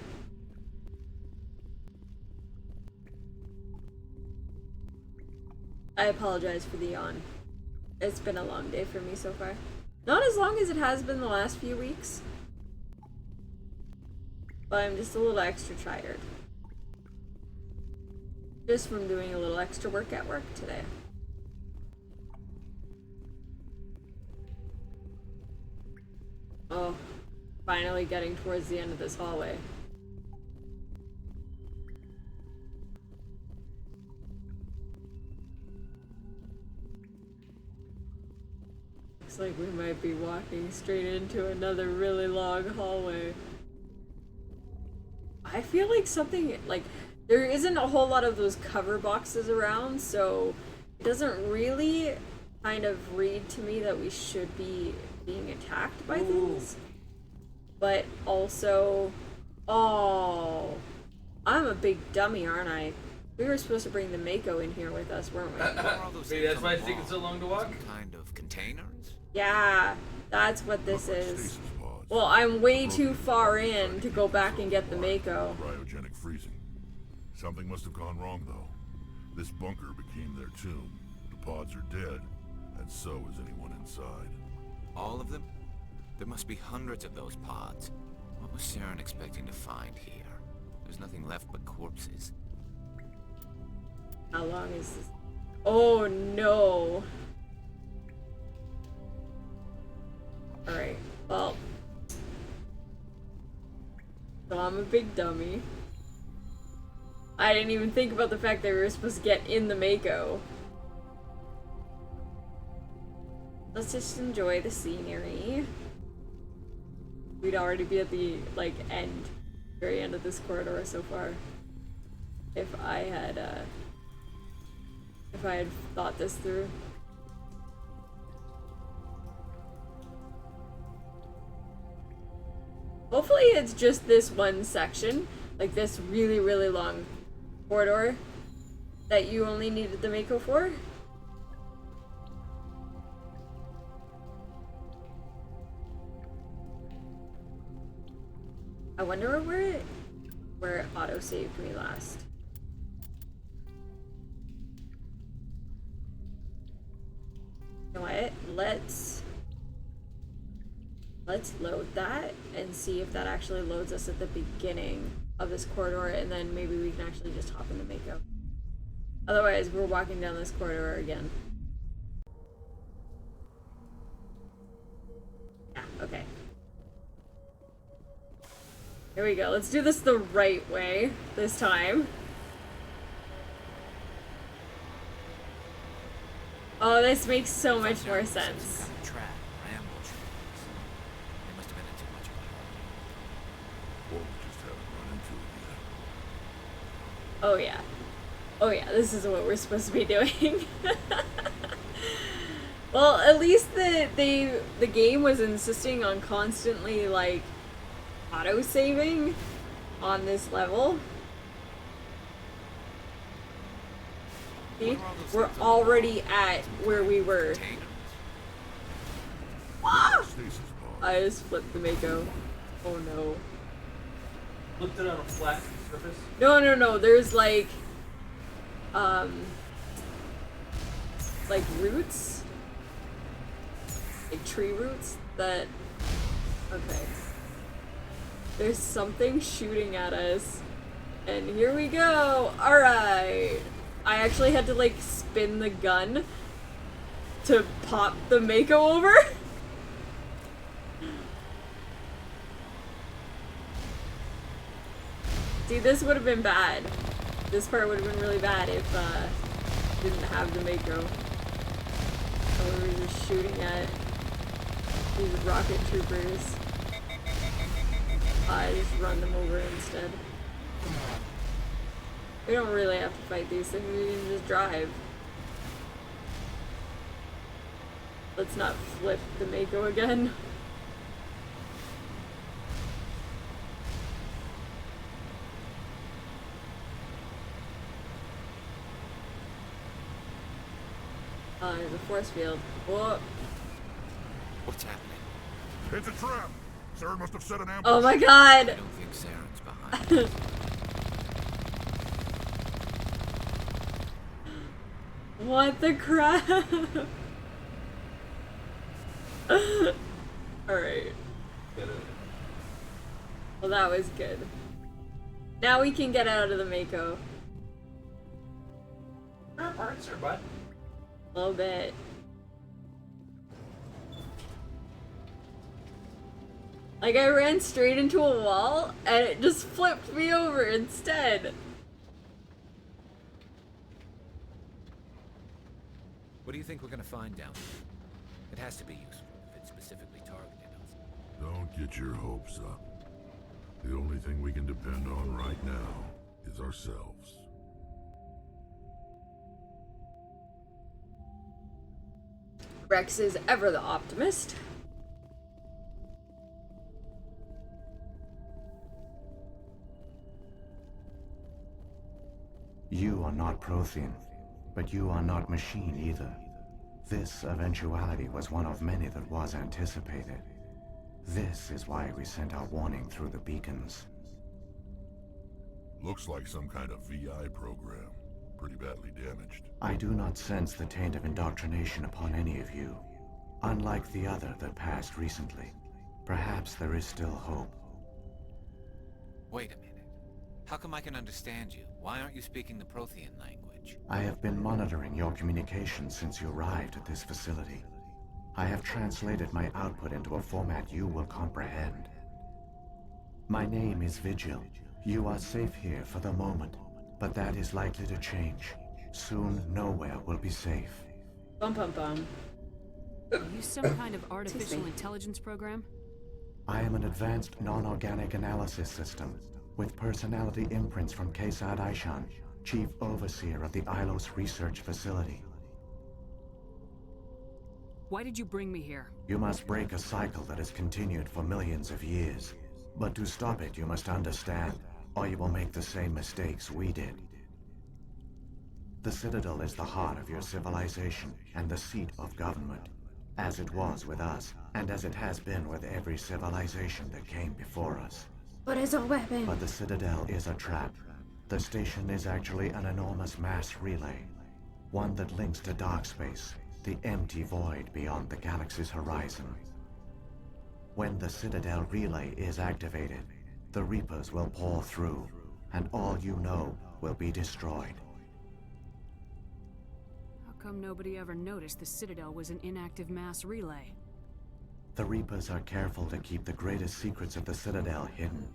I apologize for the yawn. It's been a long day for me so far. Not as long as it has been the last few weeks. But I'm just a little extra tired. Just from doing a little extra work at work today. Oh, finally getting towards the end of this hallway. Looks like we might be walking straight into another really long hallway. I feel like something, like, there isn't a whole lot of those cover boxes around, so it doesn't really kind of read to me that we should be being attacked by things. But also, oh, I'm a big dummy, aren't I? We were supposed to bring the Mako in here with us, weren't we? Maybe that's why it's taking so long to walk? Some kind of containers? Yeah, that's what this is. Well, I'm way too far in to go back and get the Mako. Cryogenic freezing. Something must have gone wrong, though. This bunker became their tomb. The pods are dead, and so is anyone inside. All of them? There must be hundreds of those pods. What was Saren expecting to find here? There's nothing left but corpses. How long is this? Oh no. Alright, well. So I'm a big dummy. I didn't even think about the fact that we were supposed to get in the Mako. Let's just enjoy the scenery. We'd already be at the, like, very end of this corridor so far. If I had thought this through. Hopefully it's just this one section, like this really, really long corridor that you only needed the Mako for. I wonder where it auto-saved me last. You know what? Let's load that and see if that actually loads us at the beginning of this corridor, and then maybe we can actually just hop into Mako. Otherwise, we're walking down this corridor again. Yeah, okay. Here we go. Let's do this the right way this time. Oh, this makes so much more sense. Oh yeah. Oh yeah, this is what we're supposed to be doing. Well, at least the game was insisting on constantly, like, auto-saving on this level. See? We're already at where we were. Ah! I just flipped the Mako. Oh no. Flipped it on a flat surface? No, there's like roots? Like tree roots that, okay. There's something shooting at us. And here we go! Alright! I actually had to like spin the gun to pop the Mako over. See, this would have been bad. This part would have been really bad if didn't have the Mako. So we were just shooting at these rocket troopers. I just run them over instead. We don't really have to fight these things, we can just drive. Let's not flip the Mako again. There's a force field. Whoa. What's happening? It's a trap! Saren must have set an ambush. Oh my god! I don't think Saren's behind. What the crap? Alright. Well, that was good. Now we can get out of the Mako. Parts are butt. A little bit. Like, I ran straight into a wall and it just flipped me over instead. What do you think we're gonna find down there? It has to be useful if it's specifically targeted us. Don't get your hopes up. The only thing we can depend on right now is ourselves. Rex is ever the optimist. You are not Prothean, but you are not machine either. This eventuality was one of many that was anticipated. This is why we sent our warning through the beacons. Looks like some kind of VI program. Pretty badly damaged. I do not sense the taint of indoctrination upon any of you. Unlike the other that passed recently. Perhaps there is still hope. Wait a minute. How come I can understand you? Why aren't you speaking the Prothean language? I have been monitoring your communications since you arrived at this facility. I have translated my output into a format you will comprehend. My name is Vigil. You are safe here for the moment, but that is likely to change. Soon, nowhere will be safe. Bum bum bum. Are you some kind of artificial intelligence program? I am an advanced non-organic analysis system, with personality imprints from Kesad Aishan, Chief Overseer of the Ilos Research Facility. Why did you bring me here? You must break a cycle that has continued for millions of years. But to stop it, you must understand, or you will make the same mistakes we did. The Citadel is the heart of your civilization and the seat of government, as it was with us, and as it has been with every civilization that came before us. What is a weapon? But the Citadel is a trap. The station is actually an enormous mass relay, one that links to dark space, the empty void beyond the galaxy's horizon. When the Citadel relay is activated, the Reapers will pour through, and all you know will be destroyed. How come nobody ever noticed the Citadel was an inactive mass relay? The Reapers are careful to keep the greatest secrets of the Citadel hidden.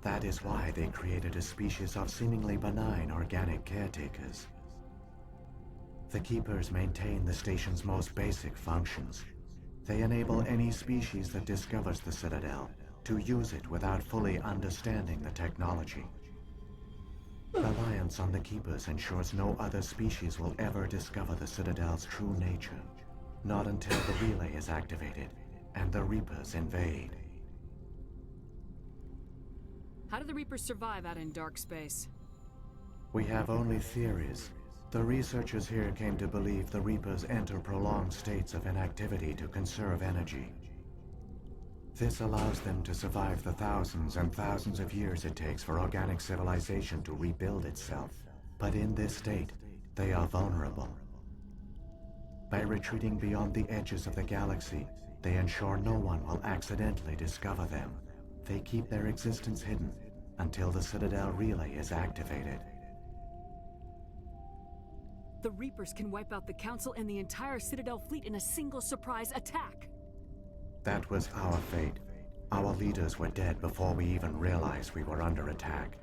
That is why they created a species of seemingly benign organic caretakers. The Keepers maintain the station's most basic functions. They enable any species that discovers the Citadel to use it without fully understanding the technology. Reliance on the Keepers ensures no other species will ever discover the Citadel's true nature. Not until the relay is activated and the Reapers invade. How do the Reapers survive out in dark space? We have only theories. The researchers here came to believe the Reapers enter prolonged states of inactivity to conserve energy. This allows them to survive the thousands and thousands of years it takes for organic civilization to rebuild itself. But in this state, they are vulnerable. By retreating beyond the edges of the galaxy, they ensure no one will accidentally discover them. They keep their existence hidden until the Citadel relay is activated. The Reapers can wipe out the Council and the entire Citadel fleet in a single surprise attack. That was our fate. Our leaders were dead before we even realized we were under attack.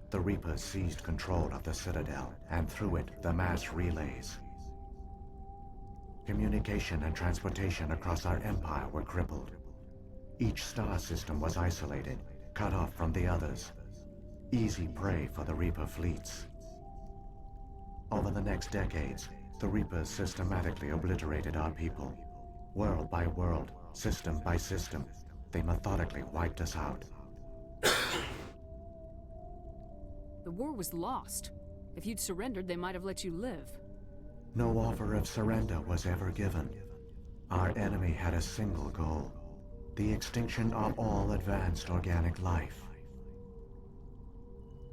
The Reapers seized control of the Citadel, and through it, the mass relays. Communication and transportation across our empire were crippled. Each star system was isolated, cut off from the others. Easy prey for the Reaper fleets. Over the next decades, the Reapers systematically obliterated our people. World by world, system by system, they methodically wiped us out. The war was lost. If you'd surrendered, they might have let you live. No offer of surrender was ever given. Our enemy had a single goal: the extinction of all advanced organic life.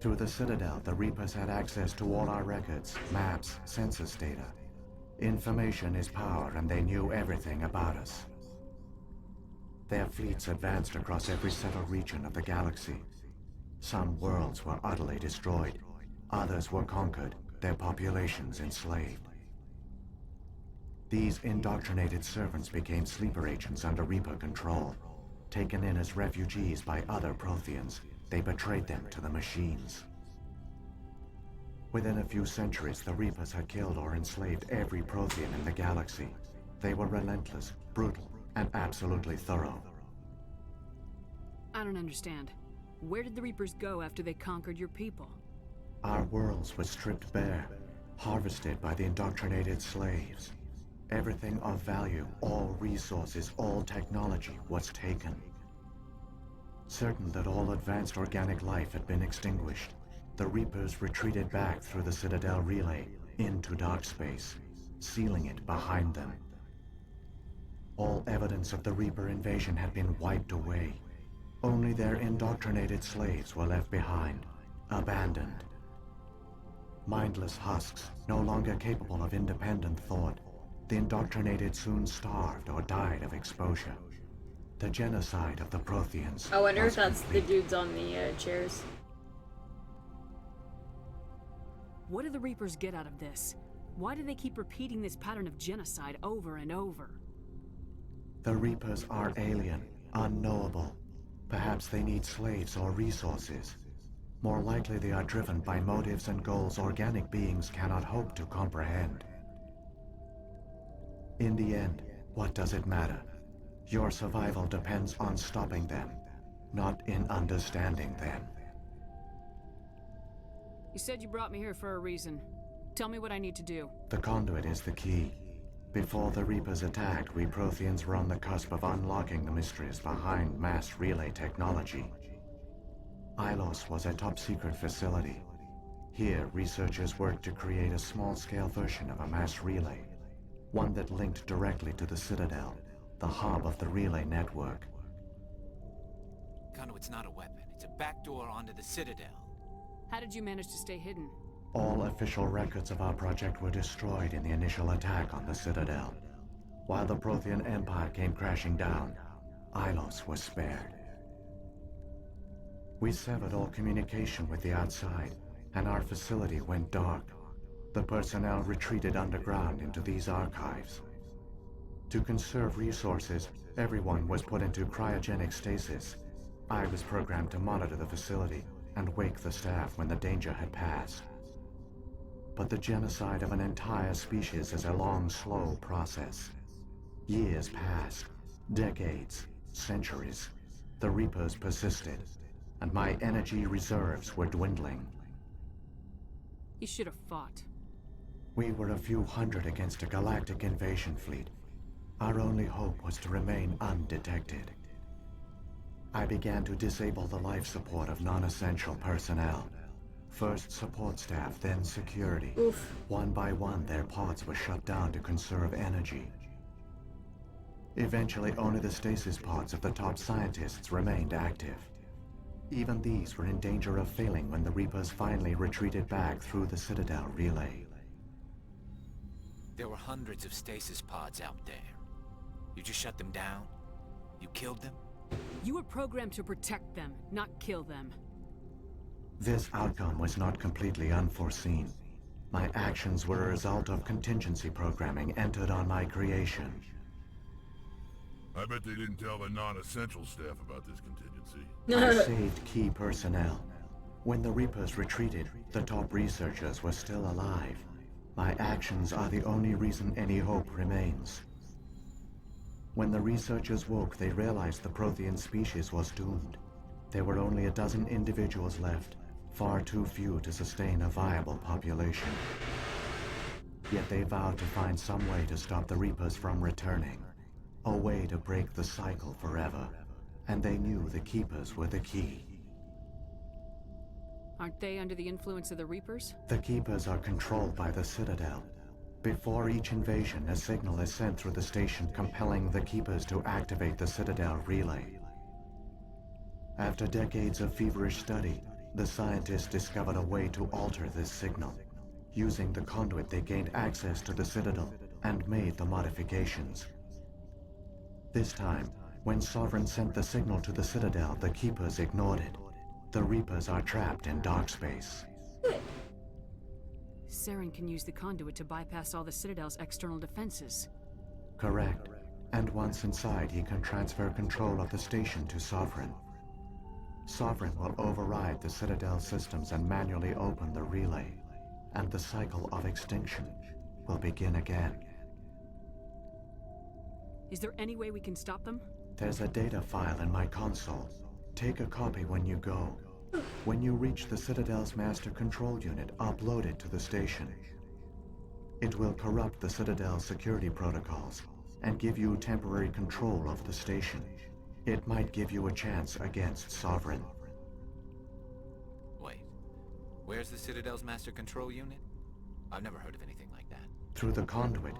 Through the Citadel, the Reapers had access to all our records, maps, census data. Information is power, and they knew everything about us. Their fleets advanced across every settled region of the galaxy. Some worlds were utterly destroyed. Others were conquered, their populations enslaved. These indoctrinated servants became sleeper agents under Reaper control. Taken in as refugees by other Protheans, they betrayed them to the machines. Within a few centuries, the Reapers had killed or enslaved every Prothean in the galaxy. They were relentless, brutal, and absolutely thorough. I don't understand. Where did the Reapers go after they conquered your people? Our worlds were stripped bare, harvested by the indoctrinated slaves. Everything of value, all resources, all technology was taken. Certain that all advanced organic life had been extinguished, the Reapers retreated back through the Citadel relay into dark space, sealing it behind them. All evidence of the Reaper invasion had been wiped away. Only their indoctrinated slaves were left behind, abandoned. Mindless husks, no longer capable of independent thought, the indoctrinated soon starved or died of exposure. The genocide of the Protheans. I wonder if was that's complete. the dudes on the chairs. What do the Reapers get out of this? Why do they keep repeating this pattern of genocide over and over? The Reapers are alien, unknowable. Perhaps they need slaves or resources. More likely they are driven by motives and goals organic beings cannot hope to comprehend. In the end, what does it matter? Your survival depends on stopping them, not in understanding them. You said you brought me here for a reason. Tell me what I need to do. The conduit is the key. Before the Reapers attacked, we Protheans were on the cusp of unlocking the mysteries behind mass relay technology. Ilos was a top-secret facility. Here, researchers worked to create a small-scale version of a mass relay, one that linked directly to the Citadel, the hub of the relay network. Conduit's not a weapon. It's a backdoor onto the Citadel. How did you manage to stay hidden? All official records of our project were destroyed in the initial attack on the Citadel. While the Prothean Empire came crashing down, Ilos was spared. We severed all communication with the outside, and our facility went dark. The personnel retreated underground into these archives. To conserve resources, everyone was put into cryogenic stasis. I was programmed to monitor the facility and wake the staff when the danger had passed. But the genocide of an entire species is a long, slow process. Years passed, decades, centuries. The Reapers persisted, and my energy reserves were dwindling. You should have fought. We were a few hundred against a galactic invasion fleet. Our only hope was to remain undetected. I began to disable the life support of non-essential personnel. First support staff, then security. Oof. One by one, their pods were shut down to conserve energy. Eventually, only the stasis pods of the top scientists remained active. Even these were in danger of failing when the Reapers finally retreated back through the Citadel relay. There were hundreds of stasis pods out there. You just shut them down? You killed them? You were programmed to protect them, not kill them. This outcome was not completely unforeseen. My actions were a result of contingency programming entered on my creation. I bet they didn't tell the non-essential staff about this contingency. I saved key personnel. When the Reapers retreated, the top researchers were still alive. My actions are the only reason any hope remains. When the researchers woke, they realized the Prothean species was doomed. There were only a dozen individuals left, far too few to sustain a viable population. Yet they vowed to find some way to stop the Reapers from returning, a way to break the cycle forever, and they knew the Keepers were the key. Aren't they under the influence of the Reapers? The Keepers are controlled by the Citadel. Before each invasion, a signal is sent through the station compelling the Keepers to activate the Citadel relay. After decades of feverish study, the scientists discovered a way to alter this signal. Using the conduit, they gained access to the Citadel and made the modifications. This time, when Sovereign sent the signal to the Citadel, the Keepers ignored it. The Reapers are trapped in dark space. Saren can use the conduit to bypass all the Citadel's external defenses. Correct. And once inside, he can transfer control of the station to Sovereign. Sovereign will override the Citadel systems and manually open the relay, and the cycle of extinction will begin again. Is there any way we can stop them? There's a data file in my console. Take a copy when you go. When you reach the Citadel's master control unit, upload it to the station. It will corrupt the Citadel's security protocols and give you temporary control of the station. It might give you a chance against Sovereign. Wait, where's the Citadel's master control unit? I've never heard of anything like that. Through the conduit,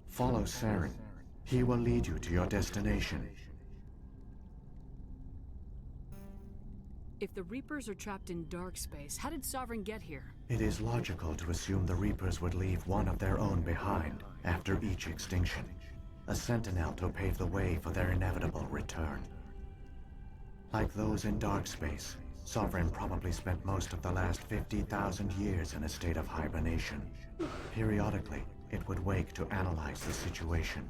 follow Saren. He will lead you to your destination. If the Reapers are trapped in dark space, how did Sovereign get here? It is logical to assume the Reapers would leave one of their own behind after each extinction. A sentinel to pave the way for their inevitable return. Like those in dark space, Sovereign probably spent most of the last 50,000 years in a state of hibernation. Periodically, it would wake to analyze the situation.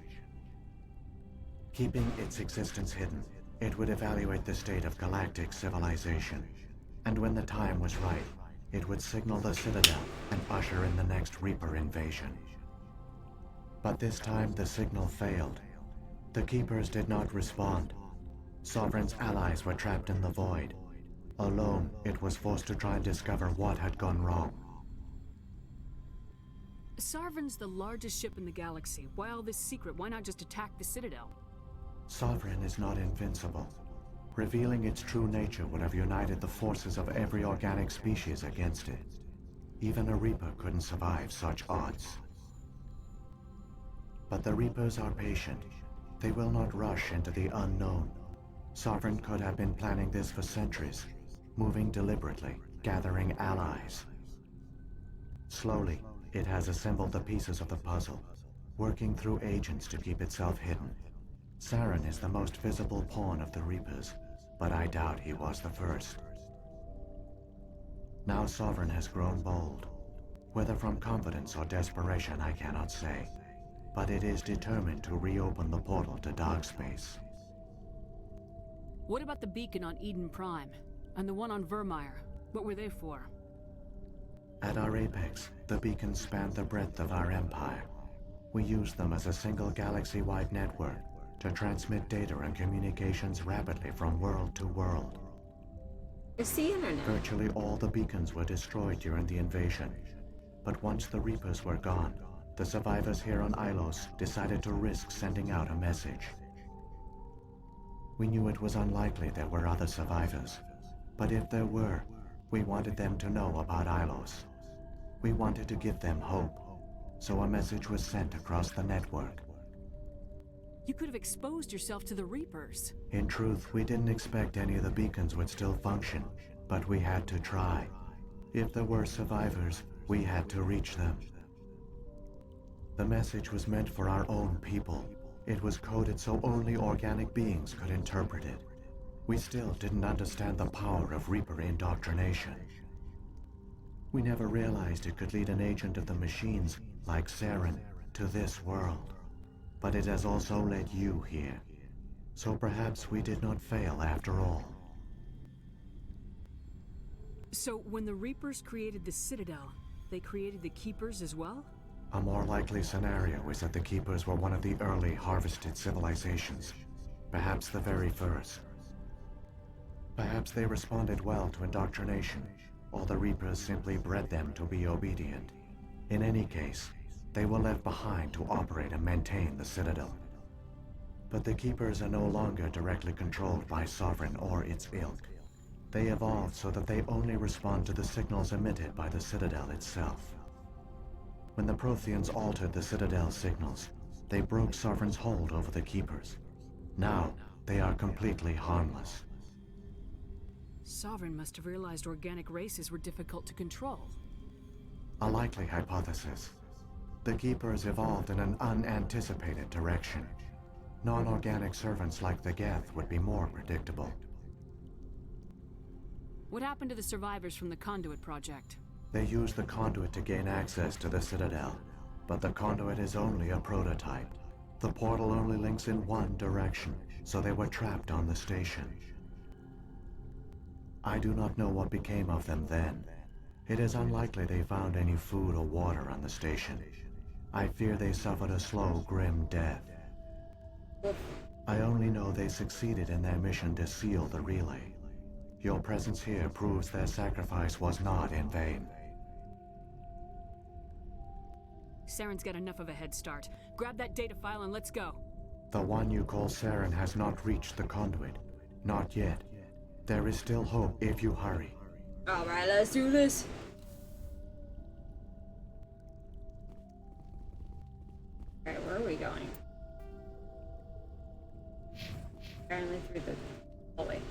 Keeping its existence hidden, it would evaluate the state of galactic civilization. And when the time was right, it would signal the Citadel and usher in the next Reaper invasion. But this time the signal failed. The Keepers did not respond. Sovereign's allies were trapped in the void. Alone, it was forced to try and discover what had gone wrong. Sovereign's the largest ship in the galaxy. Why all this secret? Why not just attack the Citadel? Sovereign is not invincible. Revealing its true nature would have united the forces of every organic species against it. Even a Reaper couldn't survive such odds. But the Reapers are patient. They will not rush into the unknown. Sovereign could have been planning this for centuries, moving deliberately, gathering allies. Slowly, it has assembled the pieces of the puzzle, working through agents to keep itself hidden. Saren is the most visible pawn of the Reapers, but I doubt he was the first. Now Sovereign has grown bold. Whether from confidence or desperation, I cannot say. But it is determined to reopen the portal to dark space. What about the beacon on Eden Prime? And the one on Vermeer? What were they for? At our apex, the beacons spanned the breadth of our empire. We used them as a single galaxy-wide network to transmit data and communications rapidly from world to world. It's the internet. Virtually all the beacons were destroyed during the invasion. But once the Reapers were gone, the survivors here on Ilos decided to risk sending out a message. We knew it was unlikely there were other survivors, but if there were, we wanted them to know about Ilos. We wanted to give them hope, so a message was sent across the network. You could have exposed yourself to the Reapers. In truth, we didn't expect any of the beacons would still function, but we had to try. If there were survivors, we had to reach them. The message was meant for our own people. It was coded so only organic beings could interpret it. We still didn't understand the power of Reaper indoctrination. We never realized it could lead an agent of the machines, like Saren, to this world. But it has also led you here. So perhaps we did not fail after all. So when the Reapers created the Citadel, they created the Keepers as well? A more likely scenario is that the Keepers were one of the early harvested civilizations, perhaps the very first. Perhaps they responded well to indoctrination, or the Reapers simply bred them to be obedient. In any case, they were left behind to operate and maintain the Citadel. But the Keepers are no longer directly controlled by Sovereign or its ilk. They evolved so that they only respond to the signals emitted by the Citadel itself. When the Protheans altered the Citadel's signals, they broke Sovereign's hold over the Keepers. Now, they are completely harmless. Sovereign must have realized organic races were difficult to control. A likely hypothesis. The Keepers evolved in an unanticipated direction. Non-organic servants like the Geth would be more predictable. What happened to the survivors from the Conduit project? They used the conduit to gain access to the Citadel, but the conduit is only a prototype. The portal only links in one direction, so they were trapped on the station. I do not know what became of them then. It is unlikely they found any food or water on the station. I fear they suffered a slow, grim death. I only know they succeeded in their mission to seal the relay. Your presence here proves their sacrifice was not in vain. Saren's got enough of a head start. Grab that data file and let's go. The one you call Saren has not reached the conduit. Not yet. There is still hope if you hurry. Alright, let's do this. Alright, where are we going? Apparently through the hallway.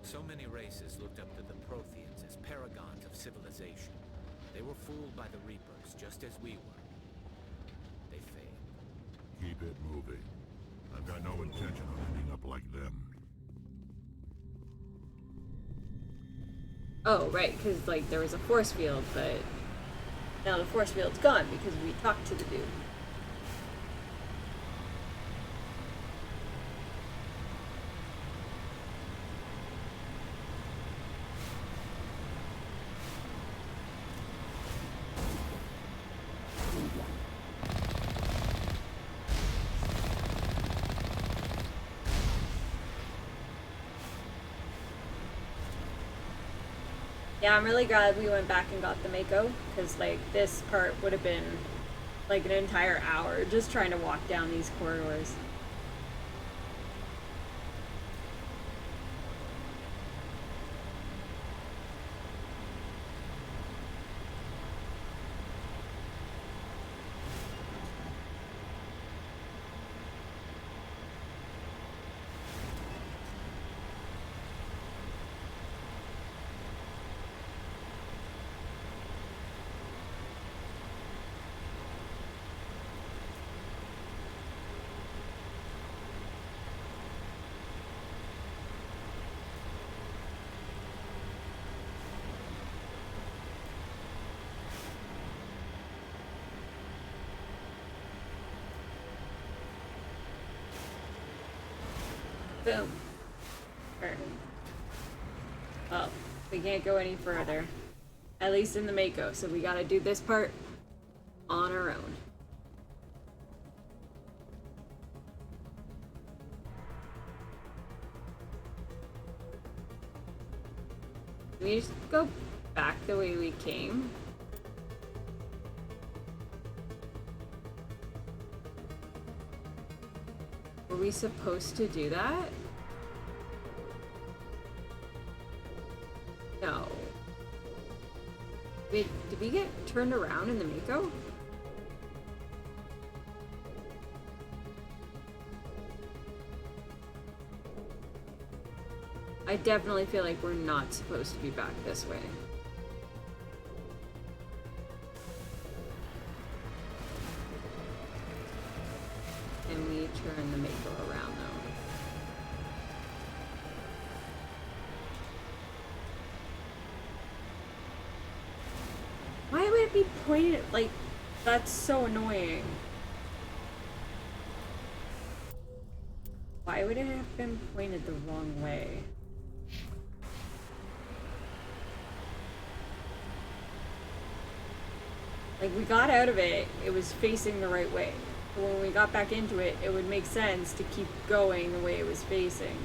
So many races looked up to the Protheans as paragons of civilization. They were fooled by the Reapers, just as we were. They failed. Keep it moving. I've got no intention of ending up like them. Oh, right, because, like, there was a force field, but now the force field's gone because we talked to the dude. Yeah, I'm really glad we went back and got the Mako, because, like, this part would have been, like, an entire hour just trying to walk down these corridors. Boom. Well, we can't go any further. At least in the Mako, so we gotta do this part on our own. Can we just go back the way we came? Were we supposed to do that? No. Wait, did we get turned around in the Mako? I definitely feel like we're not supposed to be back this way. And we turn the Mako around though. Why would it be pointed like that's so annoying? Why would it have been pointed the wrong way? Like, we got out of it, it was facing the right way. But when we got back into it, it would make sense to keep going the way it was facing.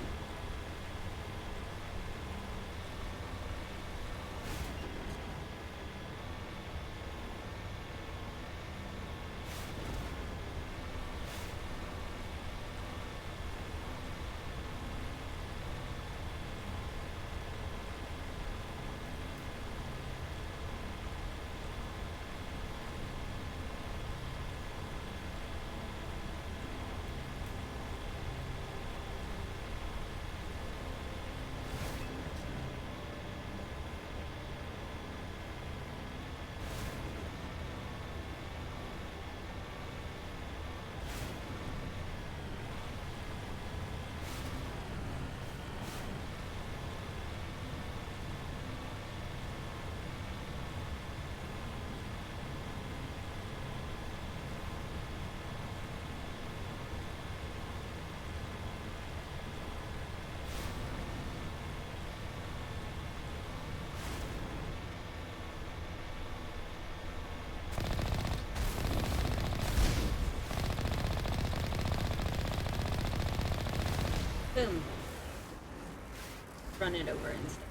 Boom. Run it over instead.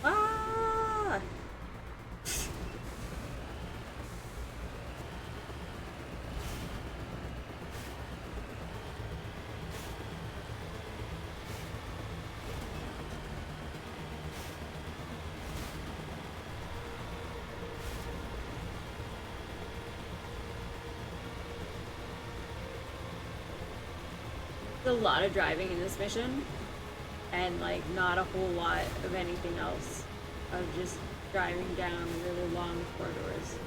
Ah! There's a lot of driving in this mission, and like not a whole lot of anything else, of just driving down really long corridors.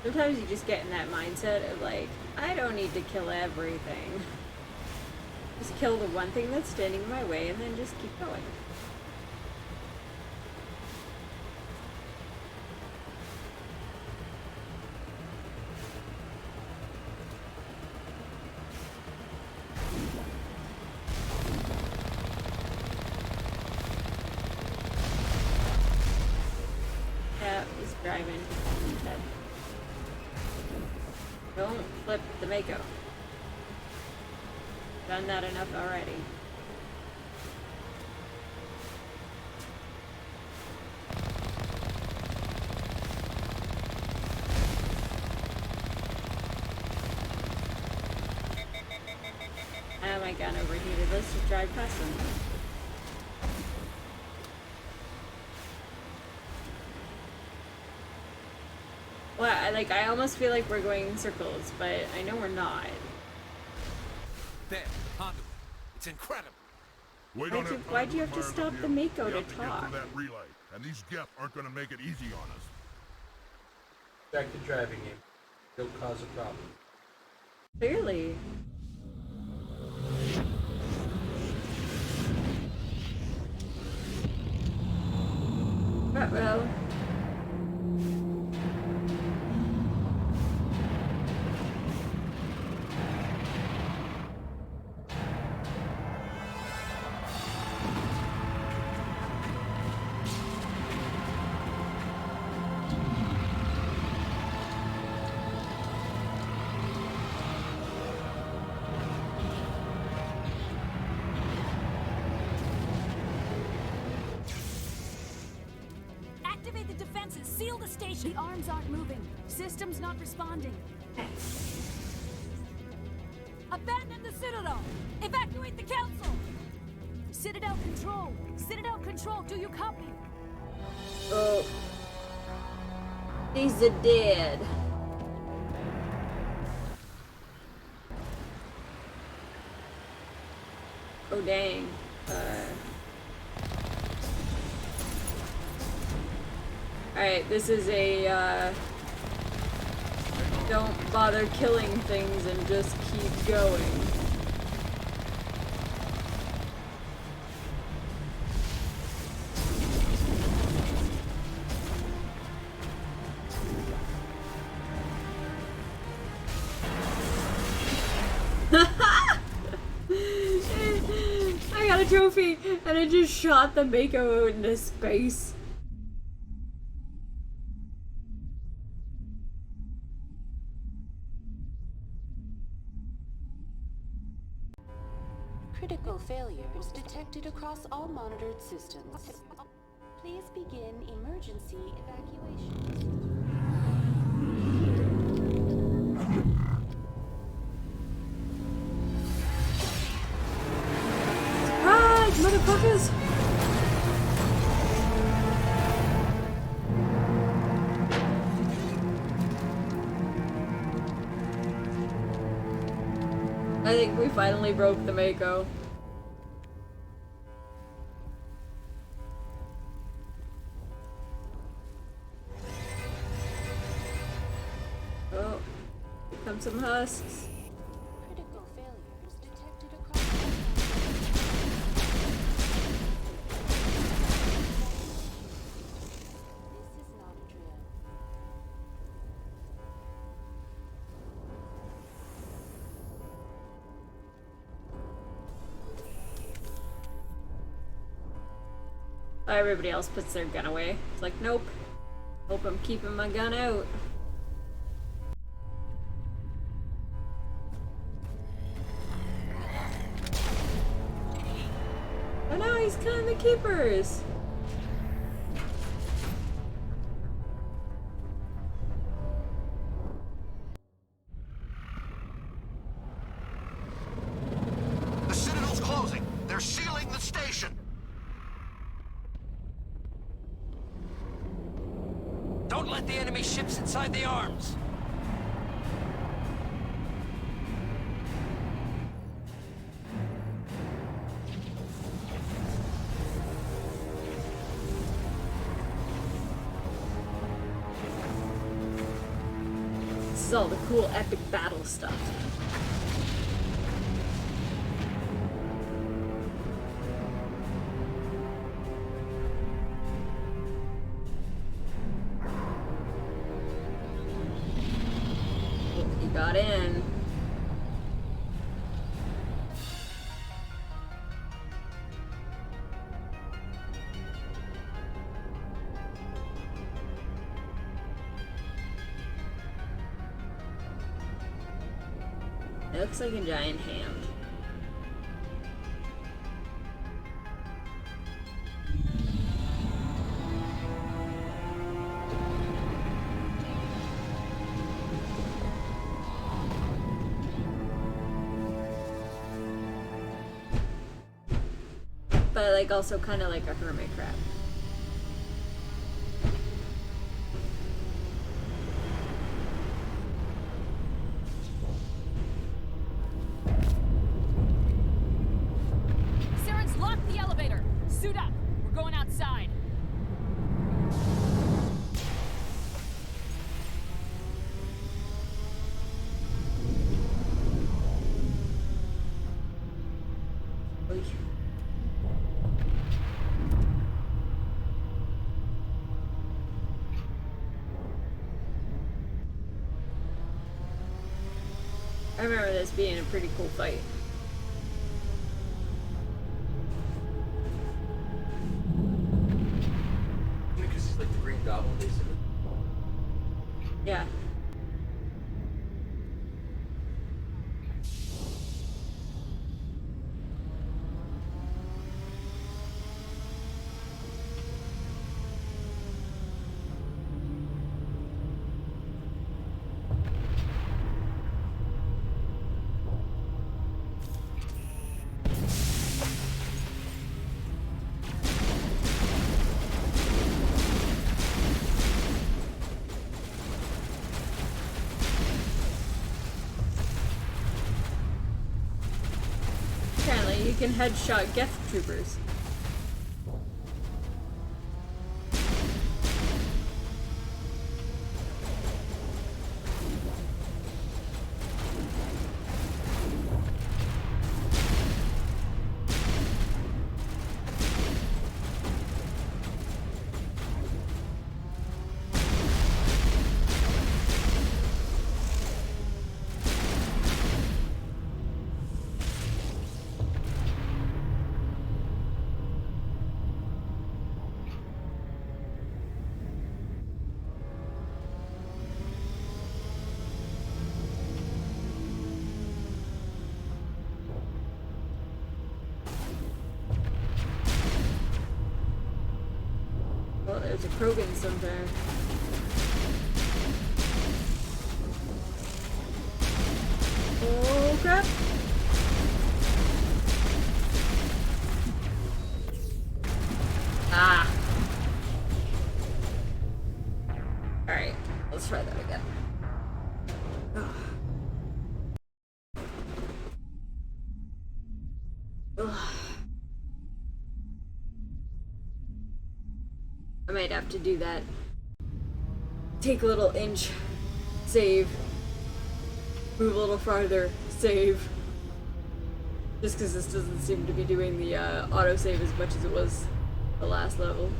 Sometimes you just get in that mindset of like, I don't need to kill everything. Just kill the one thing that's standing in my way and then just keep going. Yeah, he's driving. Dead. Don't flip the Mako. Done that enough already. Ah, my gun overheated. Let's just drive past them. Well, I almost feel like we're going in circles, but I know we're not. There, conduit. It's incredible. Why'd you have to stop the Mako to Get talk? through that relay, and these Geth aren't going to make it easy on us. Back to driving game. Don't cause a problem. Clearly. Uh-oh. Activate the defenses. Seal the station. The arms aren't moving. Systems not responding. Abandon the Citadel. Evacuate the Council. Citadel Control. Citadel Control. Do you copy? Oh. He's dead. Oh dang. Alright, this is a don't bother killing things and just keep going. I got a trophy and I just shot the Mako out into space. Critical failures detected across all monitored systems. Please begin emergency evacuation. Surprise, motherfuckers! I think we finally broke the Mako. Oh, here come some husks. Critical failures detected across all This is not a drill. Everybody else puts their gun away. It's like, nope. Hope I'm keeping my gun out. Oh no, he's killing the keepers! The Citadel's closing. They're sealing the station. Don't let the enemy ships inside the arms. This is all the cool epic battle stuff. He got in. It looks like a giant hand. But like also kind of like a hermit crab. Saren's locked the elevator. Suit up. We're going outside. I remember this being a pretty cool fight. Because he's like the Green Goblin, basically. Yeah. can headshot Geth troopers. Well, there's a Krogan somewhere. Oh crap! Ah! Alright, let's try that again. Ugh. Ugh. I might have to do that. Take a little inch, save. Move a little farther, save. Just because this doesn't seem to be doing the autosave as much as it was the last level.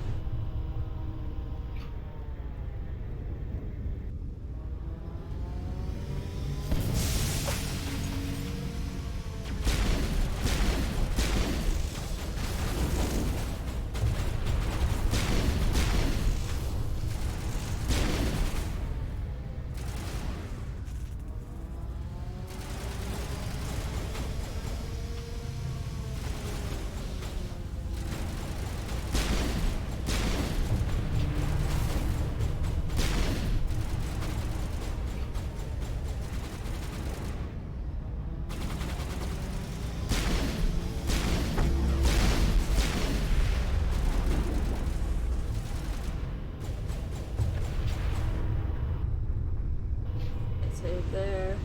Save there.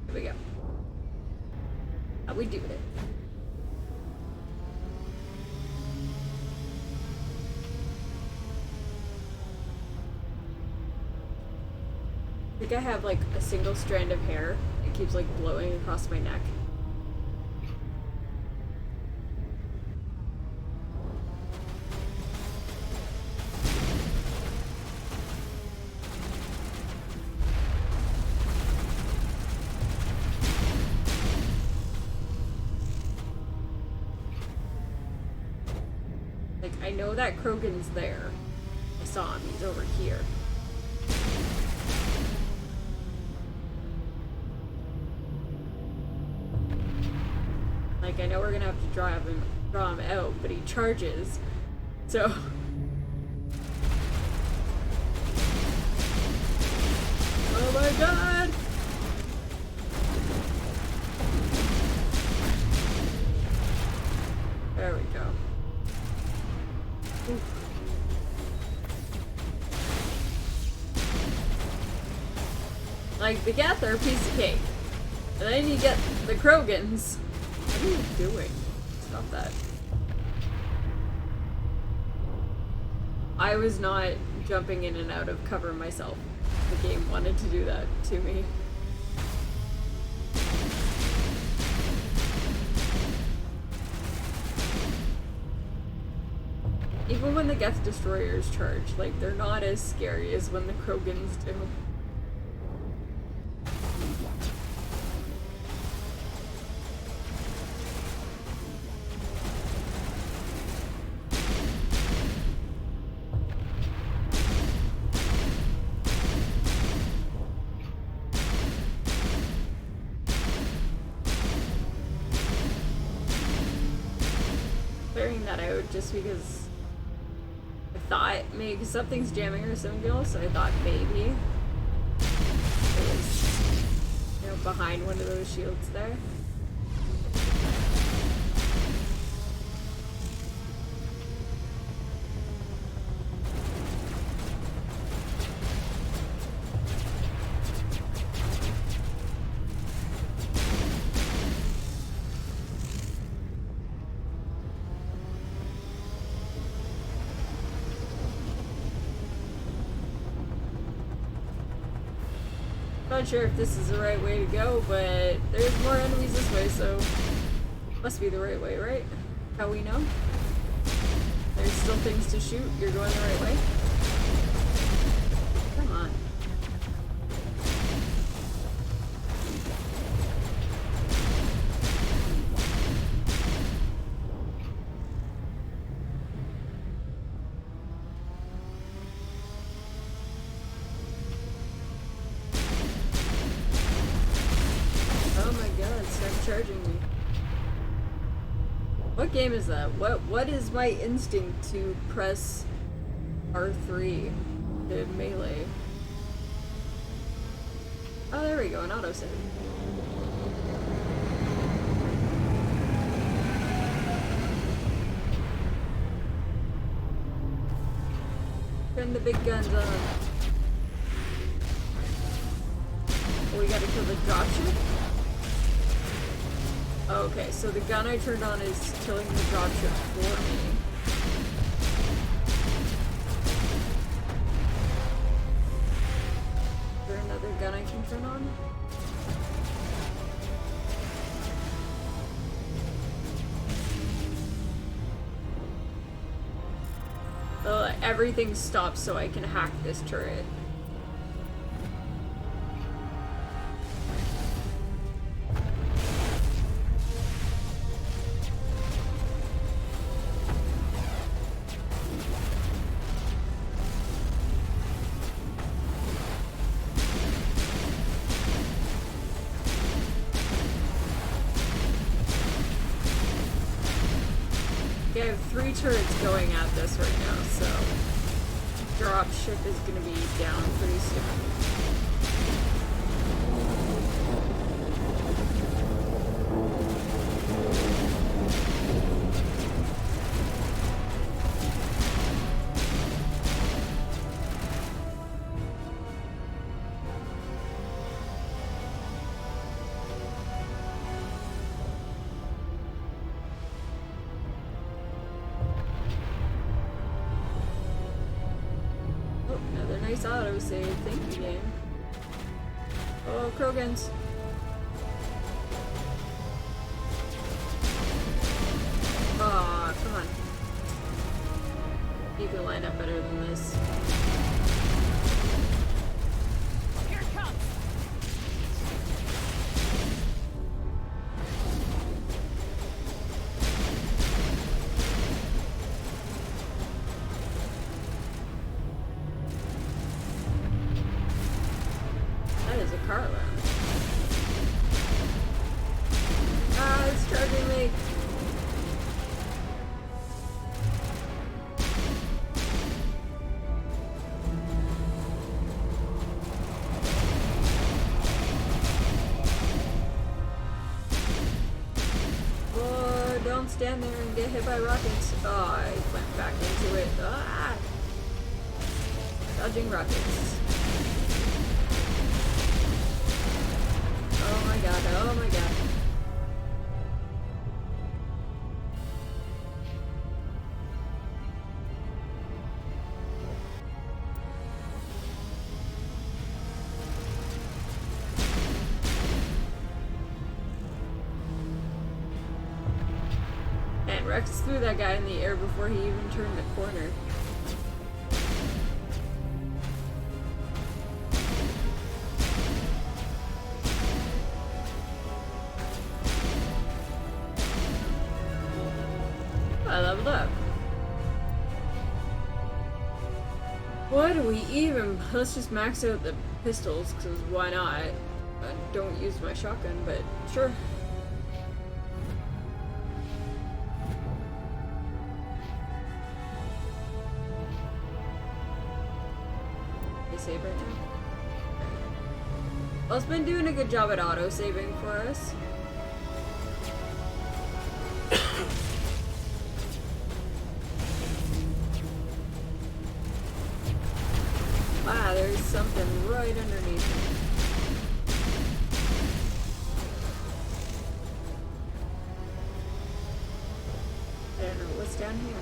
Here we go. How we do it. I think I have like a single strand of hair. It keeps like blowing across my neck. I know that Krogan's there. I saw him. He's over here. Like, I know we're gonna have to draw him out, but he charges. So... Oh my god! There we go. Oof. Like, the Geth are a piece of cake. And then you get the Krogans. What are you doing? Stop that. I was not jumping in and out of cover myself. The game wanted to do that to me. Even when the Geth destroyers charge, like, they're not as scary as when the Krogans do. Clearing that out just because I thought maybe something's jamming or something else, so I thought maybe it was, you know, behind one of those shields there. Not sure if this is the right way to go, but there's more enemies this way, so must be the right way, right? How we know? There's still things to shoot. You're going the right way. Come on. Oh my god, start charging me. What game is that? What is my instinct to press R3 to melee? Oh, there we go, an autosave. Turn the big guns on. Oh, we gotta kill the dropship? Okay, so the gun I turned on is killing the dropship for me. Is there another gun I can turn on? Everything stops so I can hack this turret. I have 3 turrets going at this right now, so dropship is gonna be down pretty soon. Nice autosave, thank you, game. Oh, Krogans. Aw, come on. You can line up better than this. Here it comes! Ah, it's charging me. Oh, don't stand there and get hit by rockets. Oh, I went back into it. Ah! Dodging rockets. Oh my god, oh my god. And Rex threw that guy in the air before he even turned the corner. I leveled up. What do we even? Let's just max out the pistols, because why not? I don't use my shotgun, but sure. Can I save right now? Well, it's been doing a good job at auto-saving for us. Wow, there's something right underneath me. I don't know what's down here.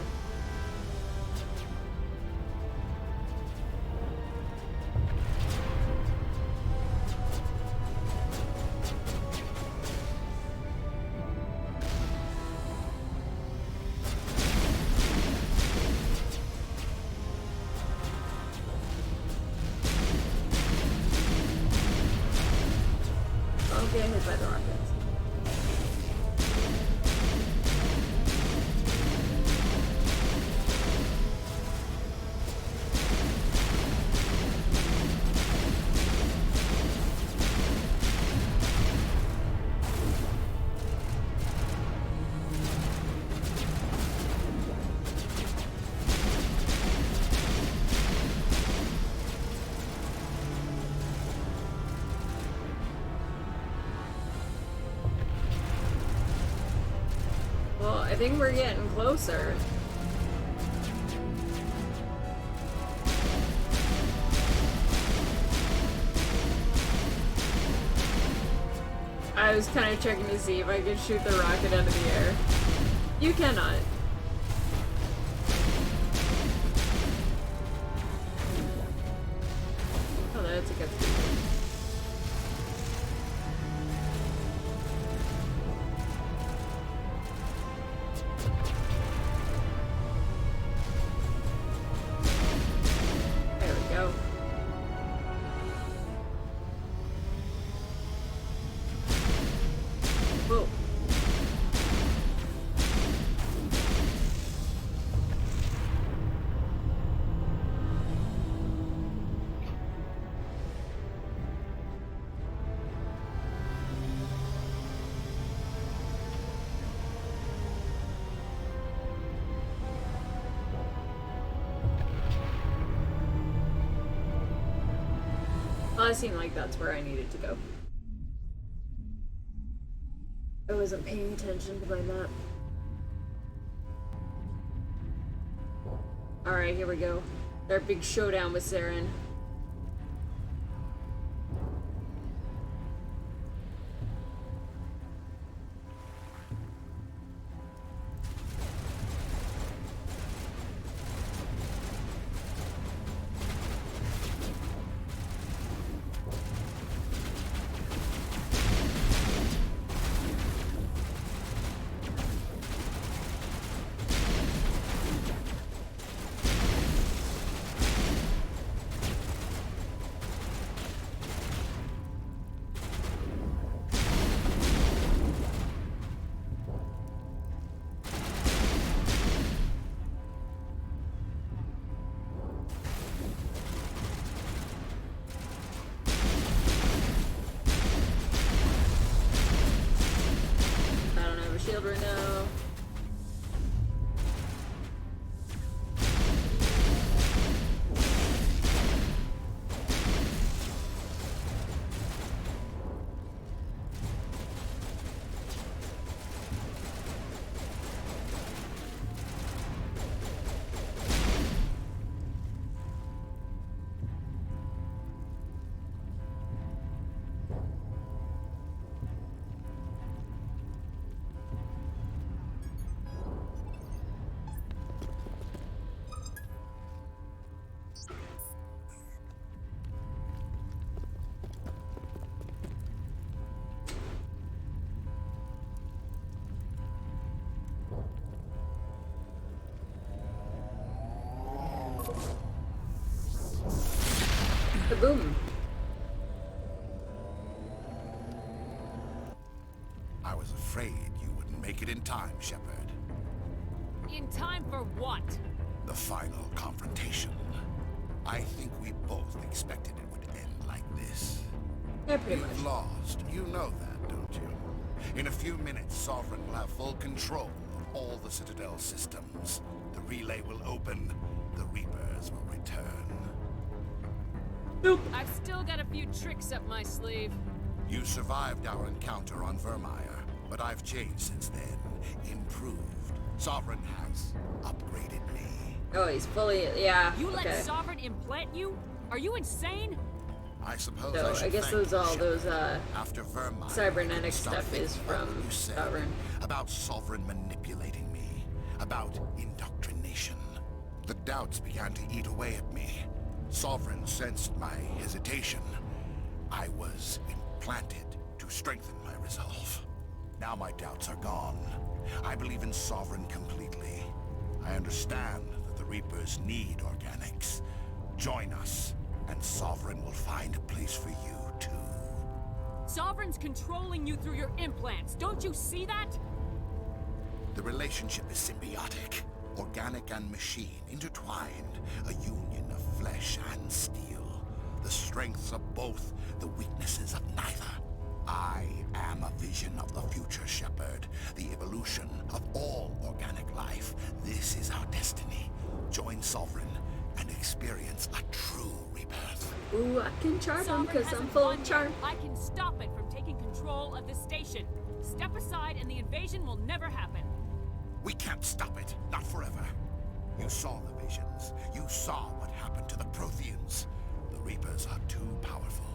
think we're getting closer. I was kind of checking to see if I could shoot the rocket out of the air. You cannot. Oh, that's a good thing. There we go. Whoa. Well, it seemed like that's where I needed to go. I wasn't paying attention to my map. Alright, here we go. Our big showdown with Saren. Shield right now. Kaboom. I was afraid you wouldn't make it in time, Shepard. In time for what? The final confrontation. I think we both expected it would end like this. Yeah, pretty You've lost. You know that, don't you? In a few minutes, Sovereign will have full control of all the Citadel systems. The relay will open. The Reapers will return. Nope. I've still got a few tricks up my sleeve. You survived our encounter on Vermeer, but I've changed since then. Improved. Sovereign has upgraded me. Oh, he's fully, yeah. You okay. let Sovereign implant you? Are you insane? I suppose So I guess those all those after Vermeer, cybernetic stuff is from Sovereign. About Sovereign manipulating me, about indoctrination. The doubts began to eat away at me. Sovereign sensed my hesitation. I was implanted to strengthen my resolve. Now my doubts are gone. I believe in Sovereign completely. I understand that the Reapers need organics. Join us, and Sovereign will find a place for you, too. Sovereign's controlling you through your implants. Don't you see that? The relationship is symbiotic. Organic and machine, intertwined. A union of flesh and steel. The strengths of both, the weaknesses of neither. I am a vision of the future, Shepard. The evolution of all organic life. This is our destiny. Join Sovereign and experience a true rebirth. Ooh, I can charm him because I'm full of charm. I can stop it from taking control of the station. Step aside and the invasion will never happen. We can't stop it. Not forever. You saw the visions. You saw what happened to the Protheans. The Reapers are too powerful.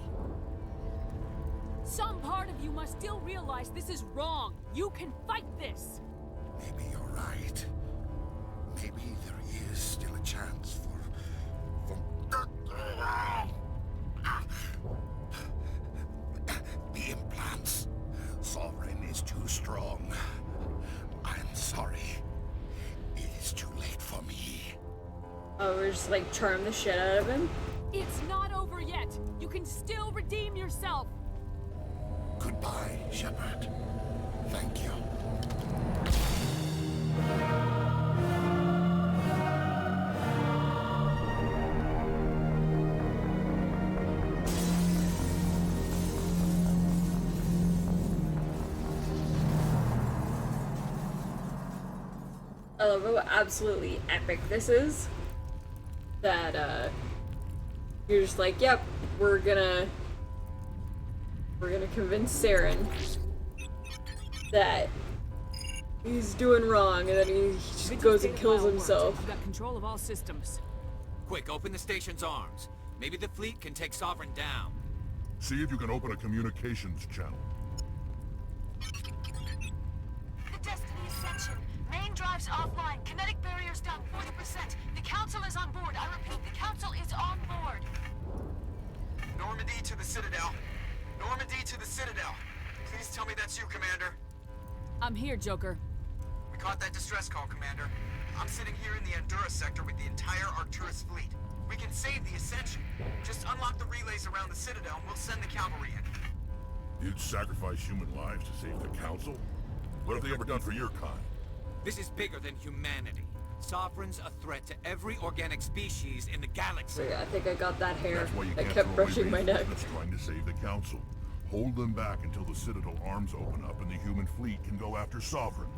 Some part of you must still realize this is wrong. You can fight this. Maybe you're right. Maybe there is still a chance for the implants. Sovereign is too strong. I'm sorry. It is too late for me. Oh, we're just like charm the shit out of him? It's not over yet. You can still redeem yourself. Goodbye, Shepard. Thank you. I love how absolutely epic this is. That, you're just like, yep, we're gonna convince Saren that he's doing wrong, and then he just goes and kills himself. I've got control of all systems. Quick, open the station's arms. Maybe the fleet can take Sovereign down. See if you can open a communications channel. The Destiny Ascension. Main drives offline. Kinetic barriers down 40%. The Council is on board. I repeat, the Council is on board. Normandy to the Citadel. Normandy to the Citadel. Please tell me that's you, Commander. I'm here, Joker. We caught that distress call, Commander. I'm sitting here in the Endura sector with the entire Arcturus fleet. We can save the Ascension. Just unlock the relays around the Citadel and we'll send the cavalry in. You'd sacrifice human lives to save the Council? What have they ever done for your kind? This is bigger than humanity. Sovereign's a threat to every organic species in the galaxy. I think I got that hair. That's why you I can't kept throw away brushing my neck. reinforcements trying to save the Council. Hold them back until the Citadel arms open up and the human fleet can go after Sovereign.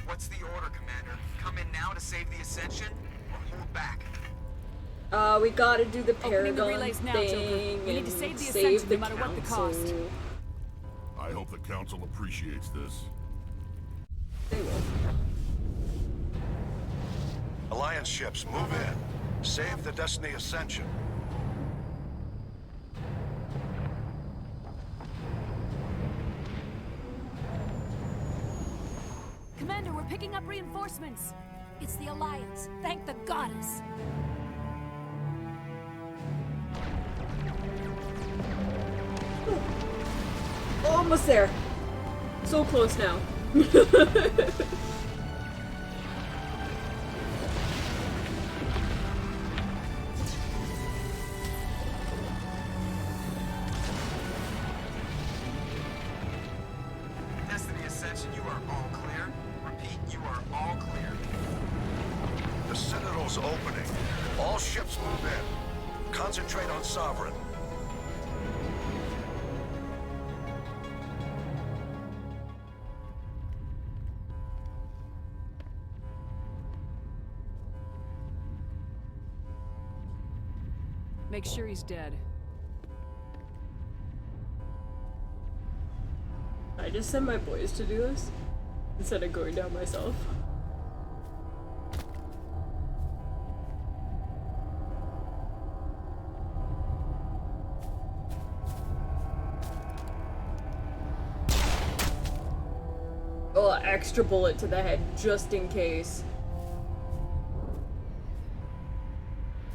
What's the order, Commander? Come in now to save the Ascension, or hold back? We gotta do the Opening the Paragon relays now, thing Joker. We need and to save the save Ascension the no matter what the Council. cost. I hope the Council appreciates this. They will. Alliance ships, move in. Save the Destiny Ascension. Commander, we're picking up reinforcements. It's the Alliance. Thank the goddess. Almost there. So close now. Destiny Ascension, you are all clear. Repeat, you are all clear. The Citadel's opening. All ships move in. Concentrate on Sovereign. Make sure he's dead. I just sent my boys to do this instead of going down myself. Oh, extra bullet to the head just in case.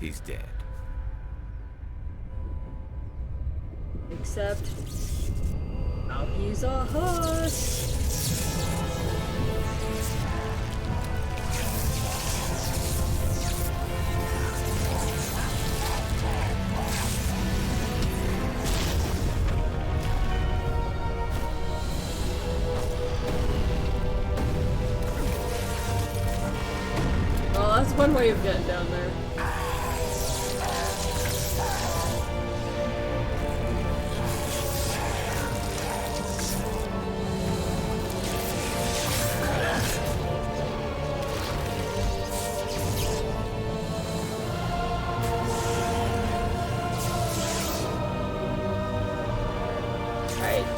He's dead. Except now he's a horse. Well, that's one way of getting down there.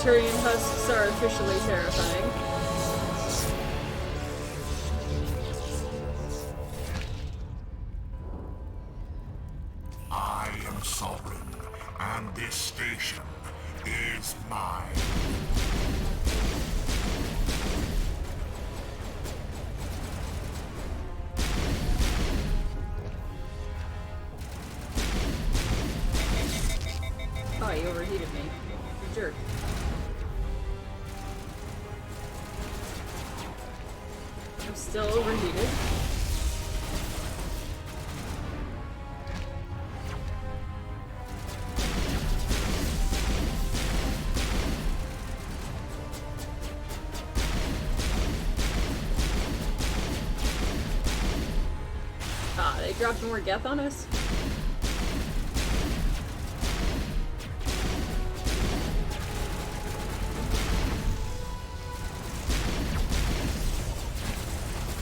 Turian husks are officially terrifying. This station is mine. Oh, he overheated me. You jerk. I'm still overheated. Ah, they dropped more Geth on us?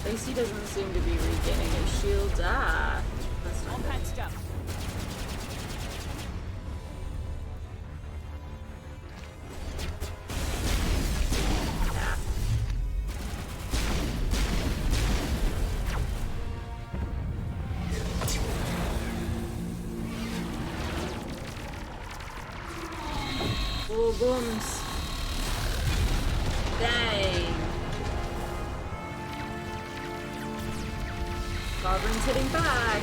AC doesn't seem to be regaining his shields. Ah, that's not All good. patched up. Oh, booms. Dang. Sovereign's hitting back.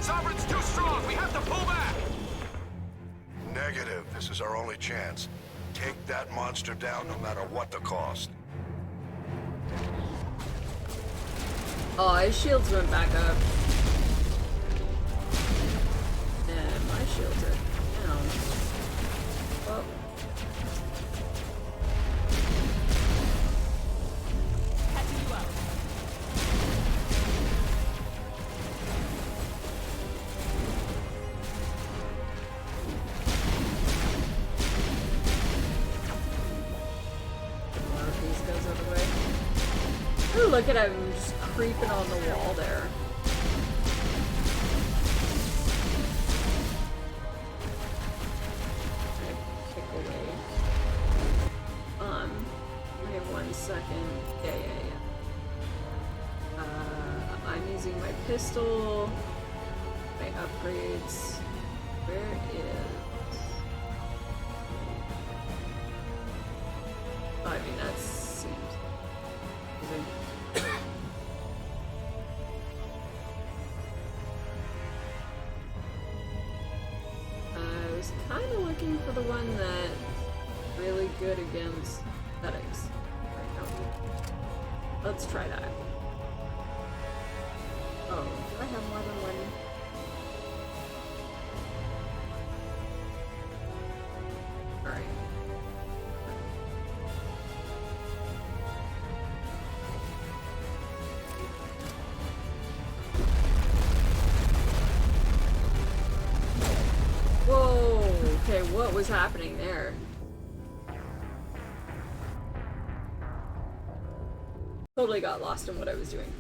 Sovereign's too strong! We have to pull back! Negative. This is our only chance. Take that monster down no matter what the cost. Oh, his shields went back up. And my shields are down. Oh. Catching you up. One of these goes out of the way. Ooh, look at him just creeping on the wall there. Kick away. Wait 1 second. Yeah. I'm using my pistol. My upgrades. Where is... Oh, I mean, that seems... I was kind of looking for the one that's really good against aesthetics right now. Let's try that. Oh, do I have more than one? Alright. Whoa! Okay, what was happening there? Totally got lost in what I was doing.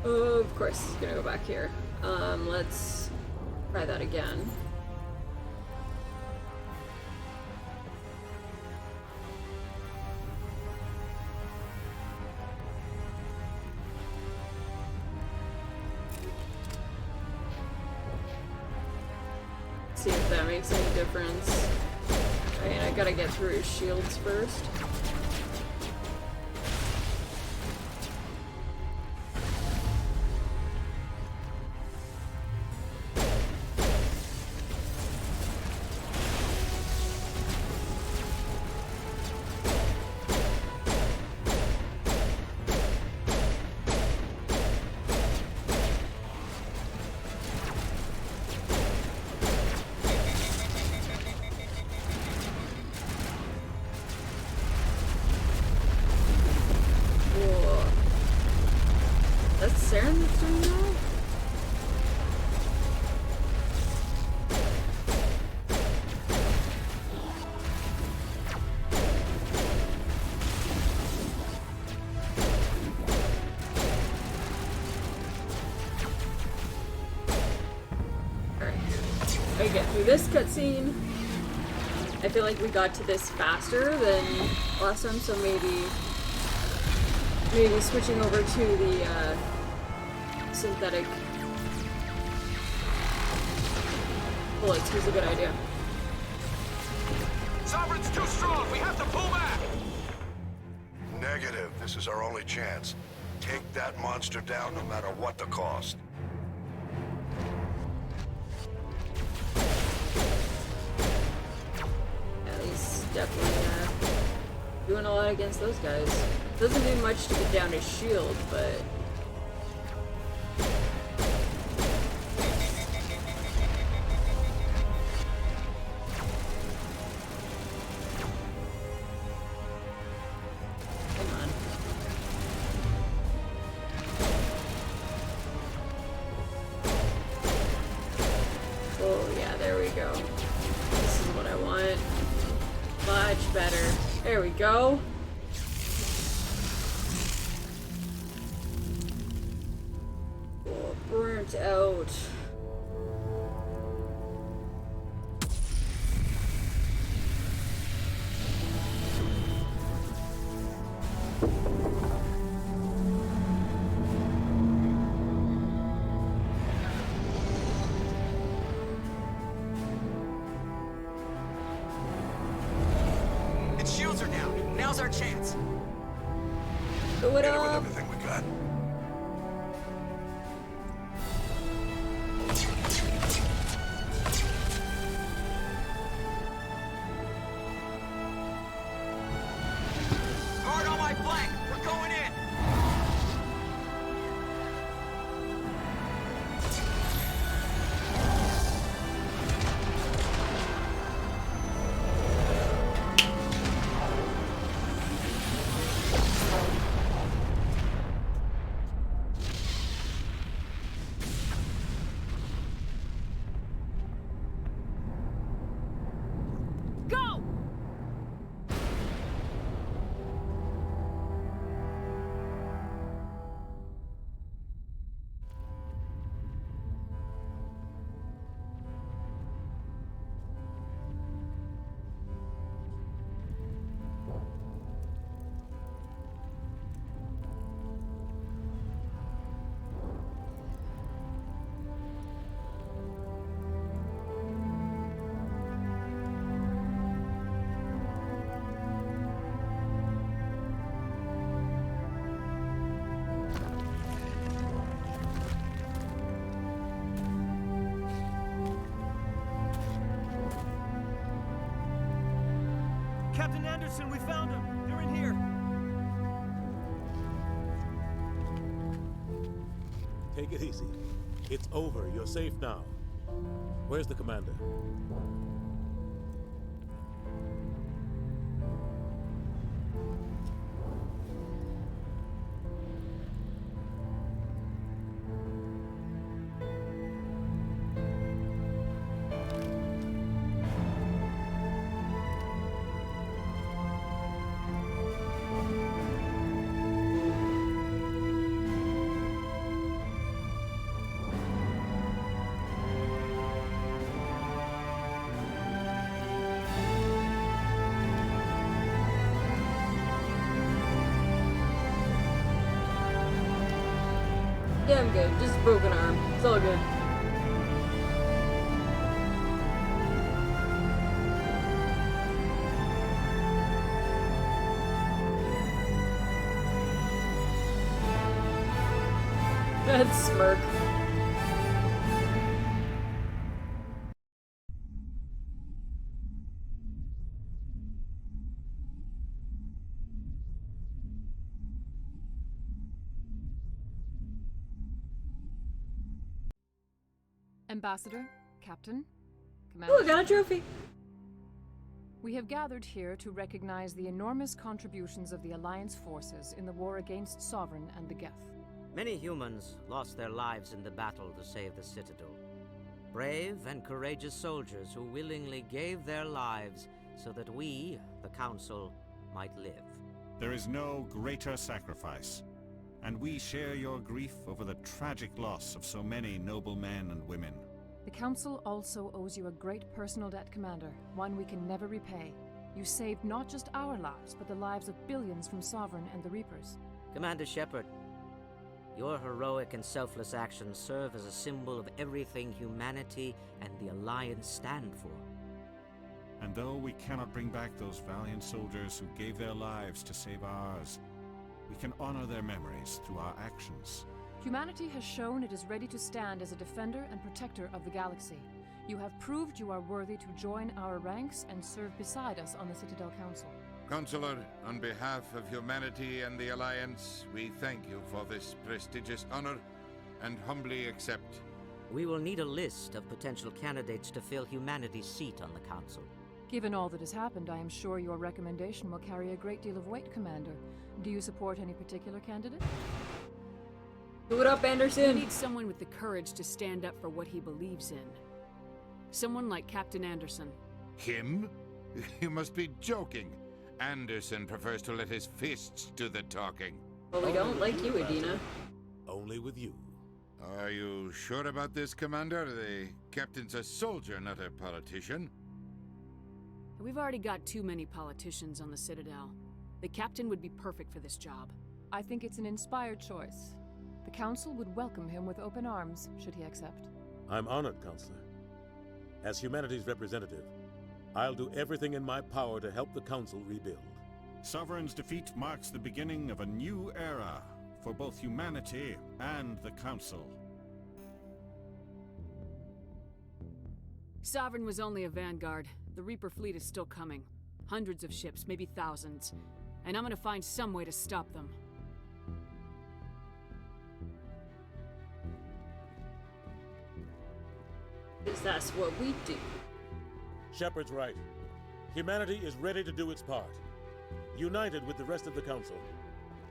Of course, it's gonna go back here. Let's try that again. See if that makes any difference. I mean, I gotta get through his shields first. Saren that's doing that? Alright. I get through this cutscene. I feel like we got to this faster than last time, so maybe switching over to the synthetic bullets was a good idea. Sovereign's too strong. We have to pull back. Negative. This is our only chance. Take that monster down no matter what the cost. He's definitely doing a lot against those guys. Doesn't do much to get down his shield, but come on. Oh yeah, there we go. This is what I want. Much better. There we go. Oh, burnt out. Its shields are down. Now's our chance. Go it Hit it with up. everything we got. Guard on my flank. We're going in. Go! Captain Anderson, we found them. They're in here. Take it easy. It's over. You're safe now. Where's the commander? Yeah, I'm good. Just a broken arm. It's all good. That smirk. Ambassador, Captain, Oh, I Commander. got a trophy. We have gathered here to recognize the enormous contributions of the Alliance forces in the war against Sovereign and the Geth. Many humans lost their lives in the battle to save the Citadel. Brave and courageous soldiers who willingly gave their lives so that we, the Council, might live. There is no greater sacrifice, and we share your grief over the tragic loss of so many noble men and women. The Council also owes you a great personal debt, Commander, one we can never repay. You saved not just our lives, but the lives of billions from Sovereign and the Reapers. Commander Shepard, your heroic and selfless actions serve as a symbol of everything humanity and the Alliance stand for. And though we cannot bring back those valiant soldiers who gave their lives to save ours, we can honor their memories through our actions. Humanity has shown it is ready to stand as a defender and protector of the galaxy. You have proved you are worthy to join our ranks and serve beside us on the Citadel Council. Counselor, on behalf of humanity and the Alliance, we thank you for this prestigious honor and humbly accept. We will need a list of potential candidates to fill humanity's seat on the Council. Given all that has happened, I am sure your recommendation will carry a great deal of weight, Commander. Do you support any particular candidate? Do it up, Anderson! We need someone with the courage to stand up for what he believes in. Someone like Captain Anderson. Him? You must be joking. Anderson prefers to let his fists do the talking. Well, we don't like you, Adina. Only with you. Are you sure about this, Commander? The captain's a soldier, not a politician. We've already got too many politicians on the Citadel. The captain would be perfect for this job. I think it's an inspired choice. The Council would welcome him with open arms, should he accept. I'm honored, Counselor. As humanity's representative, I'll do everything in my power to help the Council rebuild. Sovereign's defeat marks the beginning of a new era for both humanity and the Council. Sovereign was only a vanguard. The Reaper fleet is still coming. Hundreds of ships, maybe thousands. And I'm gonna find some way to stop them. Because that's what we do. Shepard's right. Humanity is ready to do its part. United with the rest of the Council,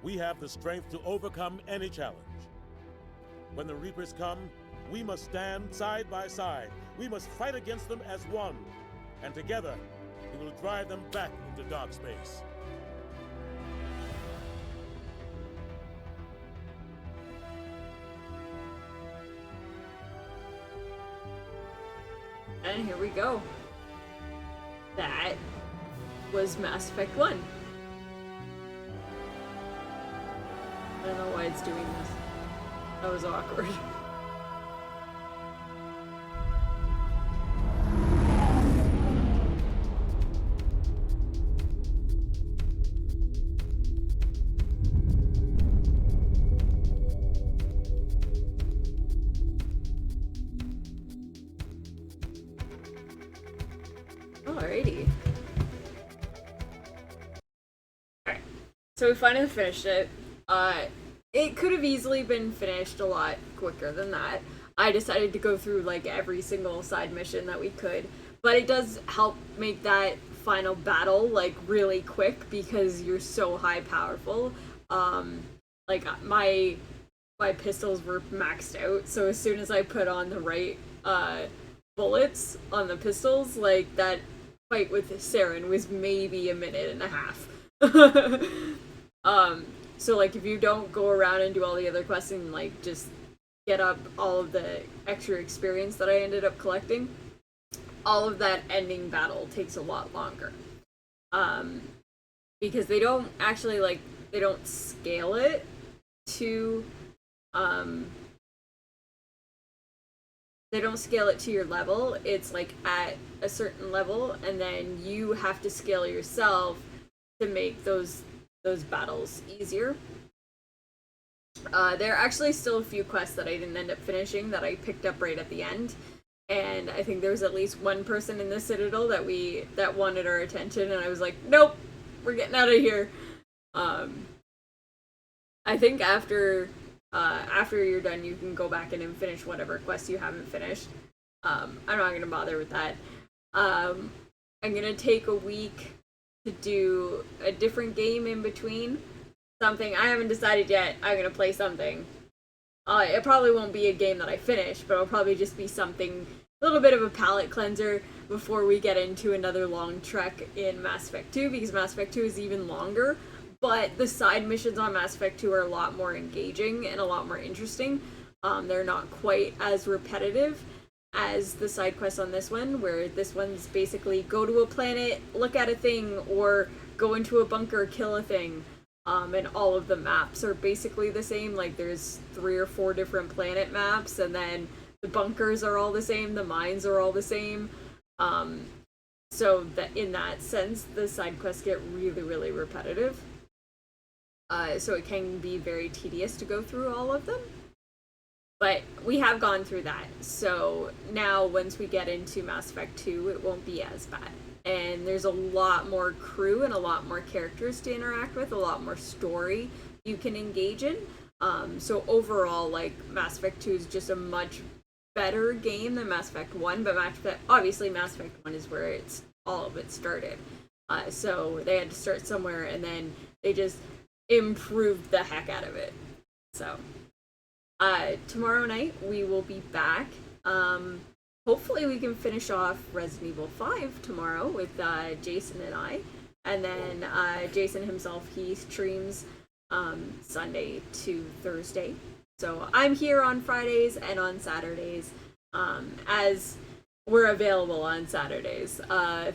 we have the strength to overcome any challenge. When the Reapers come, we must stand side by side. We must fight against them as one. And together, we will drive them back into dark space. And here we go. That was Mass Effect 1. I don't know why it's doing this. That was awkward. Alrighty. Alright. So we finally finished it. It could have easily been finished a lot quicker than that. I decided to go through like every single side mission that we could, but it does help make that final battle like really quick because you're so high powerful. Like my pistols were maxed out, so as soon as I put on the right bullets on the pistols, like that fight with Saren was maybe a minute and a half. So like if you don't go around and do all the other quests and like just get up all of the extra experience that I ended up collecting, all of that ending battle takes a lot longer. Because they don't actually like, they don't scale it to they don't scale it to your level. It's like at a certain level, and then you have to scale yourself to make those battles easier. There are actually still a few quests that I didn't end up finishing that I picked up right at the end, and I think there was at least one person in the Citadel that wanted our attention, and I was like, nope, we're getting out of here. I think after you're done, you can go back in and finish whatever quest you haven't finished. I'm not gonna bother with that. I'm gonna take a week to do a different game in between. Something I haven't decided yet. I'm gonna play something. It probably won't be a game that I finish, but it'll probably just be something, a little bit of a palate cleanser before we get into another long trek in Mass Effect 2, because Mass Effect 2 is even longer, but the side missions on Mass Effect 2 are a lot more engaging and a lot more interesting. They're not quite as repetitive, as the side quest on this one, where this one's basically go to a planet, look at a thing, or go into a bunker, kill a thing. And all of the maps are basically the same. Like, there's 3 or 4 different planet maps, and then the bunkers are all the same, the mines are all the same. So that in that sense, the side quests get really, really repetitive. So it can be very tedious to go through all of them. But we have gone through that. So now once we get into Mass Effect 2, it won't be as bad. And there's a lot more crew and a lot more characters to interact with, a lot more story you can engage in. So overall, like, Mass Effect 2 is just a much better game than Mass Effect 1, but obviously Mass Effect 1 is where all of it started. So they had to start somewhere, and then they just improved the heck out of it. So tomorrow night we will be back. Hopefully we can finish off Resident Evil 5 tomorrow with Jason and I. And then Jason himself, he streams Sunday to Thursday. So I'm here on Fridays and on Saturdays, as we're available on Saturdays.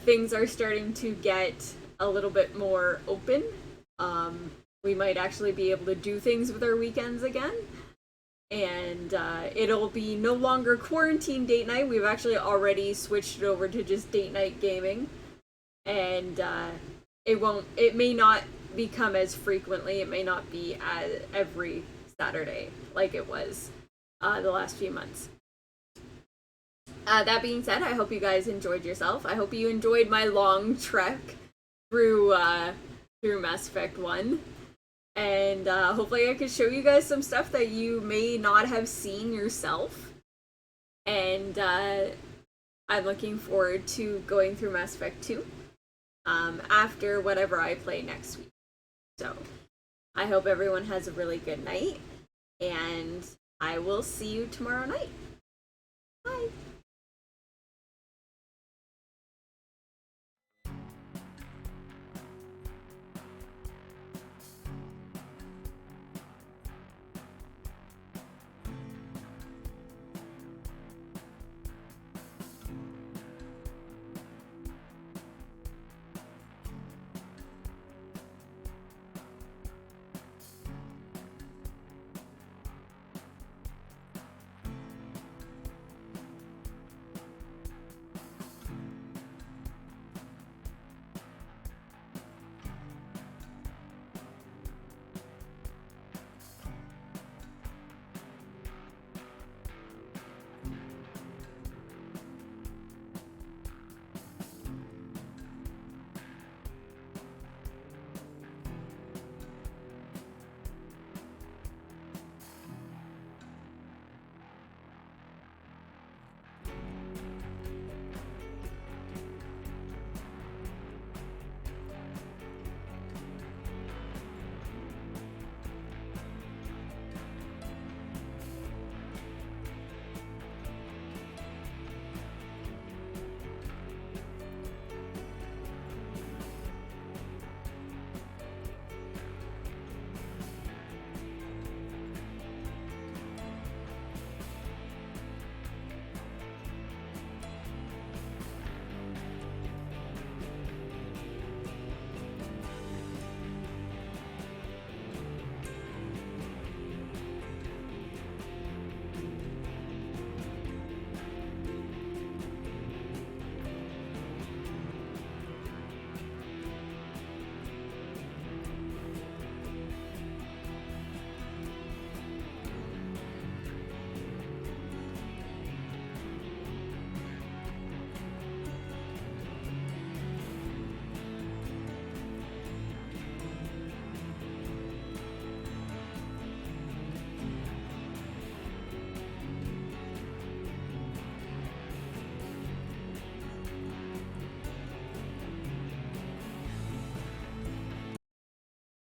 Things are starting to get a little bit more open. We might actually be able to do things with our weekends again. And it'll be no longer quarantine date night. We've actually already switched it over to just date night gaming. And it may not become as frequently, it may not be every Saturday like it was the last few months. That being said, I hope you guys enjoyed yourself. I hope you enjoyed my long trek through Mass Effect 1. And hopefully I could show you guys some stuff that you may not have seen yourself. And I'm looking forward to going through Mass Effect 2 after whatever I play next week. So I hope everyone has a really good night, and I will see you tomorrow night. Bye!